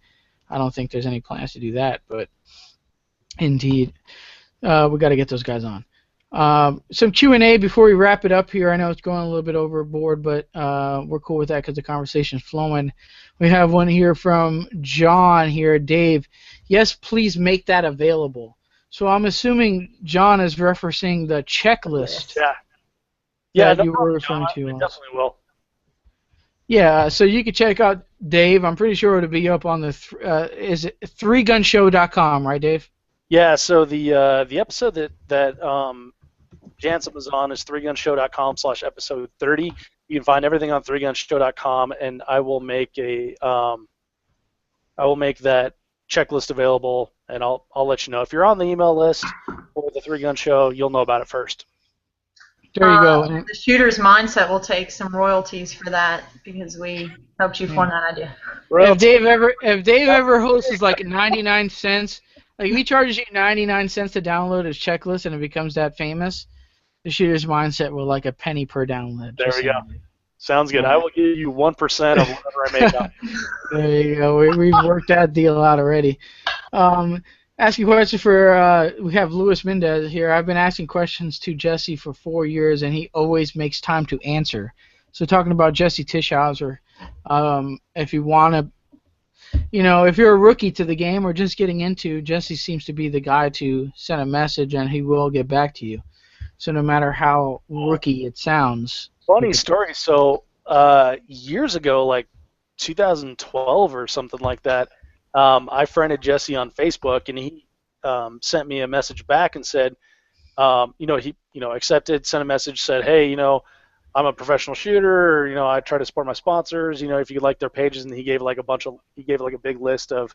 I don't think there's any plans to do that, but indeed, we got to get those guys on. Some Q&A before we wrap it up here. I know it's going a little bit overboard, but we're cool with that because the conversation's flowing. We have one here from John here. Dave, yes, please make that available. So I'm assuming John is referencing the checklist that you were referring to. I definitely will. Yeah, so you can check out Dave. I'm pretty sure it'll be up on the is it 3gunshow.com, right, Dave? Yeah. So the episode that Jansen was on is 3gunshow.com/episode 30. You can find everything on 3gunshow.com, and I will make that checklist available, and I'll let you know. If you're on the email list for the 3Gun Show, you'll know about it first. There you go. The Shooter's Mindset will take some royalties for that because we helped you form that idea. If Dave ever hosts like 99 cents, like if he charges you 99 cents to download his checklist and it becomes that famous, the Shooter's Mindset will like a penny per download. There we go. Sounds good. I will give you 1% of whatever I make up. There you go. We've worked that deal out already. Asking questions for, we have Luis Mendez here. I've been asking questions to Jesse for 4 years, and he always makes time to answer. So talking about Jesse Tischhauser, if you want to, if you're a rookie to the game or just getting into, Jesse seems to be the guy to send a message and he will get back to you. So no matter how rookie it sounds. Funny story. So years ago, like 2012 or something like that, I friended Jesse on Facebook, and he sent me a message back and said, he accepted, sent a message, said, hey, I'm a professional shooter. Or, I try to support my sponsors. If you like their pages, and he gave like a big list of,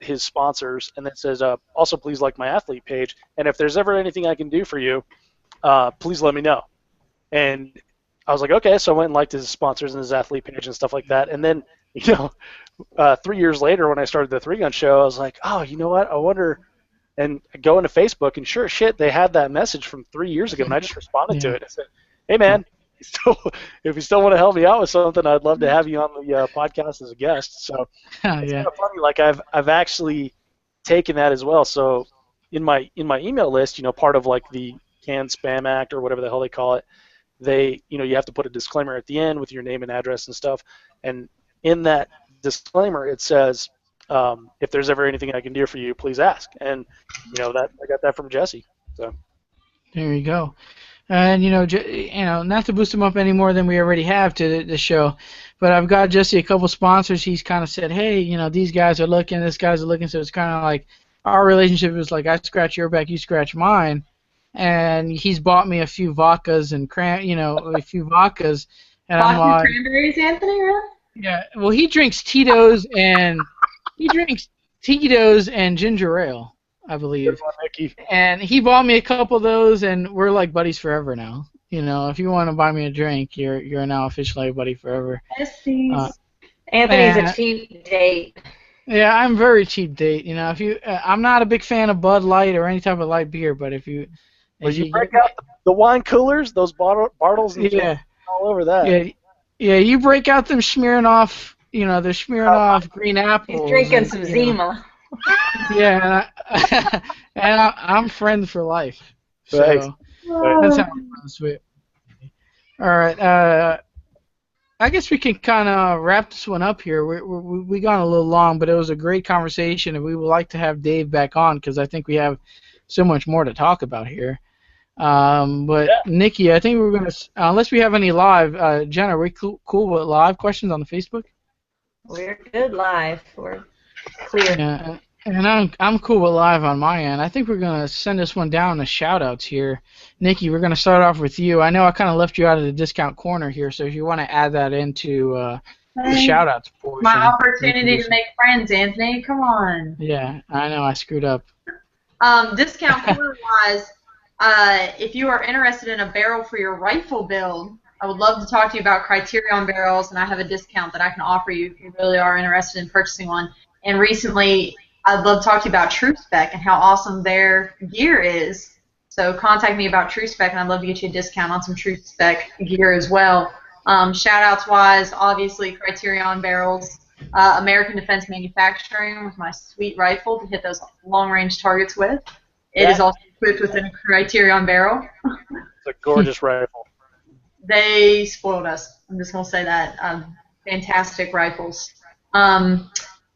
his sponsors, and then says, also please like my athlete page, and if there's ever anything I can do for you, please let me know. And I was like, okay, so I went and liked his sponsors and his athlete page and stuff like that. And then, 3 years later when I started the Three Gun Show, I was like, oh, you know what? I wonder. And I go into Facebook, and sure as shit, they had that message from 3 years ago, and I just responded to it. I said, hey, man, if you still want to help me out with something, I'd love to have you on the podcast as a guest. So it's kind of funny. Like I've actually taken that as well. So in my email list, part of like the Canned Spam Act or whatever the hell they call it, you have to put a disclaimer at the end with your name and address and stuff. And in that disclaimer, it says, if there's ever anything I can do for you, please ask. And that I got that from Jesse. So there you go. And not to boost him up any more than we already have to the show, but I've got Jesse a couple sponsors. He's kind of said, hey, these guys are looking, this guy's looking. So it's kind of like our relationship is like I scratch your back, you scratch mine. And he's bought me a few vodkas and a few vodkas. And I'm like, cranberries, Anthony, really? Yeah. Well, he drinks Tito's and ginger ale, I believe. And he bought me a couple of those, and we're like buddies forever now. If you want to buy me a drink, you're now officially a buddy forever. Yes, please. Anthony's a cheap date. Yeah, I'm very cheap date. If you, I'm not a big fan of Bud Light or any type of light beer, but if you. Well, you break out the wine coolers, those bottles, and all over that. Yeah. You break out them Smirnoff. They're Smirnoff green apples. He's drinking some Zima. Yeah, and I'm friends for life. So Thanks. That's how it goes. All right. I guess we can kind of wrap this one up here. We gone a little long, but it was a great conversation, and we would like to have Dave back on because I think we have so much more to talk about here. But Nikki, I think we're gonna unless we have any live. Jen, are we cool with live questions on the Facebook? We're good live. We're clear. Yeah, and I'm cool with live on my end. I think we're gonna send this one down to shout outs here. Nikki, we're gonna start off with you. I know I kind of left you out of the discount corner here, so if you want to add that into the shout outs portion. My opportunity to make friends, Anthony. Come on. Yeah, I know I screwed up. Discount corner wise. If you are interested in a barrel for your rifle build, I would love to talk to you about Criterion barrels, and I have a discount that I can offer you if you really are interested in purchasing one. And recently, I'd love to talk to you about TrueSpec and how awesome their gear is. So contact me about TrueSpec, and I'd love to get you a discount on some TrueSpec gear as well. Shout-outs wise, obviously Criterion barrels, American Defense Manufacturing with my sweet rifle to hit those long-range targets with. It is also equipped with a Criterion barrel. It's a gorgeous rifle. They spoiled us. I'm just going to say that. Fantastic rifles.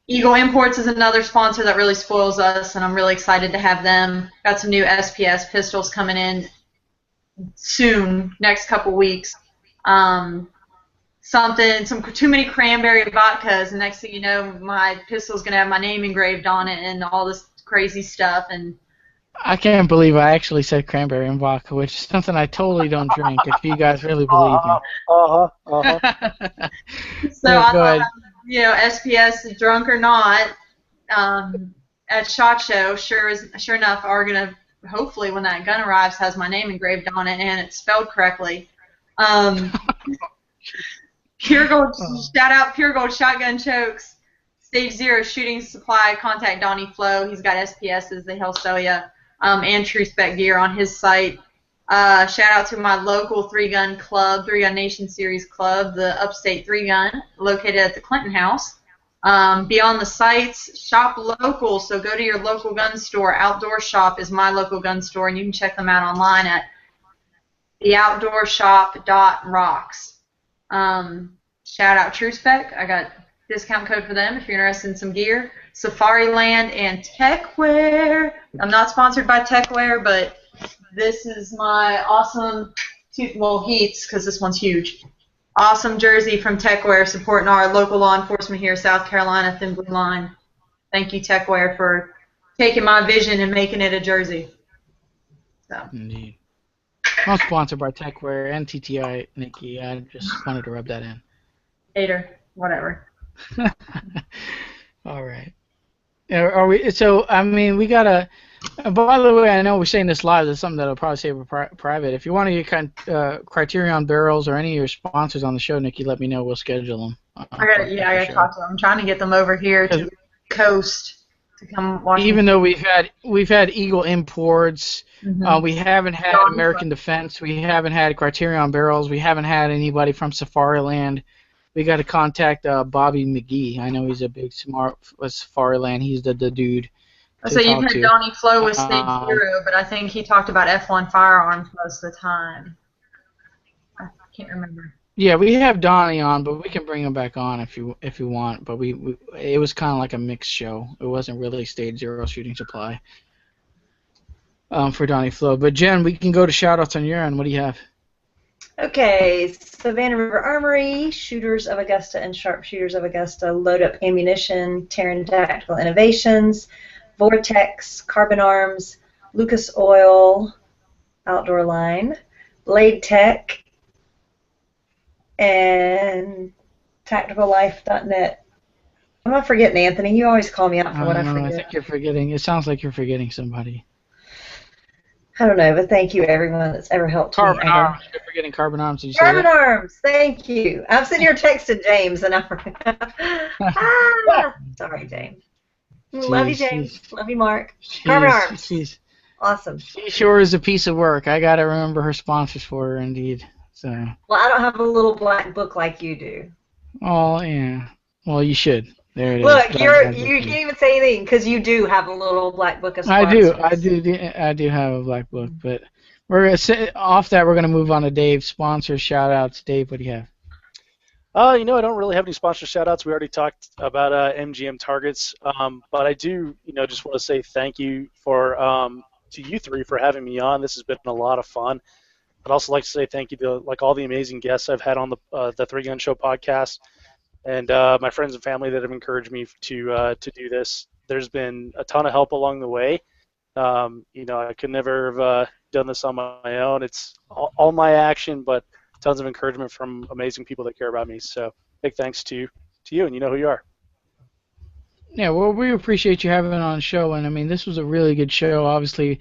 Eagle Imports is another sponsor that really spoils us, and I'm really excited to have them. Got some new SPS pistols coming in soon, next couple weeks. Some too many cranberry vodkas, and next thing you know, my pistol's going to have my name engraved on it and all this crazy stuff. And I can't believe I actually said cranberry and vodka, which is something I totally don't drink, if you guys really believe me. So I thought, SPS, drunk or not, at SHOT Show, sure enough, are going to, hopefully when that gun arrives, has my name engraved on it and it's spelled correctly. Pure Gold, shout out Pure Gold Shotgun Chokes, Stage 0 Shooting Supply, contact Donnie Flo, he's got SPSs that he'll sell you. And TrueSpec gear on his site. Shout out to my local 3-gun club, 3-Gun Nation Series Club, the Upstate 3-Gun, located at the Clinton House. Be on the sites, shop local, so go to your local gun store. Outdoor Shop is my local gun store, and you can check them out online at theoutdoorshop.rocks. Shout out TrueSpec. I got discount code for them if you're interested in some gear. Safariland and Techwear. I'm not sponsored by Techwear, but this is my awesome, Heats, because this one's huge. Awesome jersey from Techwear supporting our local law enforcement here, South Carolina, Thin Blue Line. Thank you, Techwear, for taking my vision and making it a jersey. So. Indeed. I'm sponsored by Techwear and TTI, Nikki. I just wanted to rub that in. Hater, whatever. All right. Are we? So I mean, we gotta. By the way, I know we're saying this live. That's something that I'll probably say private. If you want to get Criterion barrels or any of your sponsors on the show, Nikki, let me know. We'll schedule them. I gotta talk to them. I'm trying to get them over here to the coast to come watch. Even though we've had Eagle Imports, we haven't had American Defense, we haven't had Criterion barrels, we haven't had anybody from Safariland. We got to contact Bobby McGee. I know he's a big smart Safariland. He's the dude. So you've had Donnie Flo with Stage Zero, but I think he talked about F1 firearms most of the time. I can't remember. Yeah, we have Donnie on, but we can bring him back on if you want. But it was kind of like a mixed show. It wasn't really Stage Zero shooting supply for Donnie Flo. But Jen, we can go to shoutouts on your end. What do you have? Okay, Savannah River Armory, Shooters of Augusta and Sharpshooters of Augusta, Load Up Ammunition, Terran Tactical Innovations, Vortex, Carbon Arms, Lucas Oil, Outdoor Line, Blade Tech, and TacticalLife.net. I'm not forgetting, Anthony. You always call me out for what I forget. I think you're forgetting. It sounds like you're forgetting somebody. I don't know, but thank you, everyone that's ever helped me. Carbon Arms. You're forgetting Carbon Arms. Did you Carbon Arms. Thank you. I'm sitting here texting James, and I'm sorry, James. Love you, James. Love you, Mark. Carbon Arms. Awesome. She sure is a piece of work. I gotta remember her sponsors for her, indeed. So. Well, I don't have a little black book like you do. Oh yeah. Well, you should. There it Look, is. you can't even say anything because you do have a little black book of sponsors. I do have a black book, but we're gonna off that. We're gonna move on to Dave's sponsor shout outs. Dave, what do you have? I don't really have any sponsor shout outs. We already talked about MGM targets, but I do, just want to say thank you to you three for having me on. This has been a lot of fun. I'd also like to say thank you to all the amazing guests I've had on the Three Gun Show podcast. And my friends and family that have encouraged me to do this. There's been a ton of help along the way. I could never have done this on my own. It's all my action, but tons of encouragement from amazing people that care about me. So big thanks to you, and you know who you are. Yeah, well, we appreciate you having on the show, and I mean, this was a really good show. Obviously,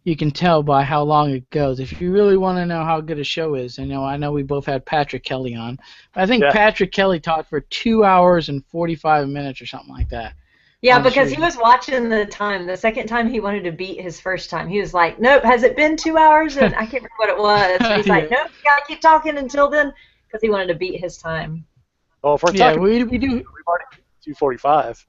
you can tell by how long it goes. If you really want to know how good a show is, I know we both had Patrick Kelly on. I think Patrick Kelly talked for 2 hours and 45 minutes or something like that. Yeah, because he was watching the time. The second time he wanted to beat his first time. He was like, nope, has it been 2 hours? And I can't remember what it was. But he's like, nope, you got to keep talking until then, because he wanted to beat his time. Well, if we're talking, we do. We've already 2:45.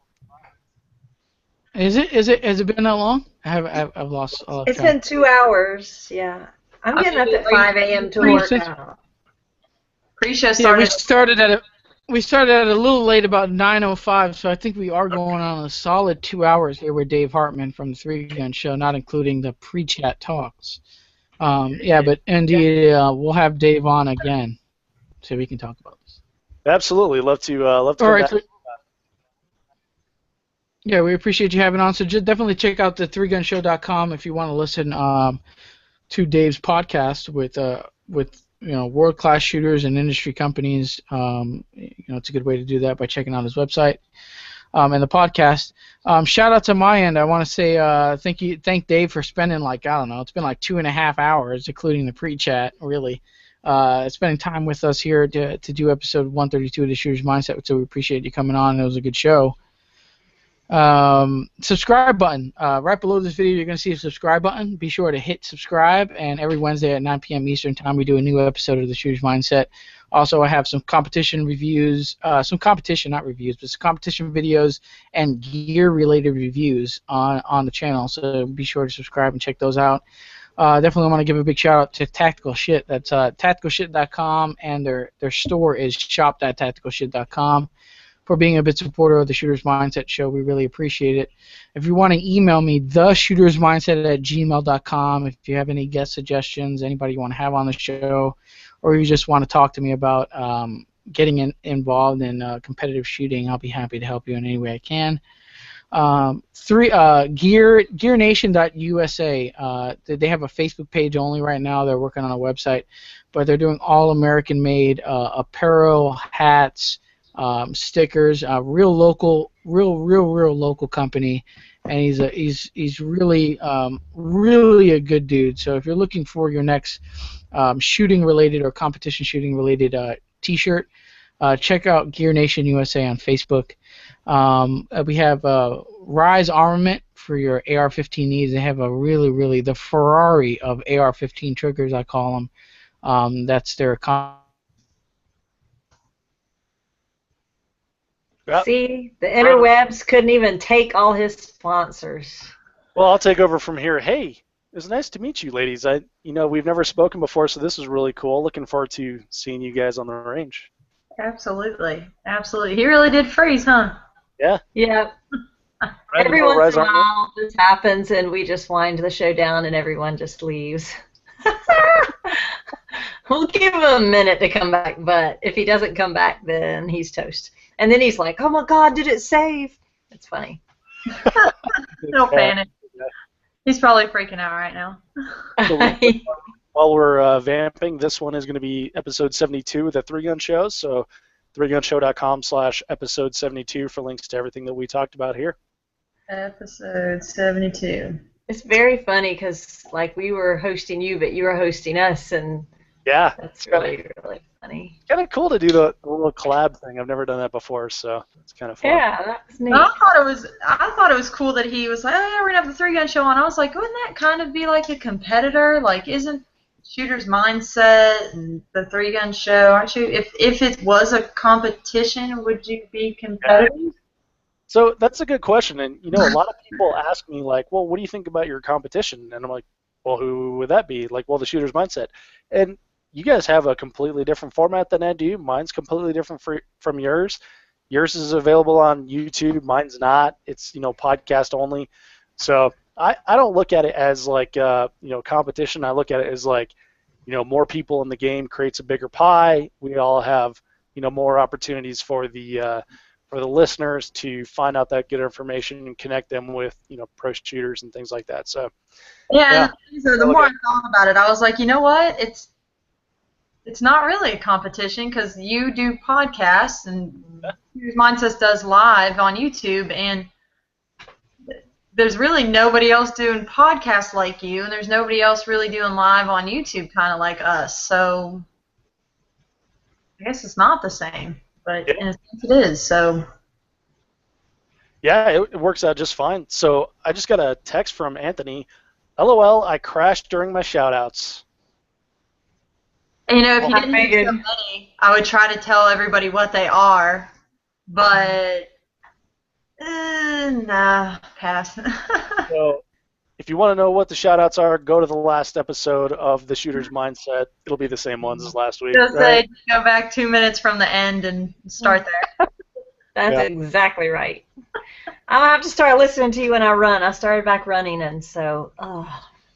Has it been that long? I've lost. It's been 2 hours. Yeah, I'm getting up at 5 a.m. to work out. Pre-show started. We started at a little late, about 9:05. So I think we are going on a solid 2 hours here with Dave Hartman from the Three Gun Show, not including the pre-chat talks. But indeed, we'll have Dave on again, so we can talk about this. Absolutely, love to come back. Yeah, we appreciate you having on. So definitely check out the threegunshow.com if you want to listen to Dave's podcast with world-class shooters and industry companies. It's a good way to do that by checking out his website and the podcast. Shout out to my end. I want to say thank Dave for spending it's been 2.5 hours, including the pre-chat, really. Spending time with us here to do episode 132 of the Shooter's Mindset. So we appreciate you coming on. It was a good show. Subscribe button. Right below this video, you're going to see a subscribe button. Be sure to hit subscribe, and every Wednesday at 9 p.m. Eastern Time, we do a new episode of the Shooter's Mindset. Also, I have some competition reviews, not reviews, but some competition videos and gear-related reviews on the channel, so be sure to subscribe and check those out. definitely want to give a big shout out to Tactical Shit. That's tacticalshit.com, and their store is shop.tacticalshit.com. For being a big supporter of the Shooter's Mindset show. We really appreciate it. If you want to email me, theshootersmindset@gmail.com. If you have any guest suggestions, anybody you want to have on the show, or you just want to talk to me about getting involved in competitive shooting, I'll be happy to help you in any way I can. GearNation.usa. They have a Facebook page only right now. They're working on a website, but they're doing all American-made apparel, hats, stickers. Real local company, and he's really really a good dude. So if you're looking for your next shooting related or competition shooting related T-shirt, check out Gear Nation USA on Facebook. We have Rise Armament for your AR-15 needs. They have a really the Ferrari of AR-15 triggers, I call them. That's their Yep. See, the interwebs couldn't even take all his sponsors. Well, I'll take over from here. Hey, it was nice to meet you, ladies. We've never spoken before, so this is really cool. Looking forward to seeing you guys on the range. Absolutely. He really did freeze, huh? Yeah. Yeah. Every once in a while, this happens, and we just wind the show down, and everyone just leaves. We'll give him a minute to come back, but if he doesn't come back, then he's toast. And then he's like, "Oh my God, did it save?" It's funny. No panic. He's probably freaking out right now. So while we're vamping, this one is going to be episode 72 of the Three Gun Show. So 3gunshow.com/episode 72 for links to everything that we talked about here. Episode 72. It's very funny because, like, we were hosting you, but you were hosting us, and yeah, that's really funny. Kind of cool to do the little collab thing. I've never done that before, so it's kind of fun. Yeah, that's neat. I thought it was cool that he was like, "Oh yeah, we're gonna have the Three Gun Show on." I was like, wouldn't that kind of be like a competitor? Like, isn't Shooter's Mindset and the Three Gun Show? Aren't you? If it was a competition, would you be competitive? Yeah. So that's a good question, and a lot of people ask me like, "Well, what do you think about your competition?" And I'm like, "Well, who would that be?" Like, "Well, the Shooter's Mindset." And you guys have a completely different format than I do. Mine's completely different from yours. Yours is available on YouTube. Mine's not. It's podcast only. So I don't look at it as like competition. I look at it as like more people in the game creates a bigger pie. We all have more opportunities for the listeners to find out that good information and connect them with pro shooters and things like that. So yeah. So the more I thought about it, I was like, you know what? It's not really a competition because you do podcasts and Shooter's Mindset does live on YouTube, and there's really nobody else doing podcasts like you, and there's nobody else really doing live on YouTube kind of like us. So I guess it's not the same, but in a sense it is. So yeah, it works out just fine. So I just got a text from Anthony. LOL, I crashed during my shoutouts. If you didn't have so many, I would try to tell everybody what they are, but nah, pass. So if you want to know what the shoutouts are, go to the last episode of the Shooter's Mindset. It'll be the same ones as last week. Just say, go back 2 minutes from the end and start there. That's exactly right. I'll have to start listening to you when I run. I started back running, and so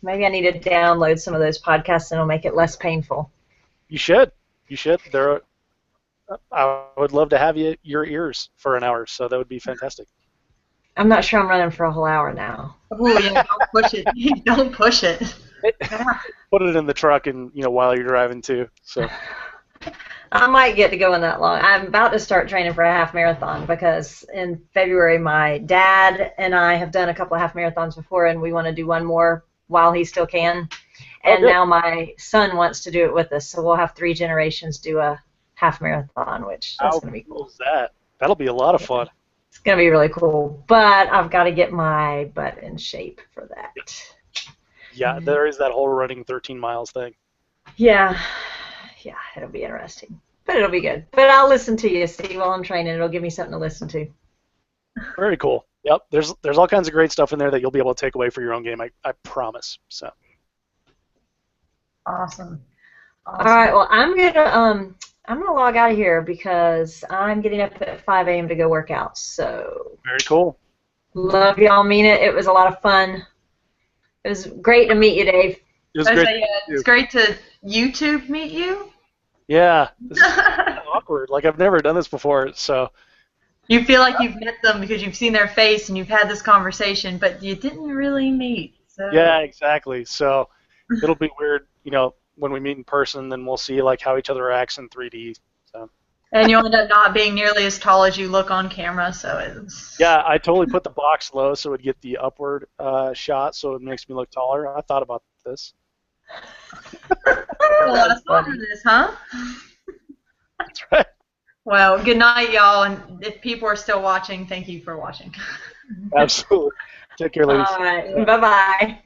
maybe I need to download some of those podcasts, and it'll make it less painful. You should. I would love to have your ears for an hour, so that would be fantastic. I'm not sure I'm running for a whole hour now. Oh yeah, don't push it. Don't push it. Put it in the truck and while you're driving too. So I might get to going that long. I'm about to start training for a half marathon because in February my dad and I have done a couple of half marathons before, and we want to do one more while he still can. And now my son wants to do it with us, so we'll have 3 generations do a half marathon, which that's going to be cool. How cool is that? That'll be a lot of fun. It's going to be really cool, but I've got to get my butt in shape for that. Yeah, there is that whole running 13 miles thing. Yeah, it'll be interesting, but it'll be good. But I'll listen to you, Steve, while I'm training. It'll give me something to listen to. Very cool. Yep, there's all kinds of great stuff in there that you'll be able to take away for your own game. I promise. So. Awesome. All right. Well, I'm gonna log out of here because I'm getting up at 5 a.m. to go work out. So. Very cool. Love y'all. Mean it. It was a lot of fun. It was great to meet you, Dave. It was great. It's great to YouTube meet you. Yeah. This is kind of awkward. Like, I've never done this before, so. You feel like you've met them because you've seen their face and you've had this conversation, but you didn't really meet. So. Yeah, exactly. So it'll be weird, when we meet in person, then we'll see like how each other acts in 3D. So. And you'll end up not being nearly as tall as you look on camera, so it's. Yeah, I totally put the box low so it would get the upward shot, so it makes me look taller. I thought about this. A lot of thought in this, huh? That's right. Well, good night, y'all, and if people are still watching, thank you for watching. Absolutely. Take care, ladies. All right. Bye-bye.